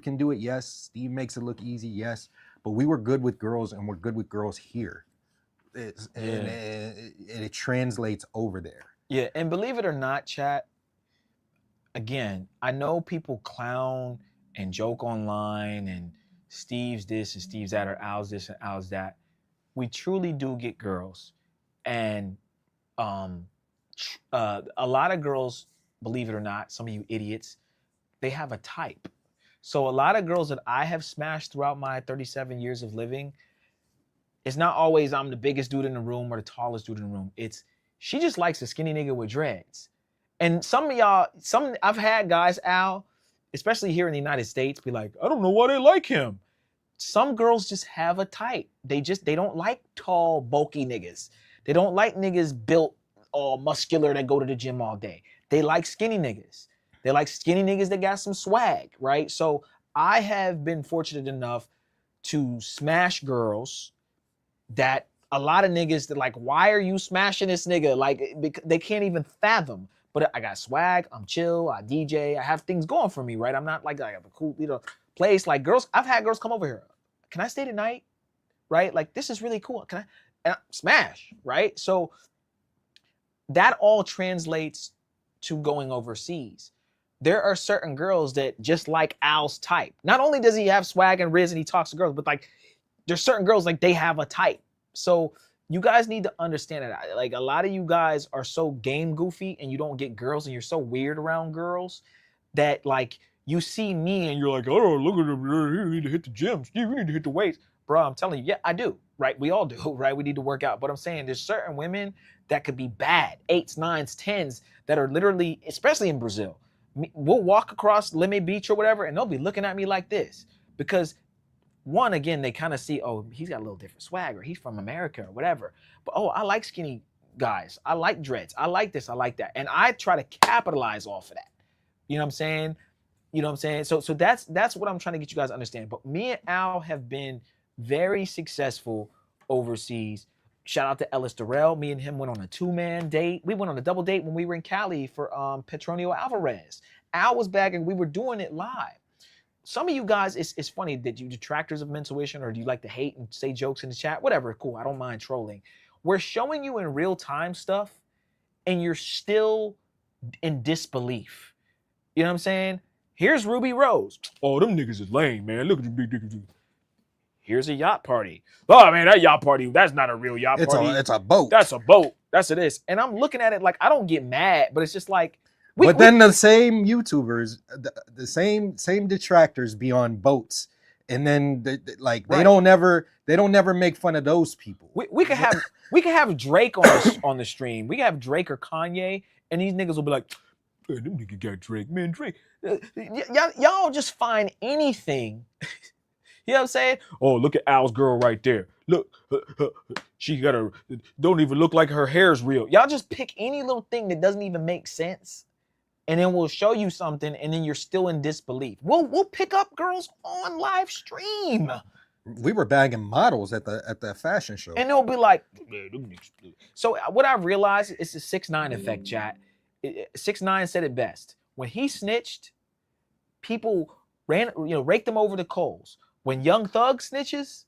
can do it, yes. Steve makes it look easy, yes. But we were good with girls, and we're good with girls here. And it translates over there. Yeah, and believe it or not, chat, again, I know people clown and joke online, and Steve's this and Steve's that, or Al's this and Al's that. We truly do get girls. And a lot of girls, believe it or not, some of you idiots, they have a type. So a lot of girls that I have smashed throughout my 37 years of living, it's not always I'm the biggest dude in the room or the tallest dude in the room. It's she just likes a skinny nigga with dreads. And some of y'all, I've had guys, Al, especially here in the United States, be like, I don't know why they like him. Some girls just have a type. They don't like tall, bulky niggas. They don't like niggas built all muscular that go to the gym all day. They like skinny niggas. They like skinny niggas that got some swag, right? So I have been fortunate enough to smash girls that a lot of niggas that like, why are you smashing this nigga? Like, they can't even fathom. But I got swag, I'm chill, I DJ, I have things going for me, right? I'm not like I have a cool, place. Like girls, I've had girls come over here. Can I stay tonight? Right? Like, this is really cool. Can I? And smash, right? So that all translates to going overseas. There are certain girls that just like Al's type. Not only does he have swag and riz and he talks to girls, but like there's certain girls like they have a type. So you guys need to understand that. Like a lot of you guys are so game goofy and you don't get girls and you're so weird around girls that like you see me and you're like, oh, look at him, you need to hit the gym, Steve, you need to hit the weights. Bro, I'm telling you, yeah, I do, right? We all do, right? We need to work out. But I'm saying there's certain women that could be bad, 8s, 9s, 10s, that are literally, especially in Brazil, we'll walk across Leme Beach or whatever, and they'll be looking at me like this. Because one, again, they kind of see, oh, he's got a little different swag, or he's from America or whatever. But, oh, I like skinny guys. I like dreads. I like this. I like that. And I try to capitalize off of that. You know what I'm saying? You know what I'm saying? So that's what I'm trying to get you guys to understand. But me and Al have been very successful overseas. Shout out to Ellis Durrell. Me and him went on a 2-man date. We went on a double date when we were in Cali for Petronio Alvarez. Al was back and we were doing it live. Some of you guys, it's funny that you detractors of Mentuition, or do you like to hate and say jokes in the chat? Whatever, cool. I don't mind trolling. We're showing you in real time stuff and you're still in disbelief. You know what I'm saying? Here's Ruby Rose. Oh, them niggas is lame, man. Look at them big niggas. Here's a yacht party. Oh, man, that yacht party, that's not a real yacht party. It's a boat. That's a boat. That's it is. And I'm looking at it like, I don't get mad, but it's just like. Then the same YouTubers, the same detractors be on boats. And then they don't never make fun of those people. We could have Drake on the stream. We could have Drake or Kanye, and these niggas will be like, hey, them niggas got Drake, man, Drake. Y'all just find anything. You know what I'm saying? Oh, look at Al's girl right there. Look, she don't even look like her hair's real. Y'all just pick any little thing that doesn't even make sense, and then we'll show you something, and then you're still in disbelief. We'll pick up girls on live stream. We were bagging models at the fashion show, and they'll be like, so what I realized is the 6ix9ine effect, chat. 6ix9ine said it best. When he snitched, people raked him over the coals. When Young Thug snitches,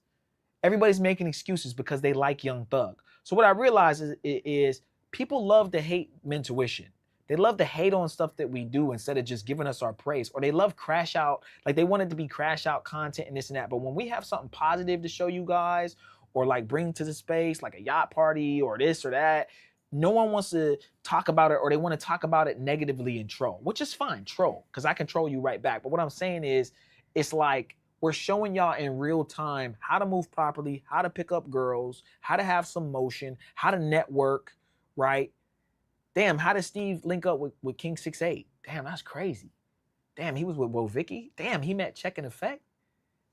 everybody's making excuses because they like Young Thug. So what I realize is people love to hate Mentuition They love to hate on stuff that we do instead of just giving us our praise. Or they love crash out, like they want it to be crash out content and this and that. But when we have something positive to show you guys, or like bring to the space, like a yacht party or this or that, no one wants to talk about it, or they want to talk about it negatively and troll, which is fine, troll, because I can troll you right back. But what I'm saying is, it's like we're showing y'all in real time how to move properly, how to pick up girls, how to have some motion, how to network, right? Damn, how did Steve link up with King 6'8"? Damn, that's crazy. Damn, he was with Wovicki. Damn, he met Check and Effect.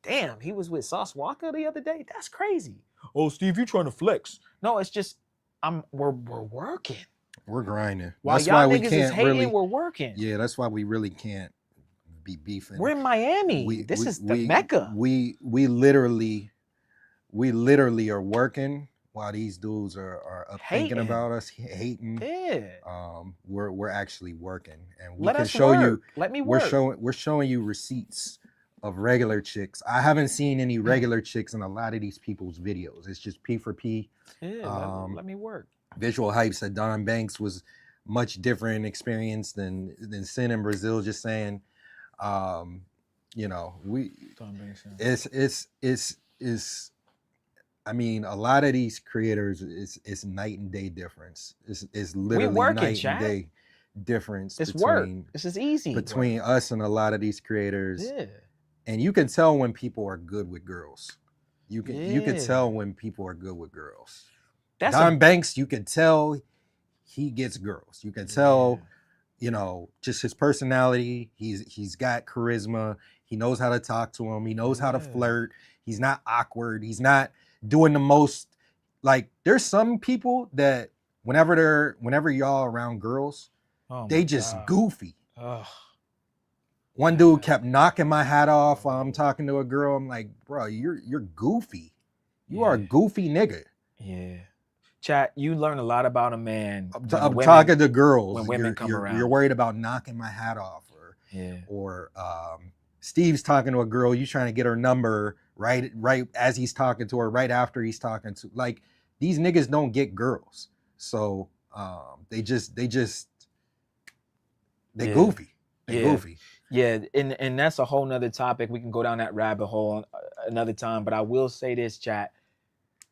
Damn, he was with Sauce Walker the other day. That's crazy. Oh, Steve, you trying to flex? No, it's just we're working. We're grinding. While That's y'all why we niggas can't is hating, really. We're working. Yeah, that's why we really can't be beefing. We're in Miami. This is the Mecca. We literally are working while these dudes are up thinking about us, hating. Yeah. We're actually working, and we Let can us show work. you. Let me We're work. showing you receipts of regular chicks. I haven't seen any regular chicks in a lot of these people's videos. It's just P for P. Yeah, let me work. Visual hype said Don Banks was much different experience than Sin in Brazil. Just saying, you know, it's I mean, a lot of these creators it's night and day difference. It's literally night and day difference. It's work. This is easy between us and a lot of these creators. Yeah. And you can tell when people are good with girls. You can tell when people are good with girls. Don Banks, you can tell he gets girls. You can tell, you know, just his personality. He's got charisma. He knows how to talk to him. He knows how to flirt. He's not awkward. He's not doing the most. Like, there's some people that whenever y'all around girls, they just goofy. One dude kept knocking my hat off while I'm talking to a girl. I'm like, bro, you're goofy. You are a goofy nigga. Yeah. Chat, you learn a lot about a man. I'm talking to girls. When women come around. You're worried about knocking my hat off. Or Steve's talking to a girl, you trying to get her number right as he's talking to her, right after he's talking to. Like, these niggas don't get girls. So they goofy. They goofy. Yeah, and that's a whole nother topic. We can go down that rabbit hole another time. But I will say this, chat.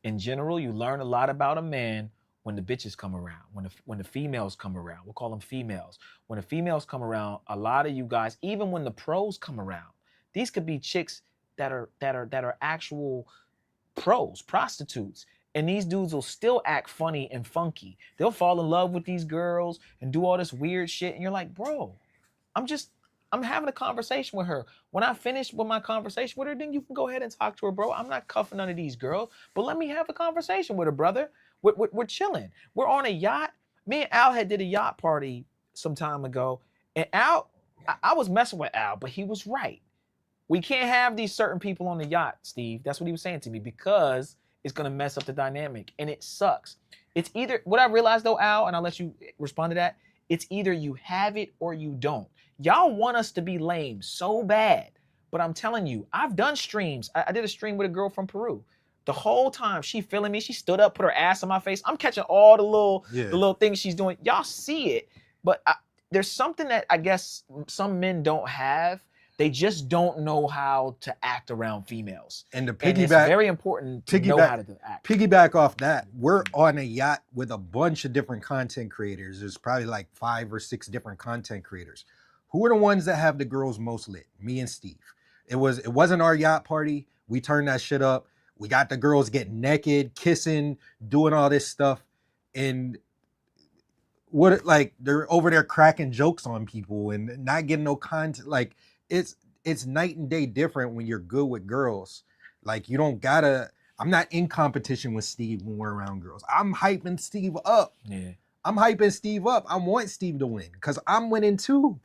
In general, you learn a lot about a man when the bitches come around, when the females come around. We'll call them females. When the females come around, a lot of you guys, even when the pros come around, these could be chicks that are actual pros, prostitutes. And these dudes will still act funny and funky. They'll fall in love with these girls and do all this weird shit. And you're like, bro, I'm having a conversation with her. When I finish with my conversation with her, then you can go ahead and talk to her, bro. I'm not cuffing none of these girls, but let me have a conversation with her, brother. We're chilling. We're on a yacht. Me and Al had did a yacht party some time ago, and Al, I was messing with Al, but he was right. We can't have these certain people on the yacht, Steve. That's what he was saying to me, because it's gonna mess up the dynamic, and it sucks. It's either, what I realized though, Al, and I'll let you respond to that, it's either you have it or you don't. Y'all want us to be lame so bad, but I'm telling you, I've done streams. I did a stream with a girl from Peru. The whole time she feeling me, she stood up, put her ass on my face. I'm catching all the little things she's doing. Y'all see it, but there's something that I guess some men don't have. They just don't know how to act around females. And the it's very important to know how to act. Piggyback off that, we're on a yacht with a bunch of different content creators. There's probably like 5 or 6 different content creators. Who are the ones that have the girls most lit? Me and Steve. It wasn't our yacht party. We turned that shit up. We got the girls getting naked, kissing, doing all this stuff. And they're over there cracking jokes on people and not getting no content. Like, it's night and day different when you're good with girls. Like, you don't gotta, I'm not in competition with Steve when we're around girls. I'm hyping Steve up. Yeah. I'm hyping Steve up. I want Steve to win because I'm winning too.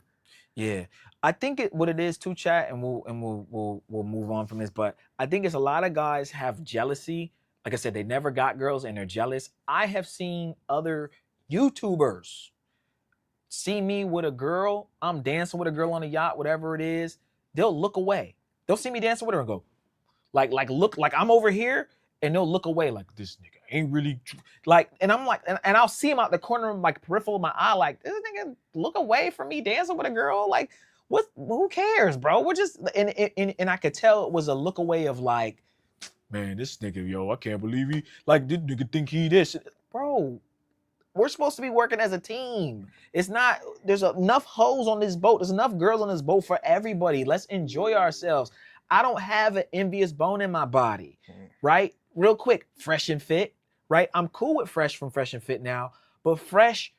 Yeah. I think what it is too, chat, and we'll move on from this, but I think it's a lot of guys have jealousy. Like I said, they never got girls and they're jealous. I have seen other YouTubers see me with a girl, I'm dancing with a girl on a yacht, whatever it is, they'll look away. They'll see me dancing with her and go, like look, like I'm over here, and they'll look away like, this nigga ain't really like, and I'm like, and I'll see him out the corner of like peripheral of my eye, like, this nigga look away from me dancing with a girl. Like, what? Who cares, bro? We're just, and I could tell it was a look away of like, man, this nigga, yo, I can't believe he, like, this nigga think he this. Bro, we're supposed to be working as a team. It's not, there's enough hoes on this boat. There's enough girls on this boat for everybody. Let's enjoy ourselves. I don't have an envious bone in my body, right? Real quick, Fresh and Fit, right? I'm cool with Fresh from Fresh and Fit now, but Fresh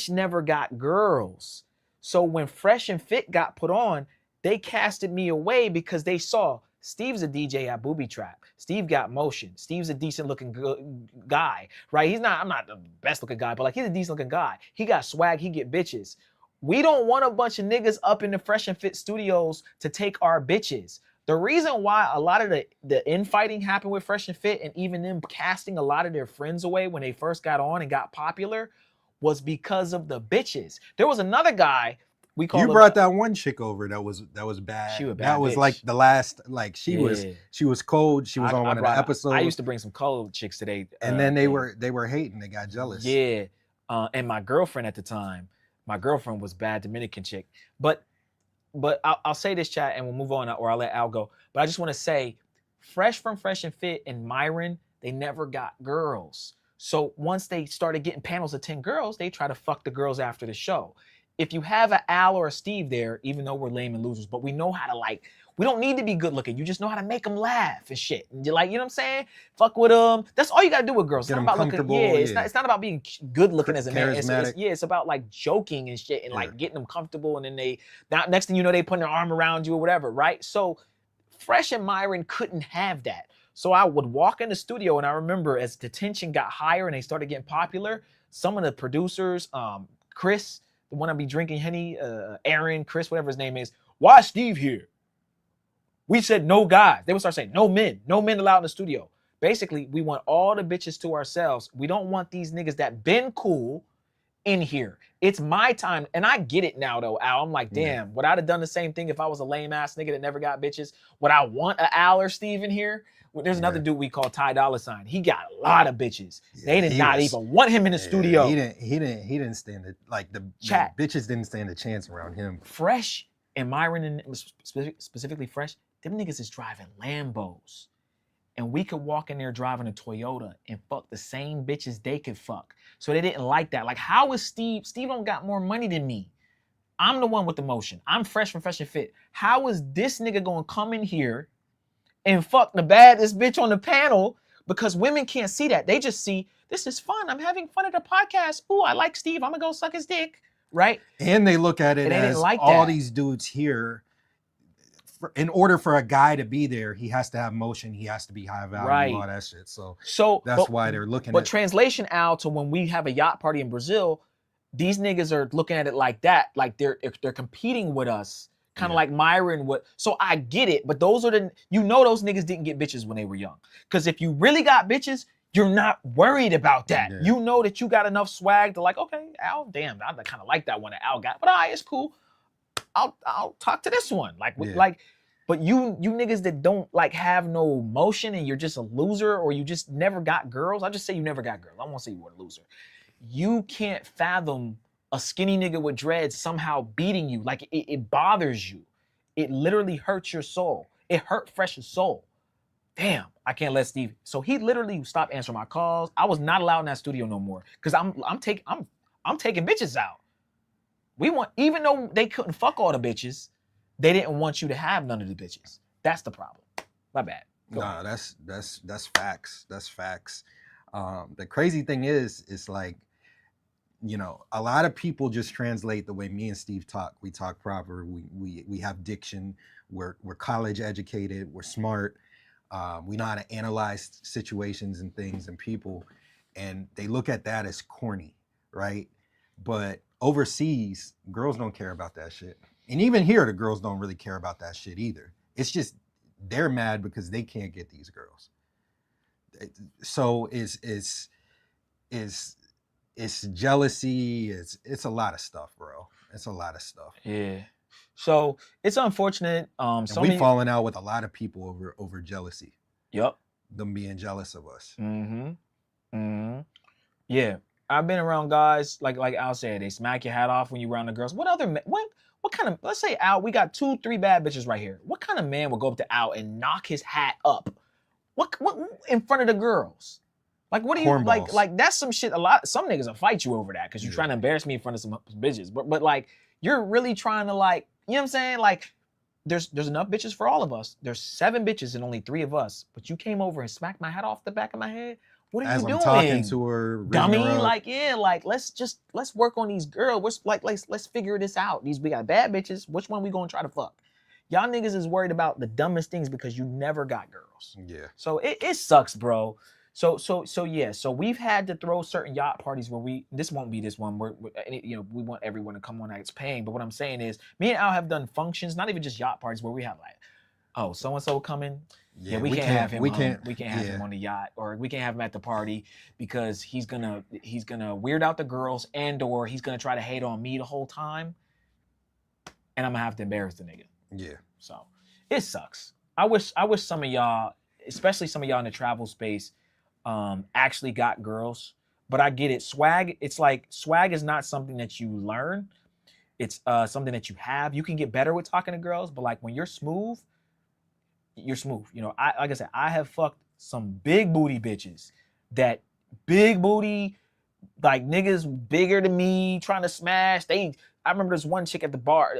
never got girls. So when Fresh and Fit got put on, they casted me away because they saw Steve's a DJ at Booby Trap. Steve got motion. Steve's a decent looking guy, right? I'm not the best looking guy, but like he's a decent looking guy. He got swag, he get bitches. We don't want a bunch of niggas up in the Fresh and Fit studios to take our bitches. The reason why a lot of the infighting happened with Fresh and Fit and even them casting a lot of their friends away when they first got on and got popular was because of the bitches. There was another guy we called. You brought that one chick over that was bad. She was bad. That was bitch. like the last, like she was cold. She was on one of the episodes. I used to bring some cold chicks today. And then they were hating. They got jealous. Yeah. And my girlfriend at the time, my girlfriend was bad Dominican chick. But I'll say this, chat, and we'll move on, or I'll let Al go. But I just want to say, Fresh from Fresh and Fit and Myron, they never got girls. So once they started getting panels of 10 girls, they try to fuck the girls after the show. If you have an Al or a Steve there, even though we're lame and losers, but we know how to, like, we don't need to be good looking. You just know how to make them laugh and shit. And you're like, you know what I'm saying? Fuck with them. That's all you got to do with girls. It's not about looking. Yeah, it's not about being good looking as a man. It's about like joking and shit and like getting them comfortable. And then next thing you know, they putting their arm around you or whatever, right? So Fresh and Myron couldn't have that. So I would walk in the studio, and I remember as the tension got higher and they started getting popular, some of the producers, Chris, the one I be drinking Henny, Aaron, Chris, whatever his name is, why is Steve here? We said no guys. They would start saying no men allowed in the studio. Basically, we want all the bitches to ourselves. We don't want these niggas that been cool in here. It's my time. And I get it now though, Al. I'm like, damn, would I have done the same thing if I was a lame ass nigga that never got bitches? Would I want an Al or Steve in here? Well, there's another dude we call Ty Dolla $ign. He got a lot of bitches. They did not even want him in the studio. He didn't stand it. Like the bitches didn't stand a chance around him. Fresh and Myron, and specifically Fresh, them niggas is driving Lambos. And we could walk in there driving a Toyota and fuck the same bitches they could fuck. So they didn't like that. Like, how is Steve? Steve don't got more money than me. I'm the one with the motion. I'm Fresh from Fresh and Fit. How is this nigga gonna come in here and fuck the baddest bitch on the panel? Because women can't see that. They just see, this is fun. I'm having fun at the podcast. Ooh, I like Steve. I'm gonna go suck his dick. Right? And they look at it as all these dudes here. In order for a guy to be there, he has to have motion. He has to be high value, all that shit. So that's why they're looking But translation, Al, to when we have a yacht party in Brazil, these niggas are looking at it like that. Like they're competing with us. Kind of like Myron would. So I get it, but those are those niggas didn't get bitches when they were young. Because if you really got bitches, you're not worried about that. Yeah. You know that you got enough swag to like, okay, Al, damn, I kind of like that one that Al got, but it's cool. I'll talk to this one. But you niggas that don't like have no motion and you're just a loser or you just never got girls. I'll just say you never got girls. I won't say you were a loser. You can't fathom a skinny nigga with dreads somehow beating you. Like it bothers you. It literally hurts your soul. It hurt Fresh's soul. Damn, I can't let Steve. So he literally stopped answering my calls. I was not allowed in that studio no more because I'm taking bitches out. Even though they couldn't fuck all the bitches, they didn't want you to have none of the bitches. That's the problem. My bad. Nah, that's facts. That's facts. The crazy thing is, it's like, a lot of people just translate the way me and Steve talk. We talk proper. We have diction. We're college educated. We're smart. We know how to analyze situations and things and people, and they look at that as corny, right? But overseas, girls don't care about that shit. And even here, the girls don't really care about that shit either. It's just they're mad because they can't get these girls. So it's jealousy. It's a lot of stuff, bro. It's a lot of stuff. Yeah. So it's unfortunate. We've fallen out with a lot of people over jealousy. Yep. Them being jealous of us. Mm-hmm. Yeah, I've been around guys like Al said. They smack your hat off when you around the girls. What other what kind of, let's say Al, we got 2-3 bad bitches right here. What kind of man would go up to Al and knock his hat up? What in front of the girls? Like, what do you like? That's some shit. Some niggas will fight you over that because you're trying to embarrass me in front of some bitches. But like, you're really trying to, like, you know what I'm saying? Like, there's enough bitches for all of us. There's 7 bitches and only 3 of us. But you came over and smacked my hat off the back of my head. What are you doing? Talking to her, dummy. Her like, yeah, like let's work on these girls. Let's figure this out. We got bad bitches. Which one we gonna try to fuck? Y'all niggas is worried about the dumbest things because you never got girls. Yeah. So it sucks, bro. So yeah. So we've had to throw certain yacht parties where this won't be this one where we want everyone to come on that's paying. But what I'm saying is, me and Al have done functions, not even just yacht parties, where we have like, oh, so and so coming. Yeah, we can't have him. We can't have him on the yacht, or we can't have him at the party because he's gonna weird out the girls, or he's gonna try to hate on me the whole time, and I'm gonna have to embarrass the nigga. Yeah. So it sucks. I wish some of y'all, especially some of y'all in the travel space, actually got girls. But I get it. Swag. It's like swag is not something that you learn. It's something that you have. You can get better with talking to girls, but like when you're smooth. You're smooth. You know, like I said, I have fucked some big booty bitches. That big booty, like niggas bigger than me, trying to smash. I remember there's one chick at the bar,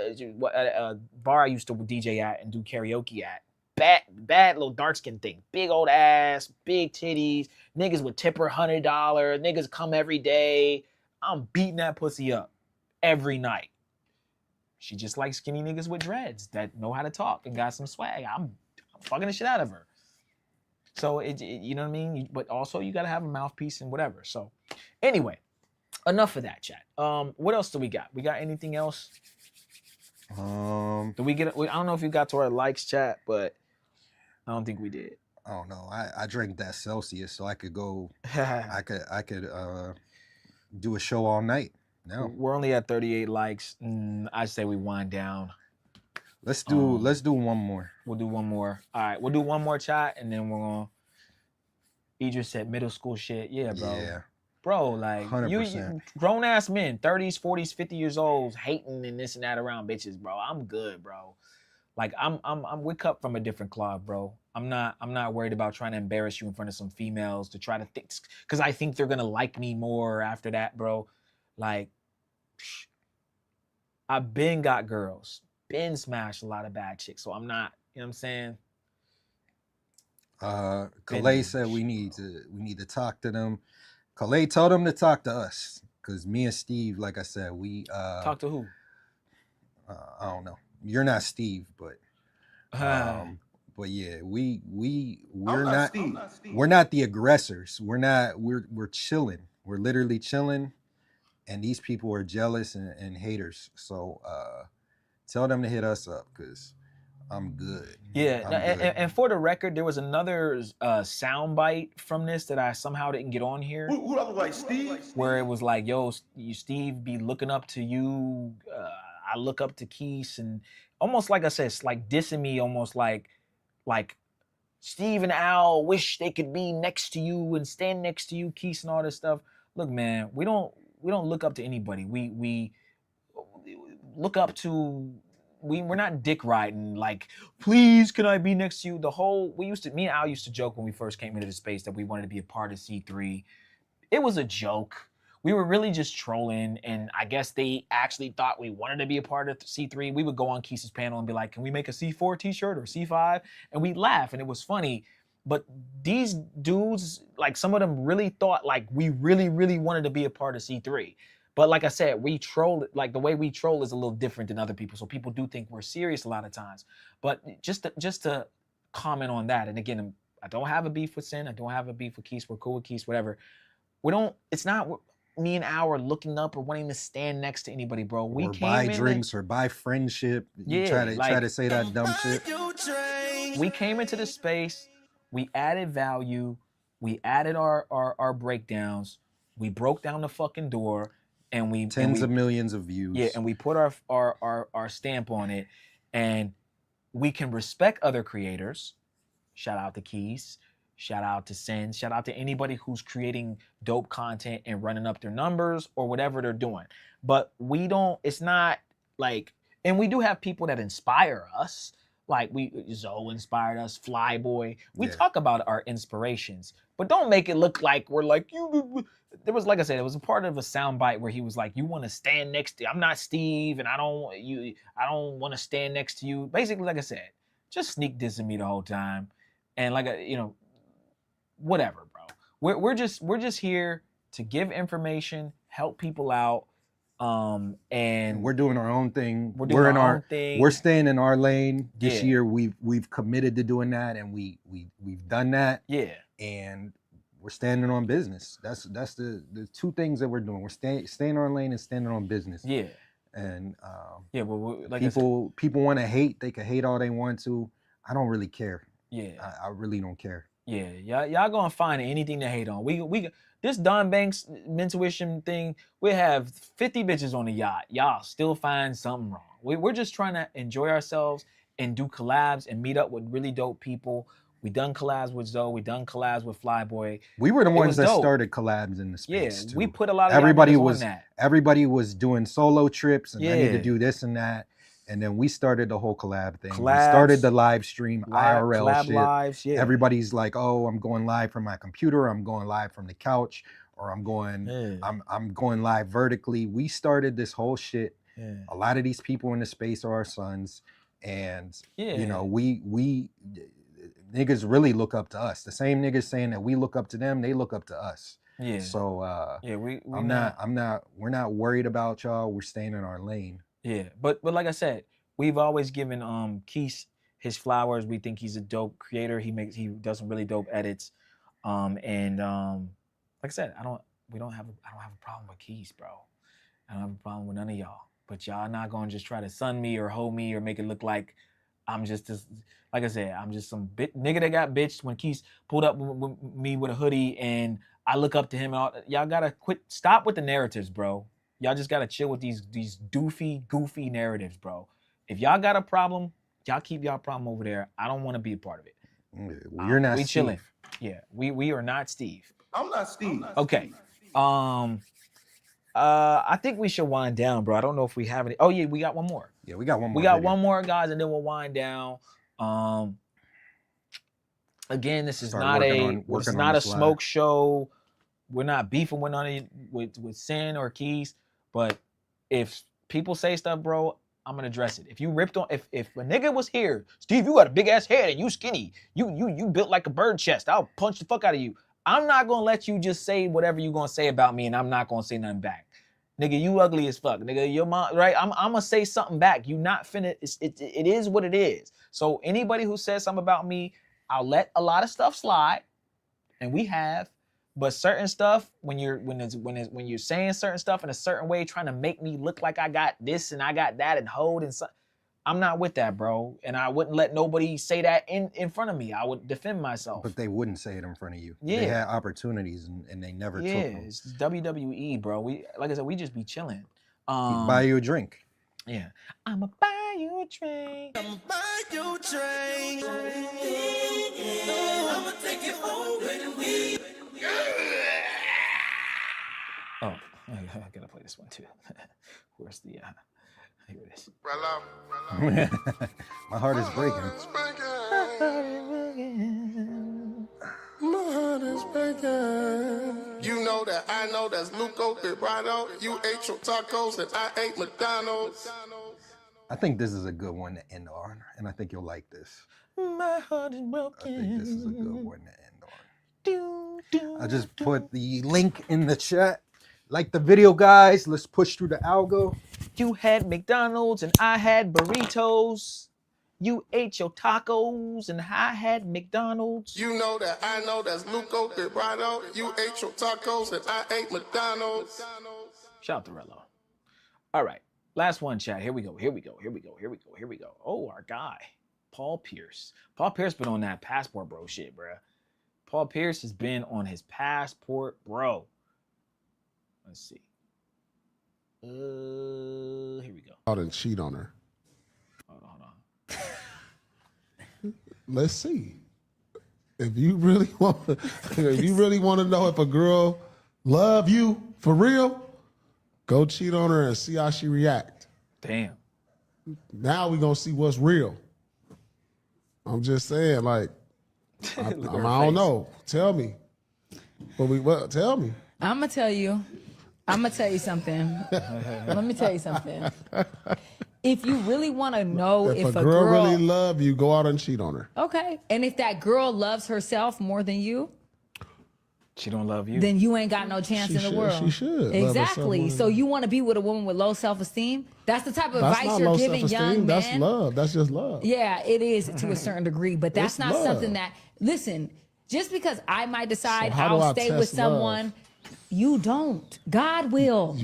bar I used to DJ at and do karaoke at. Bad little dark skin thing. Big old ass, big titties. Niggas would tip her $100. Niggas come every day. I'm beating that pussy up every night. She just likes skinny niggas with dreads that know how to talk and got some swag. I'm fucking the shit out of her. So you know what I mean? But also you gotta have a mouthpiece and whatever. So anyway, enough of that, chat. What else do we got? We got anything else? Do we get? I don't know if you got to our likes, chat, but I don't think we did. I don't know. I drank that Celsius so I could go. I could do a show all night. No, we're only at 38 likes. I say we wind down. Let's do one more. We'll do one more. All right, we'll do one more, chat, and then we're gonna. Idris said middle school shit. Yeah, bro. Yeah. Bro, like 100%. You grown ass men, 30s, 40s, 50 years old, hating and this and that around bitches, bro. I'm good, bro. Like we cut from a different cloth, bro. I'm not worried about trying to embarrass you in front of some females to try to think, because I think they're gonna like me more after that, bro. Like, I've been got girls. Been smashed a lot of bad chicks, so I'm not, you know what I'm saying? Calais said we need to talk to them. Calais told them to talk to us because me and Steve, like I said, we talk to who? I don't know. You're not Steve, but yeah, we're not the aggressors. We're chilling. We're literally chilling, and these people are jealous and haters. So tell them to hit us up because I'm good. Yeah, and for the record, there was another sound bite from this that I somehow didn't get on here. Who look like Steve? Where it was like, yo, Steve be looking up to you. I look up to Keith, and almost like I said, it's like dissing me, almost like Steve and Al wish they could be next to you and stand next to you, Keith, and all this stuff. Look, man, we don't look up to anybody. We look up to. We're not dick riding, like, please, can I be next to you? Me and Al used to joke when we first came into the space that we wanted to be a part of C3. It was a joke. We were really just trolling, and I guess they actually thought we wanted to be a part of C3. We would go on Keith's panel and be like, can we make a C4 t-shirt or C5? And we'd laugh, and it was funny. But these dudes, like, some of them really thought, like, we really, really wanted to be a part of C3. But like I said, we troll, like the way we troll is a little different than other people. So people do think we're serious a lot of times. But just to comment on that, and again, I don't have a beef with Sin. I don't have a beef with Keith. We're cool with Keith, whatever. It's not me and Al are looking up or wanting to stand next to anybody, bro. We or buy drinks or buy friendship. You try to say that dumb shit. We came into the space. We added value. We added our breakdowns. We broke down the fucking door. And we tens of millions of views. Yeah, and we put our stamp on it, and we can respect other creators. Shout out to Keys. Shout out to Sin. Shout out to anybody who's creating dope content and running up their numbers or whatever they're doing. But we don't, it's not like, and we do have people that inspire us. Like Zoe inspired us, Flyboy. We talk about our inspirations, but don't make it look like we're like, you. There was, like I said, it was a part of a soundbite where he was like, you want to stand next to, I'm not Steve, and I don't want to stand next to you. Basically, like I said, just sneak dissing me the whole time. And like, whatever, bro. We're just here to give information, help people out, and we're doing our own thing. We're doing our own thing. We're staying in our lane. This year, we've committed to doing that, and we've done that. Yeah, and we're standing on business. That's the two things that we're doing. We're staying in our lane and standing on business. Yeah, and well, like people want to hate. They can hate all they want to. I don't really care. Yeah, I really don't care. Yeah, y'all gonna find anything to hate on. We this Don Banks mentuition thing, we have 50 bitches on the yacht. Y'all still find something wrong. We're just trying to enjoy ourselves and do collabs and meet up with really dope people. We done collabs with Zoe. We done collabs with Flyboy. We were the ones that started collabs in the space. Yeah, we put a lot of everybody on was that. Everybody was doing solo trips and I need to do this and that. And then we started the whole collab thing. We started the live stream IRL collab shit. Lives, yeah. Everybody's like, "Oh, I'm going live from my computer. I'm going live from the couch, or I'm going live vertically." We started this whole shit. Yeah. A lot of these people in the space are our sons, and we niggas really look up to us. The same niggas saying that we look up to them, they look up to us. Yeah. So we're not worried about y'all. We're staying in our lane. Yeah, but like I said, we've always given Keith his flowers. We think he's a dope creator. He does some really dope edits. And like I said, I don't have a problem with Keith, bro. I don't have a problem with none of y'all. But y'all not gonna just try to sun me or hold me or make it look like I'm just this. Like I said, I'm just some nigga that got bitched when Keith pulled up with me with a hoodie and I look up to him and all. Y'all gotta stop with the narratives, bro. Y'all just gotta chill with these doofy, goofy narratives, bro. If y'all got a problem, y'all keep y'all problem over there. I don't want to be a part of it. You're not we Steve. Chilling. Yeah, we are not Steve. I'm not Steve. Okay. I think we should wind down, bro. I don't know if we have any. Oh yeah, we got one more. Yeah, we got one more. We got one more, guys, and then we'll wind down. Again, this is not a smoke show. We're not beefing with none of with Sin or Keys, but if people say stuff, bro, I'm gonna address it. If you ripped on, if a nigga was here, Steve, you got a big ass head and you skinny, you built like a bird chest, I'll punch the fuck out of you. I'm not gonna let you just say whatever you gonna say about me, and I'm not gonna say nothing back. Nigga, you ugly as fuck. Nigga, your mom, right? I'm gonna say something back. You not finna. It is what it is. So anybody who says something about me, I'll let a lot of stuff slide, and we have. But certain stuff, when you're saying certain stuff in a certain way, trying to make me look like I got this and I got that and hold and I'm not with that, bro. And I wouldn't let nobody say that in front of me. I would defend myself. But they wouldn't say it in front of you. Yeah. They had opportunities and they never took them. Yeah, it's WWE, bro. Like I said, we just be chilling. Buy you a drink. Yeah. I'ma buy you a drink. I'ma buy you a drink. I'ma take you home with me. Oh, I gotta play this one too. Where's the here it is. My heart is breaking. My heart is breaking. You know that I know that's Luco Vibrato. You ate your tacos and I ate McDonald's. I think this is a good one to end on, and I think you'll like this. My heart is broken. I think this is a good one to end on. I just put the link in the chat. Like the video, guys. Let's push through the algo. You had McDonald's and I had burritos. You ate your tacos and I had McDonald's. You know that I know that's Luco Vibrato. You ate your tacos and I ate McDonald's. Shout out to Rello. All right. Last one, chat. Here we go. Oh, our guy, Paul Pierce. Paul Pierce been on that passport bro shit, bro. Paul Pierce has been on his passport bro. Let's see. Here we go. Out and cheat on her. Hold on. Let's see. if you really want to know if a girl love you for real, go cheat on her and see how she react. Damn. Now we gonna see what's real. I'm just saying, like, I don't know. Tell me. Tell me. I'm gonna tell you something. Let me tell you something. If you really want to know if a girl really love you, go out and cheat on her. Okay. And if that girl loves herself more than you, she don't love you, then you ain't got no chance in the world. She should. Exactly. So you want to be with a woman with low self-esteem? That's the type of advice you're giving young men. That's love. That's just love. Yeah, it is to a certain degree, but that's not love. something that, listen, just because I might decide So how do I'll I stay test with someone, love? you don't. God will.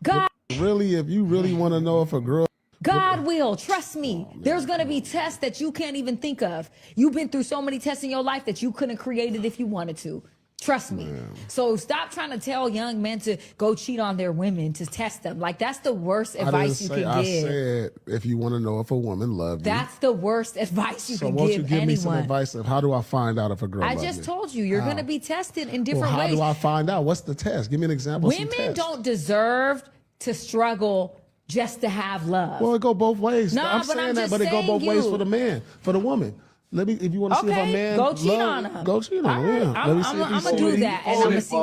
God. Really, if you really want to know if a girl. God will. Trust me. There's going to be tests that you can't even think of. You've been through so many tests in your life that you couldn't create it if you wanted to. Trust me. So stop trying to tell young men to go cheat on their women to test them. Like, that's the worst advice you can give. I said, if you want to know if a woman loves you. That's the worst advice you can give anyone. So won't you give me some advice of how do I find out if a girl loves me? I just told you, you're going to be tested in different ways. How do I find out? What's the test? Give me an example of some Women tests. don't deserve to struggle just to have love. Well, it go both ways. No, I'm saying that, but it go both ways for the man, for the woman. If you want to see if a man go cheat on him. Go cheat on him. Yeah. I'm gonna do that, and I'm gonna see.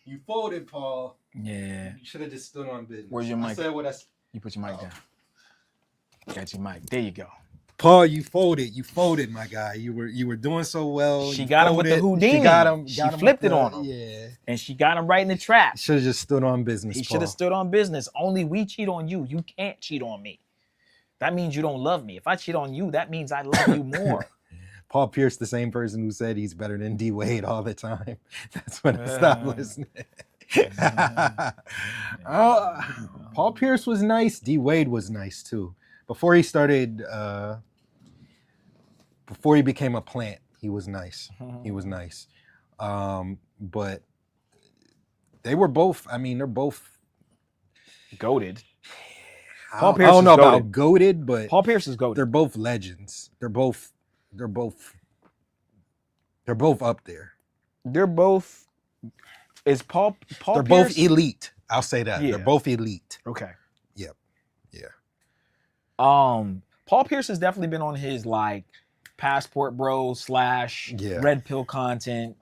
You folded, Paul. Yeah. You should have just stood on business. Where's your mic? I said what I. You put your mic down. Got your mic. There you go. Paul, you folded. You folded, my guy. You were doing so well. She got him with the Houdini. She got him. She flipped it on him. Yeah. And she got him right in the trap. Should have just stood on business. He should have stood on business. Only we cheat on you. You can't cheat on me. That means you don't love me. If I cheat on you, that means I love you more. Paul Pierce, the same person who said he's better than D Wade all the time. That's when I stopped listening. Paul Pierce was nice. D Wade was nice too. Before he started, before he became a plant, he was nice. He was nice. But they were both, I mean, they're both goated. I don't know about goated, but Paul Pierce is goated. They're both legends. They're both up there. They're both. Is Paul They're Pierce? both elite. I'll say that. Yeah. They're both elite. Okay. Yep. Yeah. Paul Pierce has definitely been on his like passport bro / red pill content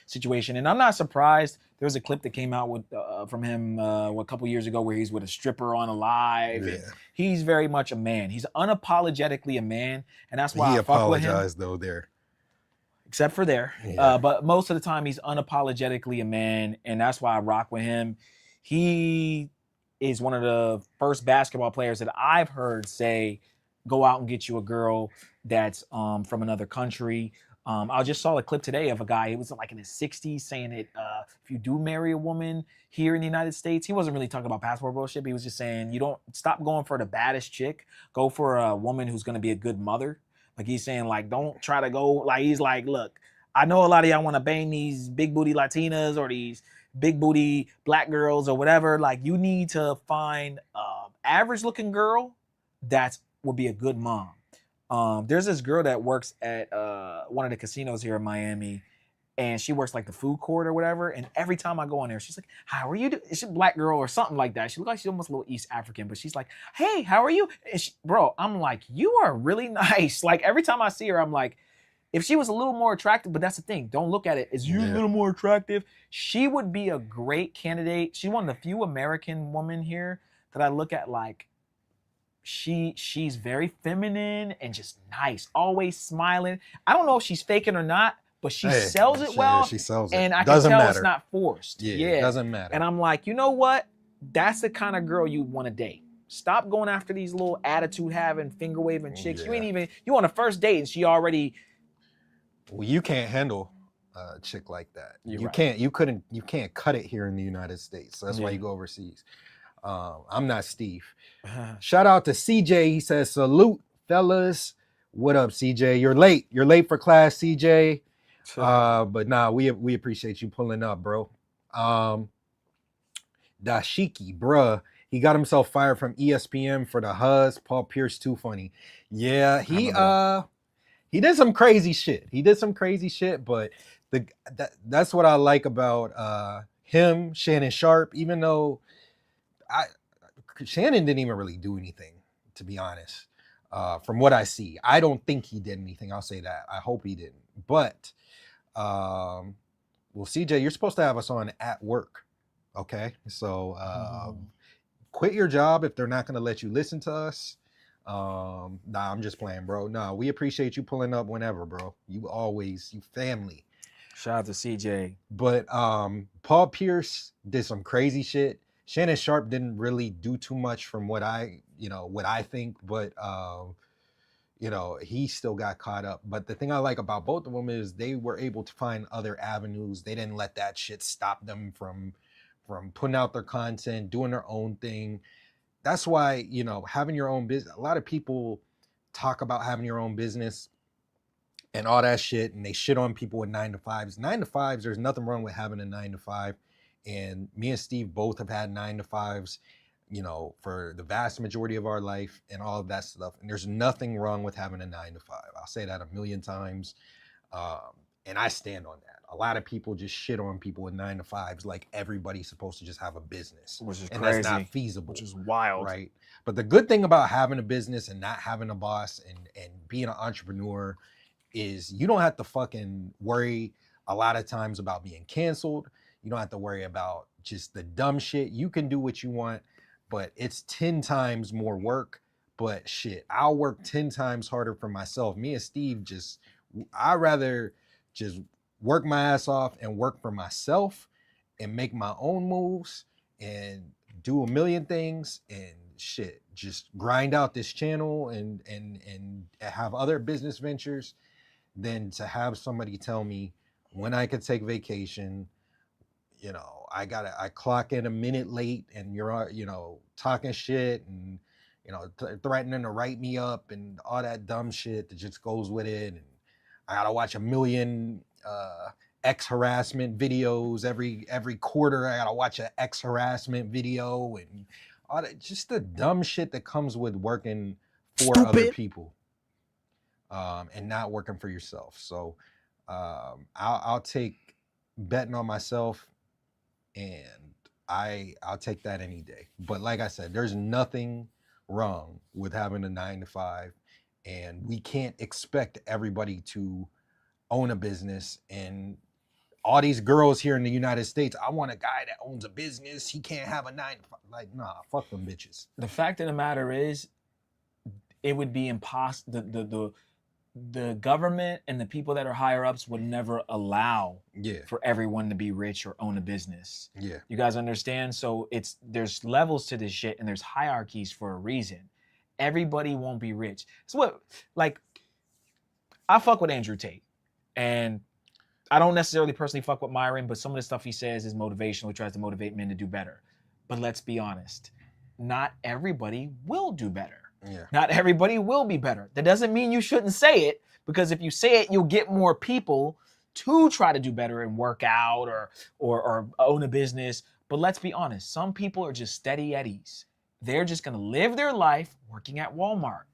situation, and I'm not surprised. There was a clip that came out with from him a couple years ago where he's with a stripper on a live. Yeah. He's very much a man. He's unapologetically a man, and that's why He I fuck with him. apologized though there. Except for there. Yeah. But most of the time he's unapologetically a man, and that's why I rock with him. He is one of the first basketball players that I've heard say, go out and get you a girl that's from another country. I just saw a clip today of a guy, he was like in his 60s, saying that if you do marry a woman here in the United States, he wasn't really talking about passport bullshit, but he was just saying, you don't stop going for the baddest chick, go for a woman who's going to be a good mother. Like he's saying, like, don't try to go, like, he's like, look, I know a lot of y'all want to bang these big booty Latinas or these big booty black girls or whatever. Like, you need to find average looking girl that will be a good mom. There's this girl that works at one of the casinos here in Miami, and she works like the food court or whatever. And every time I go in there, she's like, how are you doing? She's a black girl or something like that. She looks like she's almost a little East African, but she's like, hey, how are you? And bro, I'm like, you are really nice. Like every time I see her, I'm like, if she was a little more attractive, but that's the thing, don't look at it as you a little more attractive. She would be a great candidate. She's one of the few American women here that I look at like, she's very feminine and just nice, always smiling. I don't know if she's faking or not, but she sells it well. She sells it. And I doesn't can tell matter. it's not forced. Yeah, it doesn't matter. And I'm like, you know what? That's the kind of girl you want to date. Stop going after these little attitude having, finger waving chicks. You ain't even, you on a first date and she already. Well, you can't handle a chick like that. You can't cut it here in the United States. So that's why you go overseas. I'm not Steve. Shout out to CJ. He says, salute, fellas. What up, CJ? You're late. You're late for class, CJ. But nah, we appreciate you pulling up, bro. Dashiki, bruh. He got himself fired from ESPN for the Huzz. Paul Pierce too funny. Yeah, he He did some crazy shit. But that's what I like about him, Shannon Sharp. Even though Shannon didn't even really do anything, to be honest. From what I see, I don't think he did anything. I'll say that. I hope he didn't. But well, CJ, you're supposed to have us on at work, okay? So quit your job if they're not going to let you listen to us. Nah, I'm just playing, bro. Nah, we appreciate you pulling up whenever, bro. You family. Shout out to CJ. But Paul Pierce did some crazy shit. Shannon Sharp didn't really do too much from what I think, but he still got caught up. But the thing I like about both of them is they were able to find other avenues. They didn't let that shit stop them from putting out their content, doing their own thing. That's why, having your own business, a lot of people talk about having your own business and all that shit, and they shit on people with 9-to-5s. 9-to-5s, there's nothing wrong with having a 9-to-5. And me and Steve both have had 9-to-5s, for the vast majority of our life and all of that stuff. And there's nothing wrong with having a 9-to-5. I'll say that a million times. And I stand on that. A lot of people just shit on people with 9-to-5s like everybody's supposed to just have a business. Which is and crazy. That's not feasible. Which is wild. Right. But the good thing about having a business and not having a boss and being an entrepreneur is you don't have to fucking worry a lot of times about being canceled. You don't have to worry about just the dumb shit. You can do what you want, but it's 10 times more work. But shit, I'll work 10 times harder for myself. Me and Steve I'd rather just work my ass off and work for myself and make my own moves and do a million things and shit. Just grind out this channel and have other business ventures than to have somebody tell me when I could take vacation. I clock in a minute late and you're, talking shit and, threatening to write me up and all that dumb shit that just goes with it. And I gotta watch a million ex harassment videos every quarter. I gotta watch an ex harassment video and all that, just the dumb shit that comes with working for other people and not working for yourself. So I'll take betting on myself, and I'll take that any day. But like I said, there's nothing wrong with having a 9-to-5, and we can't expect everybody to own a business. And all these girls here in the United States, I want a guy that owns a business. He can't have a 9-to-5. Like, nah, fuck them bitches. The fact of the matter is, it would be impossible. The government and the people that are higher ups would never allow for everyone to be rich or own a business. Yeah. You guys understand? So there's levels to this shit and there's hierarchies for a reason. Everybody won't be rich. So I fuck with Andrew Tate, and I don't necessarily personally fuck with Myron, but some of the stuff he says is motivational. He tries to motivate men to do better. But let's be honest, not everybody will do better. Yeah. Not everybody will be better. That doesn't mean you shouldn't say it, because if you say it, you'll get more people to try to do better and work out or own a business. But let's be honest, some people are just steady Eddies. They're just going to live their life working at Walmart.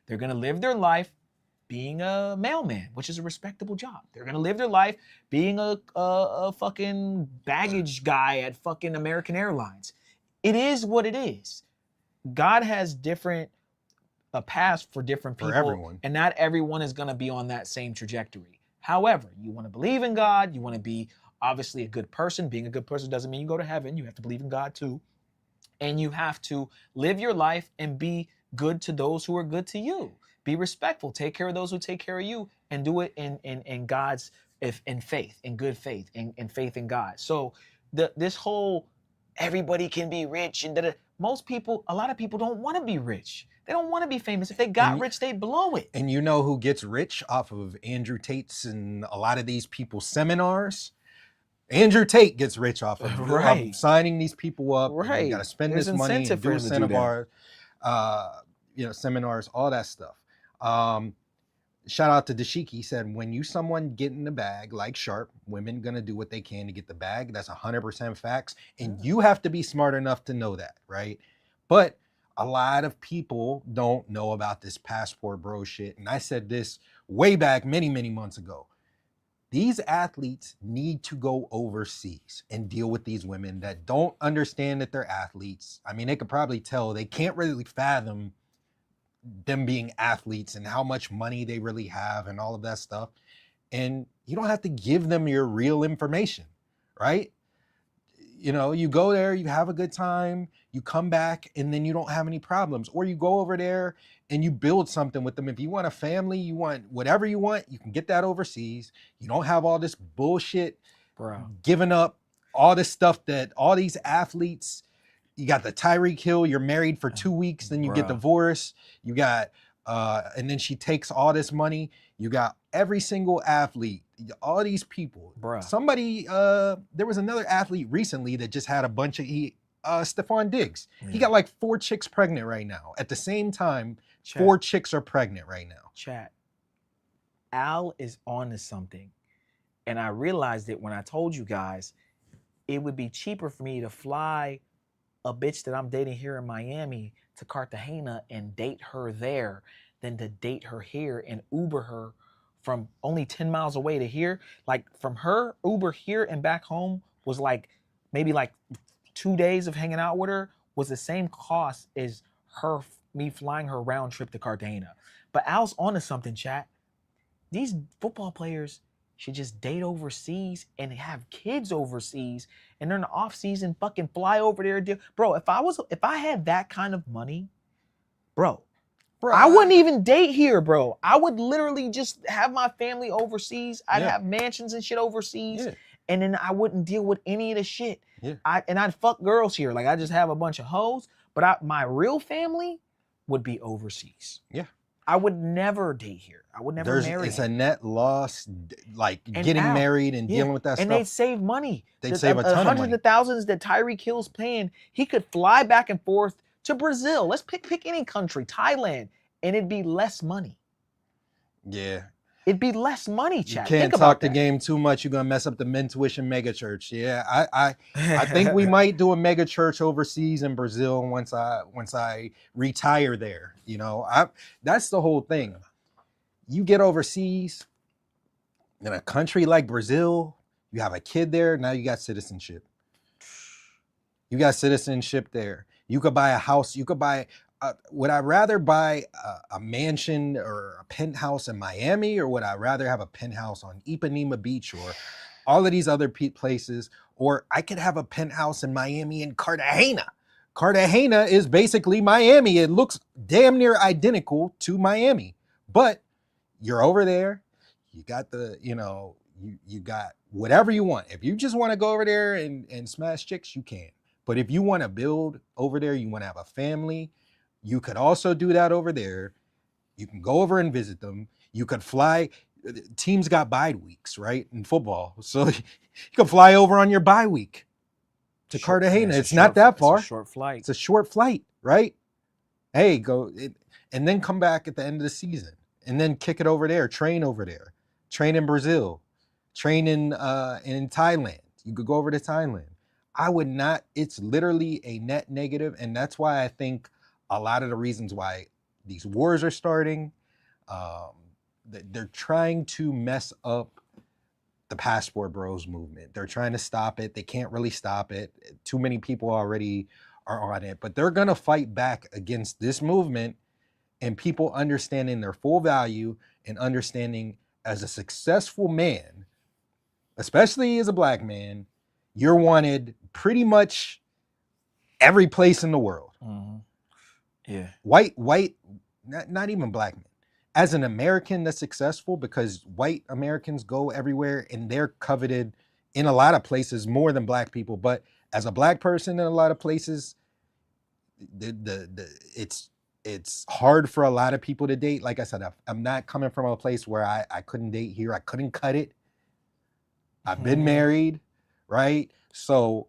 They're going to live their life being a mailman, which is a respectable job. They're going to live their life being a fucking baggage guy at fucking American Airlines. It is what it is. God has different a path for different people, for everyone, and not everyone is going to be on that same trajectory. However, you want to believe in God, you want to be obviously a good person. Being a good person doesn't mean you go to heaven. You have to believe in God too, and you have to live your life and be good to those who are good to you. Be respectful, take care of those who take care of you, and do it in God's in faith, in good faith, in faith in God. So this whole everybody can be rich and a lot of people don't want to be rich. They don't want to be famous. If they got rich, they'd blow it. And you know who gets rich off of Andrew Tate's and a lot of these people's seminars? Andrew Tate gets rich off of, of signing these people up. Right. You got to spend this money and do seminars, seminars, all that stuff. Shout out to Dashiki. He said, when someone get in the bag like Sharp, women gonna do what they can to get the bag. That's 100% facts. And you have to be smart enough to know that, right? But a lot of people don't know about this passport bro shit. And I said this way back many, many months ago. These athletes need to go overseas and deal with these women that don't understand that they're athletes. I mean, they could probably tell they can't really fathom them being athletes and how much money they really have and all of that stuff. And you don't have to give them your real information, right? You know, you go there, you have a good time, you come back, and then you don't have any problems. Or you go over there and you build something with them. If you want a family, you want whatever you want, you can get that overseas. You don't have all this bullshit, giving up all this stuff that all these athletes, you got the Tyreek Hill, you're married for 2 weeks, then you get divorced. You got, and then she takes all this money. You got every single athlete, all these people. Somebody, there was another athlete recently that just had a bunch of, Stephon Diggs. He got like 4 chicks pregnant right now. At the same time, 4 chicks are pregnant right now. Chat. Al is on to something. And I realized it when I told you guys, it would be cheaper for me to fly a bitch that I'm dating here in Miami to Cartagena and date her there than to date her here and Uber her from only 10 miles away to here. Like from her, Uber here and back home was like maybe like 2 days of hanging out with her was the same cost as me flying her round trip to Cartagena. But Al's onto something, chat. These football players should just date overseas and have kids overseas, and during the off season fucking fly over there. Bro, if I had that kind of money, bro, I wouldn't even date here, bro. I would literally just have my family overseas. I'd have mansions and shit overseas, and then I wouldn't deal with any of the shit. I'd fuck girls here. Like I just have a bunch of hoes, but my real family would be overseas. I would never date here. I would never marry. It's a net loss, like getting married and dealing with that stuff. And they'd save money. They'd save a ton of money. Hundreds of thousands that Tyreek Hill's paying. He could fly back and forth to Brazil. Let's pick any country, Thailand, and it'd be less money. Yeah. It'd be less money, chat. You can't talk the game too much. You're gonna mess up the men tuition mega church. Yeah, I think we might do a mega church overseas in Brazil once I retire there. You know, that's the whole thing. You get overseas in a country like Brazil, you have a kid there, now you got citizenship. You got citizenship there. You could buy a house. You could buy. Would I rather buy a mansion or a penthouse in Miami, or would I rather have a penthouse on Ipanema Beach or all of these other places? Or I could have a penthouse in Miami and Cartagena. Cartagena is basically Miami. It looks damn near identical to Miami, but you're over there. You got you got whatever you want. If you just want to go over there and smash chicks, you can. But if you want to build over there, you want to have a family, you could also do that over there. You can go over and visit them. You could fly. Teams got bye weeks, right, in football. So you can fly over on your bye week to Cartagena. It's not that far. It's a short flight. It's a short flight, right? Hey, go and then come back at the end of the season and then kick it over there. Train over there. Train in Brazil. Train in Thailand. You could go over to Thailand. I would not. It's literally a net negative, and that's why I think a lot of the reasons why these wars are starting, they're trying to mess up the passport bros movement. They're trying to stop it. They can't really stop it. Too many people already are on it, but they're going to fight back against this movement and people understanding their full value and understanding as a successful man, especially as a black man, you're wanted pretty much every place in the world. Mm-hmm. Yeah. White, not even black men. As an American that's successful, because white Americans go everywhere and they're coveted in a lot of places more than black people. But as a black person in a lot of places, it's hard for a lot of people to date. Like I said, I'm not coming from a place where I couldn't date here. I couldn't cut it. I've been married, right? So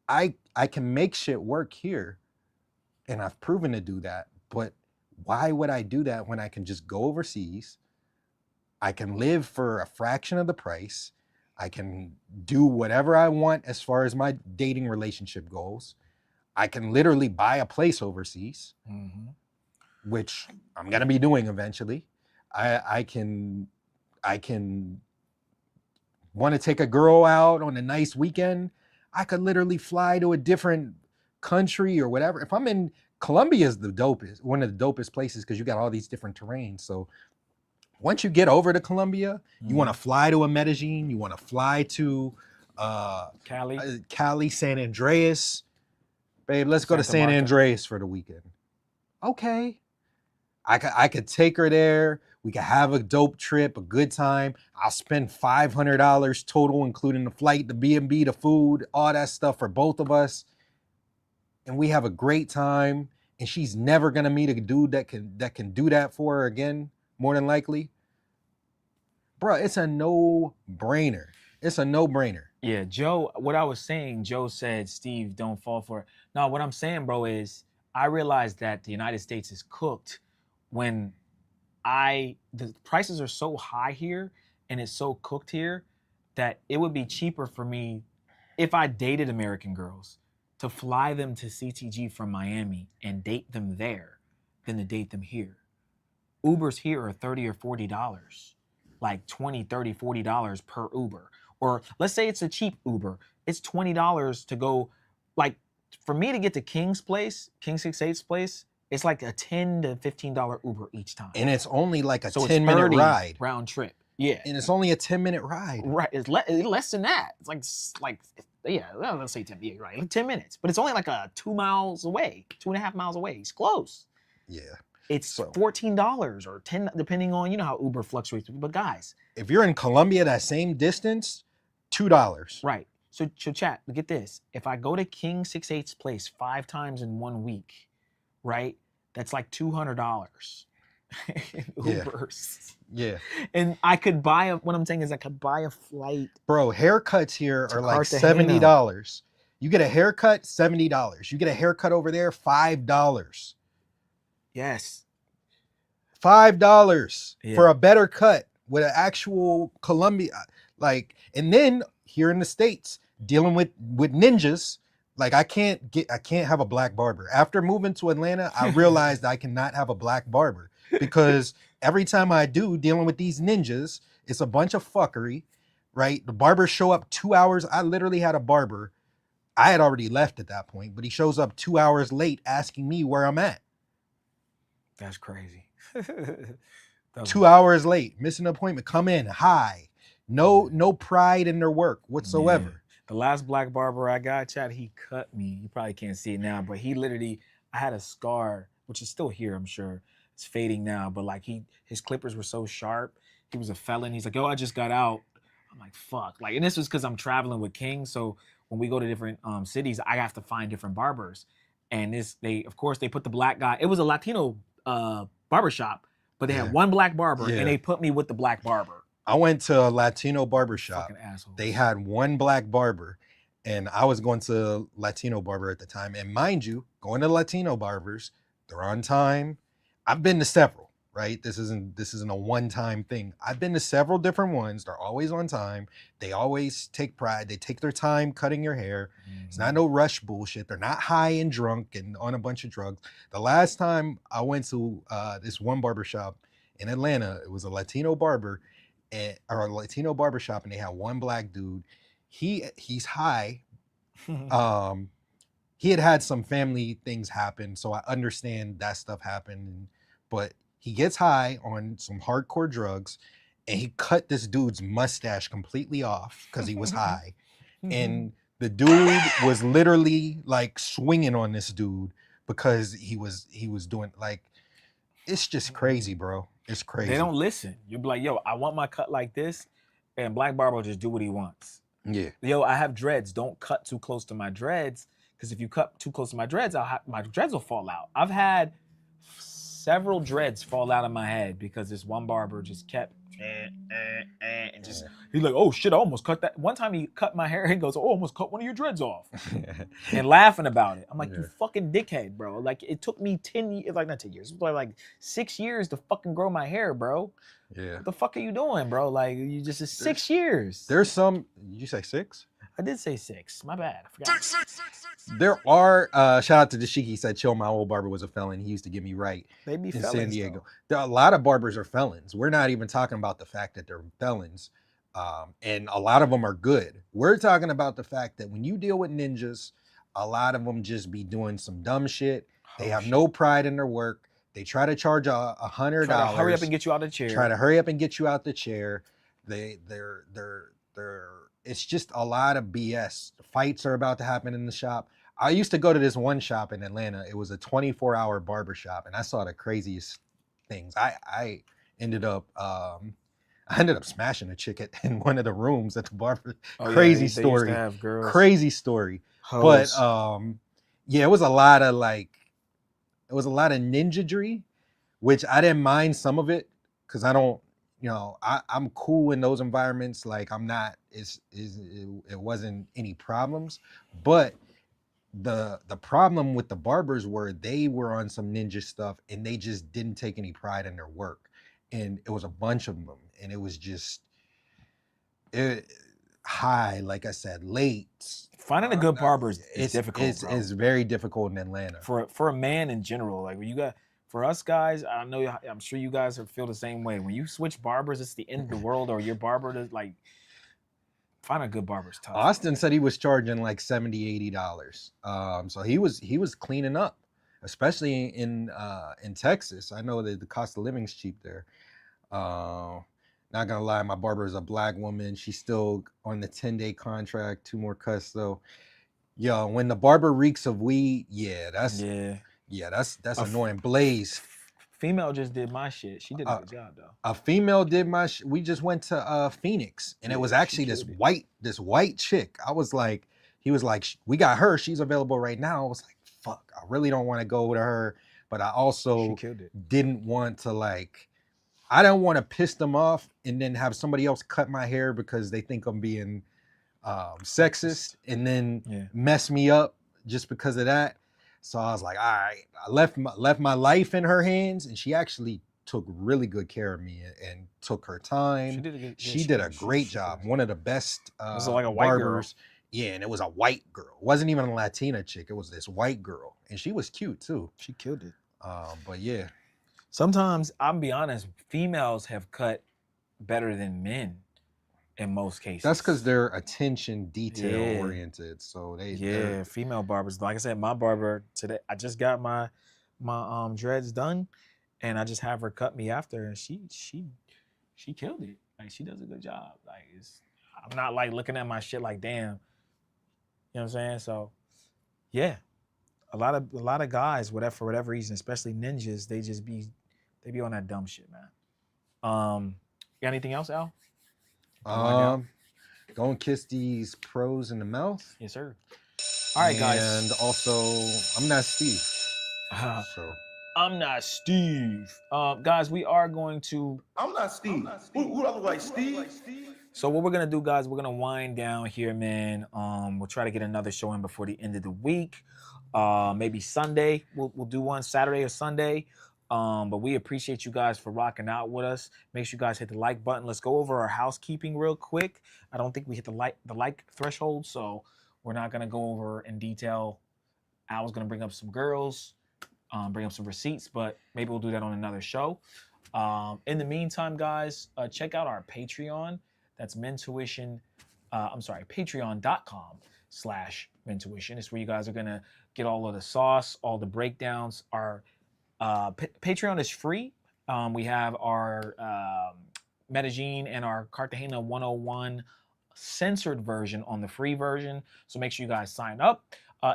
I can make shit work here. And I've proven to do that, but why would I do that when I can just go overseas? I can live for a fraction of the price. I can do whatever I want as far as my dating relationship goes. I can literally buy a place overseas, which I'm gonna be doing eventually. I can want to take a girl out on a nice weekend. I could literally fly to a different country or whatever. If I'm in Colombia, is the dopest, one of the dopest places because you got all these different terrains. So once you get over to Colombia, you want to fly to a Medellin, you want to fly to Cali, San Andreas. Babe, let's go to San Andreas for the weekend. Okay. I could take her there. We could have a dope trip, a good time. I'll spend $500 total, including the flight, the B&B, the food, all that stuff for both of us. And we have a great time. And she's never gonna meet a dude that can do that for her again, more than likely. Bro, it's a no-brainer. It's a no-brainer. Yeah, Joe, what I was saying, Joe said, Steve, don't fall for it. No, what I'm saying, bro, is I realized that the United States is cooked when the prices are so high here and it's so cooked here that it would be cheaper for me if I dated American girls to fly them to CTG from Miami and date them there than to date them here. Ubers here are $30 or $40, like $20, $30, $40 per Uber. Or let's say it's a cheap Uber. It's $20 to go, like for me to get to King's place, King 68's place, it's like a $10 to $15 Uber each time. And it's only like a so 10-minute ride. Round trip. Yeah. And it's only a 10-minute ride. Right. It's less than that. It's like yeah, well, let's say 10, yeah, right. Like 10 minutes. But it's only like 2 miles away, 2.5 miles away. It's close. Yeah. It's $14 or $10, depending on, how Uber fluctuates. But guys, if you're in Colombia, that same distance, $2. Right. So chat, get this. If I go to King 68's place 5 times in 1 week, right? That's like $200 in Ubers. Yeah. And I could buy what I'm saying is I could buy a flight. Bro, haircuts here are like $70. You get a haircut, $70. You get a haircut over there, $5. Yes. $5 for a better cut with an actual Colombia, like, and then here in the States, dealing with ninjas, like I can't have a black barber. After moving to Atlanta, I realized I cannot have a black barber because every time I do, dealing with these ninjas, it's a bunch of fuckery, right? The barbers show up 2 hours. I literally had a barber. I had already left at that point, but he shows up 2 hours late asking me where I'm at. That's crazy. 2 hours late, missing an appointment, come in, hi. No pride in their work whatsoever. Yeah. The last black barber I got, chat, he cut me. You probably can't see it now, but he literally, I had a scar, which is still here, I'm sure. It's fading now, but like his clippers were so sharp. He was a felon. He's like, I just got out. I'm like, fuck. Like, and this was because I'm traveling with King. So when we go to different cities, I have to find different barbers. And of course, they put the black guy. It was a Latino barbershop, but they had one black barber and they put me with the black barber. I went to a Latino barbershop. They had one black barber, and I was going to Latino barber at the time. And mind you, going to Latino barbers, they're on time. I've been to several, right? This isn't a one-time thing. I've been to several different ones. They're always on time. They always take pride. They take their time cutting your hair. It's not no rush bullshit. They're not high and drunk and on a bunch of drugs. The last time I went to this one barbershop in Atlanta, it was a Latino barber, or a Latino barbershop, and they had one black dude. He's high. He had some family things happen, so I understand that stuff happened. But he gets high on some hardcore drugs, and he cut this dude's mustache completely off because he was high. And the dude was literally like swinging on this dude because he was doing, like, it's just crazy, bro. It's crazy. They don't listen. You'll be like, yo, I want my cut like this, and black barber will just do what he wants. Yeah. Yo, I have dreads. Don't cut too close to my dreads, because if you cut too close to my dreads, my dreads will fall out. I've had several dreads fall out of my head because this one barber just kept and just, he's like, oh shit, I almost cut that. One time he cut my hair, he goes, oh, I almost cut one of your dreads off. And laughing about it. I'm like, you fucking dickhead, bro. Like, it took me 10 years, like not 10 years, it was like 6 years to fucking grow my hair, bro. Yeah. What the fuck are you doing, bro? Like, it's 6 years. There's some, you say 6? I did say 6. My bad. I forgot. There are shout out to Dashiki, said chill, my old barber was a felon. He used to get me right They be in felons, San Diego. There are a lot of barbers are felons. We're not even talking about the fact that they're felons. And a lot of them are good. We're talking about the fact that when you deal with ninjas, a lot of them just be doing some dumb shit. They have no pride in their work. They try to charge $100. Try to hurry up and get you out of the chair. Try to hurry up and get you out the chair. They're it's just a lot of BS. Fights are about to happen in the shop. I used to go to this one shop in Atlanta. It was a 24-hour barber shop, and I saw the craziest things. I ended up smashing a chick in one of the rooms at the barber. Crazy story. Used to have girls. Crazy story. Hoes. But yeah, it was a lot of ninja-dry, which I didn't mind some of it because I don't, I'm cool in those environments. Like I'm not, it wasn't any problems. But the problem with the barbers were they were on some ninja stuff and they just didn't take any pride in their work. And it was a bunch of them. And it was just high, like I said, late. Finding a good barber is difficult. It's very difficult in Atlanta. For a man in general. Like when you got, for us guys, I'm sure you guys feel the same way. When you switch barbers, it's the end of the world, or your barber to like find a good barber is tough. Austin said he was charging like $70, $80. So he was cleaning up, especially in Texas. I know that the cost of living is cheap there. Not gonna lie, my barber is a black woman. She's still on the 10-day contract, 2 more cuts though. Yo, when the barber reeks of weed, that's annoying. Blaze. Female just did my shit. She did a good job though. A female did my shit. We just went to Phoenix, and it was actually this white chick. I was like, he was like, we got her. She's available right now. I was like, fuck, I really don't want to go to her, but I also didn't want to I don't want to piss them off and then have somebody else cut my hair because they think I'm being sexist and then mess me up just because of that. So I was like, all right, I left my life in her hands, and she actually took really good care of me and took her time. She did a great job. One of the best was it like a white barbers. girl? Yeah, and it was a white girl. It wasn't even a Latina chick. It was this white girl, and she was cute too. She killed it. But yeah. Sometimes, I'm be honest, females have cut better than men in most cases. That's because they're attention detail oriented. So female barbers. Like I said, my barber today, I just got my dreads done, and I just have her cut me after, and she killed it. Like she does a good job. Like I'm not like looking at my shit like damn. You know what I'm saying? So yeah. A lot of guys, for whatever reason, especially ninjas, they be on that dumb shit, man. Got anything else, Al? Go and kiss these pros in the mouth. Yes, sir. All right, guys. And also, I'm not Steve. So I'm not Steve. Guys, we are going to. I'm not Steve. Who I look like, Steve? So what we're gonna do, guys, we're gonna wind down here, man. We'll try to get another show in before the end of the week. Maybe Sunday. We'll do one Saturday or Sunday. But we appreciate you guys for rocking out with us. Make sure you guys hit the like button. Let's go over our housekeeping real quick. I don't think we hit the like threshold, so we're not gonna go over in detail. I was gonna bring up some girls, bring up some receipts, but maybe we'll do that on another show. In the meantime, guys, check out our Patreon. That's patreon.com/mentuition. It's where you guys are gonna get all of the sauce, all the breakdowns. Our Patreon is free. We have our Medellin and our Cartagena 101 censored version on the free version. So make sure you guys sign up.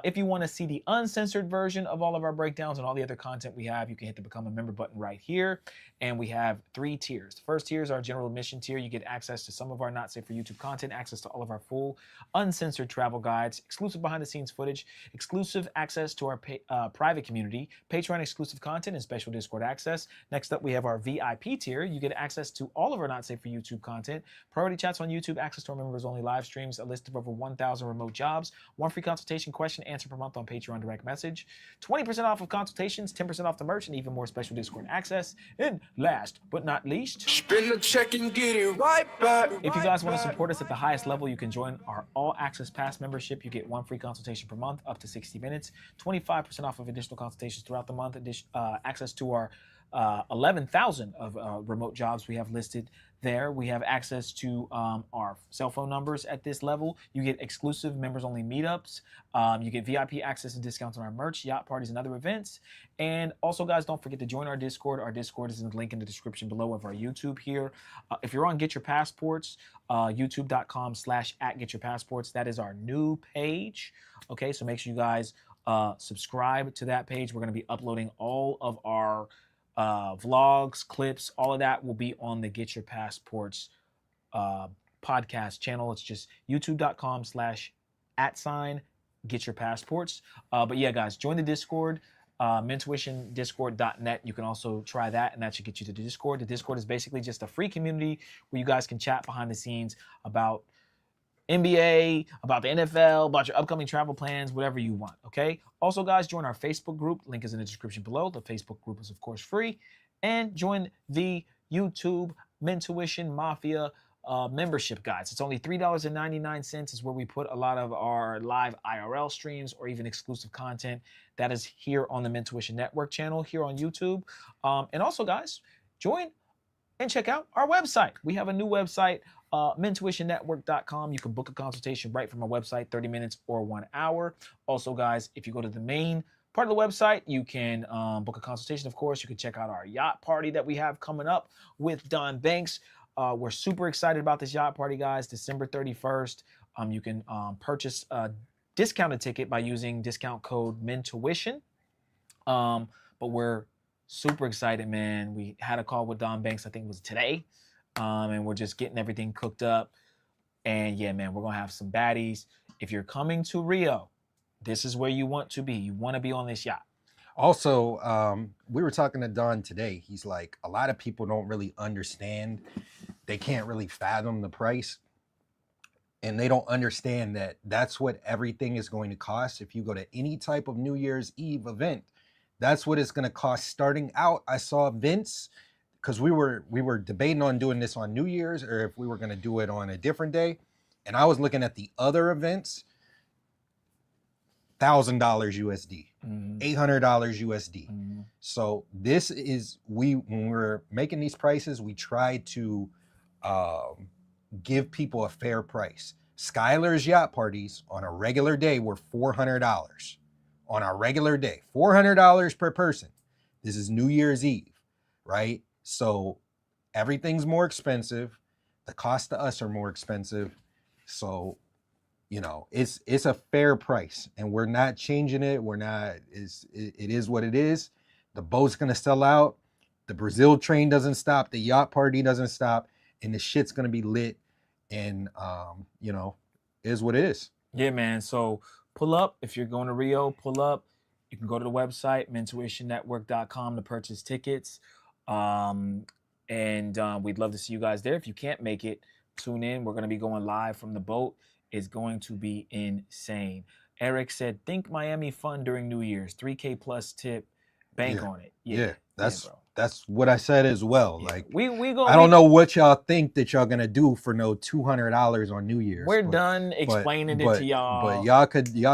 If you want to see the uncensored version of all of our breakdowns and all the other content we have, you can hit the Become a Member button right here. And we have 3 tiers. The first tier is our general admission tier. You get access to some of our Not Safe for YouTube content, access to all of our full uncensored travel guides, exclusive behind-the-scenes footage, exclusive access to our private community, Patreon exclusive content, and special Discord access. Next up, we have our VIP tier. You get access to all of our Not Safe for YouTube content, priority chats on YouTube, access to our members-only live streams, a list of over 1,000 remote jobs, 1 free consultation question question and answer per month on Patreon direct message, 20% off of consultations, 10% off the merch, and even more special Discord access. And last but not least, Spin the check and get it right back. if you guys want to support us at the highest level, you can join our All Access Pass membership. You get 1 free consultation per month, up to 60 minutes, 25% off of additional consultations throughout the month, access to our 11,000 of remote jobs we have listed there. We have access to our cell phone numbers at this level. You get exclusive members-only meetups. You get VIP access and discounts on our merch, yacht parties, and other events. And also, guys, don't forget to join our Discord. Our Discord is in the link in the description below of our YouTube here. If you're on Get Your Passports, youtube.com/@getyourpassports, that is our new page. Okay, so make sure you guys subscribe to that page. We're going to be uploading all of our vlogs, clips, all of that will be on the Get Your Passports podcast channel. It's just youtube.com/@Get Your Passports. But yeah, guys, join the Discord, mentuitiondiscord.net. You can also try that, and that should get you to the Discord. The Discord is basically just a free community where you guys can chat behind the scenes about NBA, about the NFL, about your upcoming travel plans, whatever you want, okay? Also, guys, join our Facebook group. Link is in the description below. The Facebook group is, of course, free. And join the YouTube Mentuition Mafia membership, guys. It's only $3.99 is where we put a lot of our live IRL streams or even exclusive content that is here on the Mentuition Network channel here on YouTube. And also, guys, join and check out our website. We have a new website, mentuitionnetwork.com. You can book a consultation right from our website, 30 minutes or 1 hour. Also, guys, if you go to the main part of the website, you can book a consultation. Of course, you can check out our yacht party that we have coming up with Don Banks. We're super excited about this yacht party, guys. December 31st. You can purchase a discounted ticket by using discount code MENTUITION. But we're super excited, man. We had a call with Don Banks, I think it was today. And we're just getting everything cooked up. And yeah, man, we're going to have some baddies. If you're coming to Rio, this is where you want to be. You want to be on this yacht. Also, we were talking to Don today. He's like, a lot of people don't really understand. They can't really fathom the price. And they don't understand that that's what everything is going to cost. If you go to any type of New Year's Eve event, that's what it's going to cost. Starting out, I saw Vince, because we were debating on doing this on New Year's or if we were going to do it on a different day. And I was looking at the other events, $1,000 USD, $800 USD. So this is, when we're making these prices, we try to give people a fair price. Skylar's yacht parties on a regular day were $400. On a regular day, $400 per person. This is New Year's Eve, right? So everything's more expensive. The cost to us are more expensive. So, you know, it's a fair price, and we're not changing it. We're not, it is what it is. The boat's going to sell out. The Brazil train doesn't stop. The yacht party doesn't stop, and the shit's going to be lit. And, you know, is what it is. Yeah, man. So pull up. If you're going to Rio, pull up. You can go to the website, mentuitionnetwork.com, to purchase tickets. And we'd love to see you guys there. If you can't make it, tune in. We're going to be going live from the boat. It's going to be insane. Eric said, think Miami fun during New Year's. 3K plus tip. Bank on it. Yeah, that's what I said as well. Yeah. Like we go. I don't know what y'all think that y'all gonna do for no $200 on New Year's. We're done explaining it to y'all. But y'all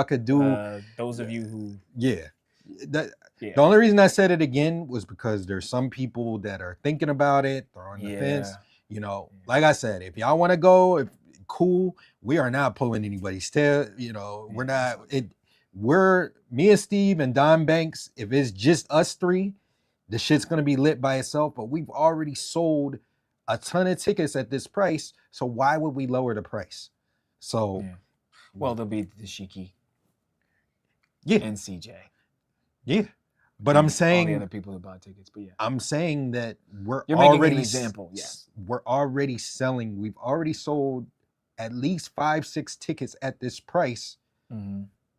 could do. Those of you who. Yeah. The only reason I said it again was because there's some people that are thinking about it. They're on the fence. You know, like I said, if y'all want to go, cool. We are not pulling anybody's tail. You know, we're not. We're me and Steve and Don Banks. If it's just us three, the shit's gonna be lit by itself. But we've already sold a ton of tickets at this price, so why would we lower the price? So, well, there'll be the Shiki, and CJ, But I'm saying all the other people that bought tickets. But yeah, I'm saying that you're making an example. Yes, we're already selling. We've already sold at least 5-6 tickets at this price.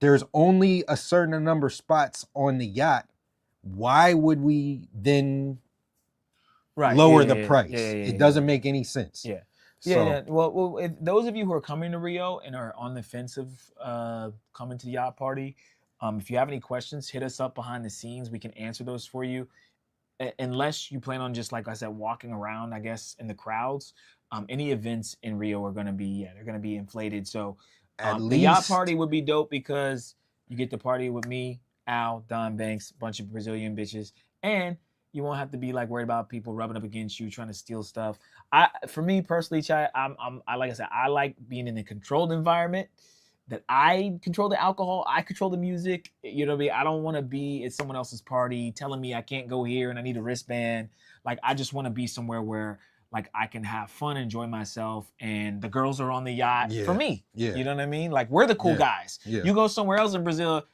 There's only a certain number of spots on the yacht. Why would we then lower the price? It doesn't make any sense. Yeah. Yeah. Well, if those of you who are coming to Rio and are on the fence of coming to the yacht party, if you have any questions, hit us up behind the scenes. We can answer those for you. Unless you plan on just, like I said, walking around, I guess, in the crowds. Any events in Rio are going to be, they're going to be inflated. So the yacht party would be dope because you get to party with me, Al, Don Banks, a bunch of Brazilian bitches, and you won't have to be like worried about people rubbing up against you, trying to steal stuff. For me personally, Chad, I like I said, I like being in a controlled environment. That I control the alcohol, I control the music. You know what I mean? I don't want to be at someone else's party telling me I can't go here and I need a wristband. Like, I just want to be somewhere where like I can have fun, enjoy myself, and the girls are on the yacht for me. Yeah. You know what I mean? Like, we're the cool guys. Yeah. You go somewhere else in Brazil,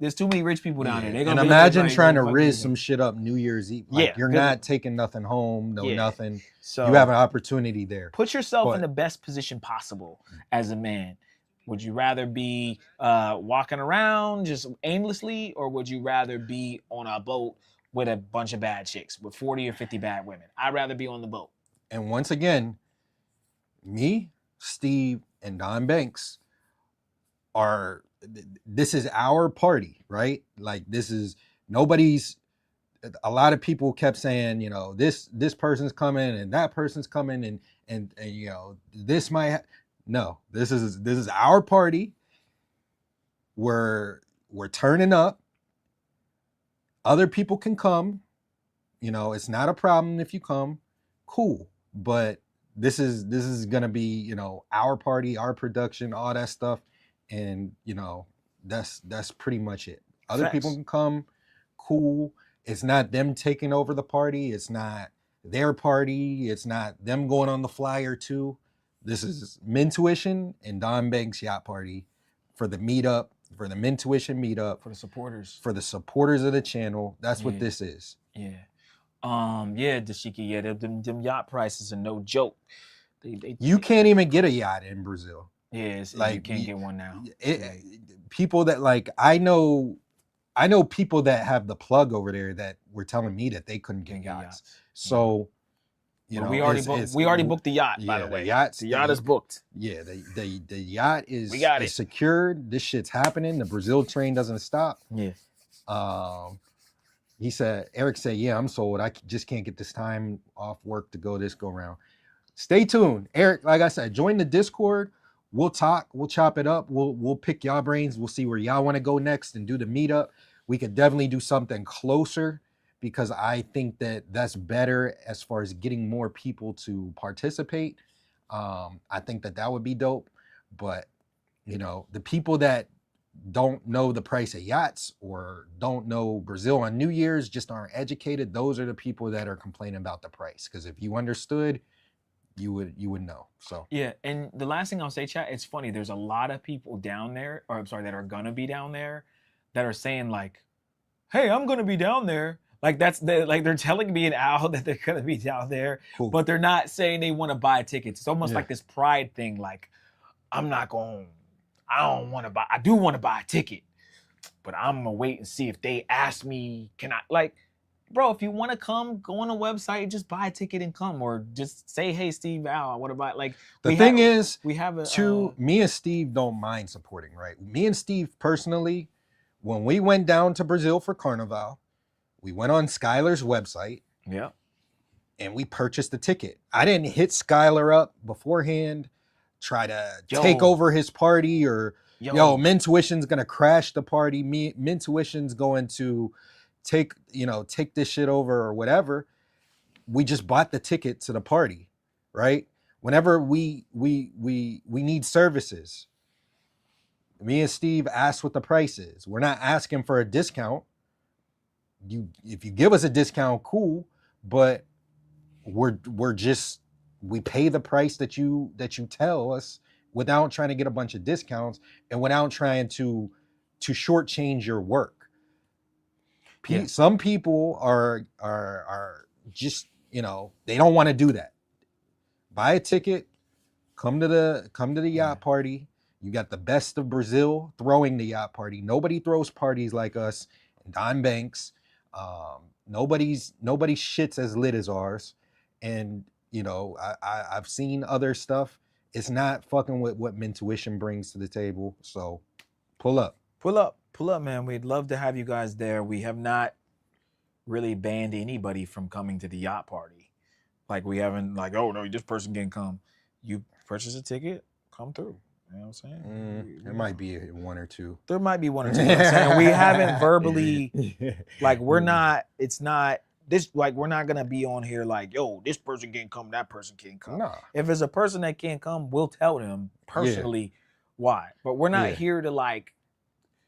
there's too many rich people down there. They're gonna and be imagine like, trying to riz some shit up New Year's Eve. Like, you're not taking nothing home, nothing. So you have an opportunity there. Put yourself in the best position possible as a man. Would you rather be walking around just aimlessly, or would you rather be on a boat with a bunch of bad chicks, with 40 or 50 bad women? I'd rather be on the boat. And once again, me, Steve, and Don Banks this is our party, right? Like, this is a lot of people kept saying, you know, this person's coming and that person's coming and you know, this might no, this is our party. We're turning up. Other people can come. You know, it's not a problem if you come. Cool. But this is gonna be, you know, our party, our production, all that stuff. And, you know, that's pretty much it. Other people can come. Cool. It's not them taking over the party. It's not their party. It's not them going on the flyer too. This is Mintuition and Don Banks Yacht Party for the meetup, for the Mintuition meetup. For the supporters. For the supporters of the channel. That's what this is. Yeah. Dashiki, them yacht prices are no joke. You can't even get a yacht in Brazil. Yeah, like, you can't get one now. People that, like, I know people that have the plug over there that were telling me that they couldn't get yachts. So, you know, we already booked the yacht, by the way. The yacht is booked. Yeah, the yacht is, is secured. This shit's happening. The Brazil train doesn't stop. Yeah. Eric said, yeah, I'm sold. I just can't get this time off work to go around. Stay tuned. Eric, like I said, join the Discord. We'll talk. We'll chop it up. We'll pick y'all brains. We'll see where y'all want to go next and do the meetup. We could definitely do something closer, because I think that that's better as far as getting more people to participate. I think that would be dope. But, you know, the people that don't know the price of yachts or don't know Brazil on New Year's, just aren't educated, those are the people that are complaining about the price. Because if you understood, you would know. So yeah, and the last thing I'll say, chat, it's funny. There's a lot of people down there, or I'm sorry, that are gonna be down there, that are saying like, "Hey, I'm gonna be down there." Like they're telling me and Al that they're gonna be down there, but they're not saying they want to buy tickets. It's almost like this pride thing. Like, I don't want to buy. I do want to buy a ticket, but I'm gonna wait and see if they ask me. Can I? Like, bro, if you want to come, go on a website, just buy a ticket and come, or just say, "Hey, Steve, Al, I want to buy." Like, me and Steve don't mind supporting, right? Me and Steve personally, when we went down to Brazil for Carnival, we went on Skylar's website. Yeah. And we purchased the ticket. I didn't hit Skylar up beforehand, try to take over his party, or Mintuition's gonna crash the party. Mintuition's going to take this shit over or whatever. We just bought the ticket to the party, right? Whenever we need services, me and Steve ask what the price is. We're not asking for a discount. If you give us a discount, cool, but we pay the price that you tell us, without trying to get a bunch of discounts and without trying to shortchange your work. Some people are just, you know, they don't want to do that. Buy a ticket, come to the yacht party. You got the best of Brazil throwing the yacht party. Nobody throws parties like us. Don Banks. Nobody's shit's as lit as ours. And You know, I've seen other stuff. It's not fucking with what Mentuition brings to the table. So pull up. Pull up, man. We'd love to have you guys there. We have not really banned anybody from coming to the yacht party. Like we haven't like, oh no, this person can come. You purchase a ticket, come through. You know what I'm saying? There might be one or two. There might be one or two. You know what I'm saying? We haven't verbally, like we're not, it's not, this like we're not gonna be on here like, yo, this person can't come, that person can't come. Nah. If there's a person that can't come, we'll tell them personally why. But we're not here to like,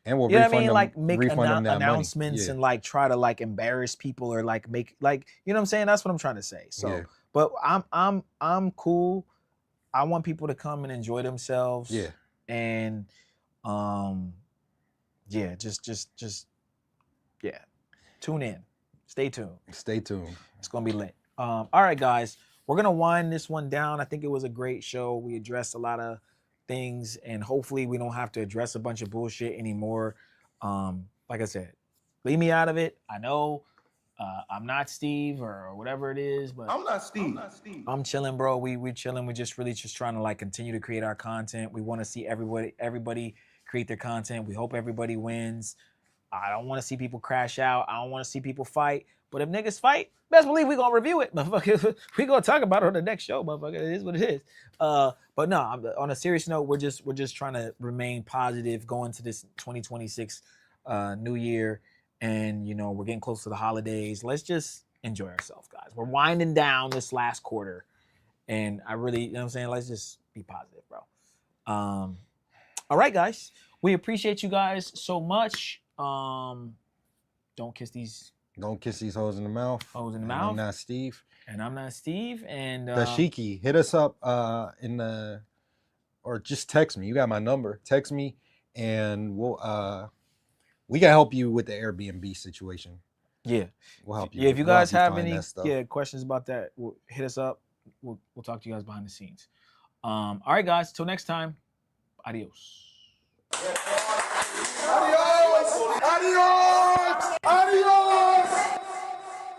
and we'll you know what I refund mean? them, Like make refund them that announcements money. and like try to like embarrass people or like make like, you know what I'm saying? That's what I'm trying to say. So, but I'm cool. I want people to come and enjoy themselves. Yeah. And yeah, just yeah. Tune in. Stay tuned. Stay tuned. It's gonna be lit. All right, guys. We're gonna wind this one down. I think it was a great show. We addressed a lot of things, and hopefully we don't have to address a bunch of bullshit anymore. Like I said, leave me out of it. I know I'm not Steve or whatever it is, but I'm not Steve. I'm chilling, bro. We chilling. We just really just trying to like continue to create our content. We want to see everybody create their content. We hope everybody wins. I don't want to see people crash out. I don't want to see people fight. But if niggas fight, best believe we gonna review it, motherfucker. We gonna talk about it on the next show, motherfucker. It is what it is. But no, on a serious note, we're just trying to remain positive going to this 2026 new year, and you know we're getting close to the holidays. Let's just enjoy ourselves, guys. We're winding down this last quarter, and I really, you know what I'm saying. Let's just be positive, bro. All right, guys. We appreciate you guys so much. Don't kiss these hoes in the mouth. Hoes in the And mouth. I'm not Steve. And I'm not Steve. And Dashiki, hit us up in the, or just text me. You got my number. Text me, and we can help you with the Airbnb situation. Yeah, we'll help you. Yeah, if you guys have any stuff. questions about that, hit us up. We'll talk to you guys behind the scenes. All right, guys. Till next time. Adios. Adios! Adios! Adios!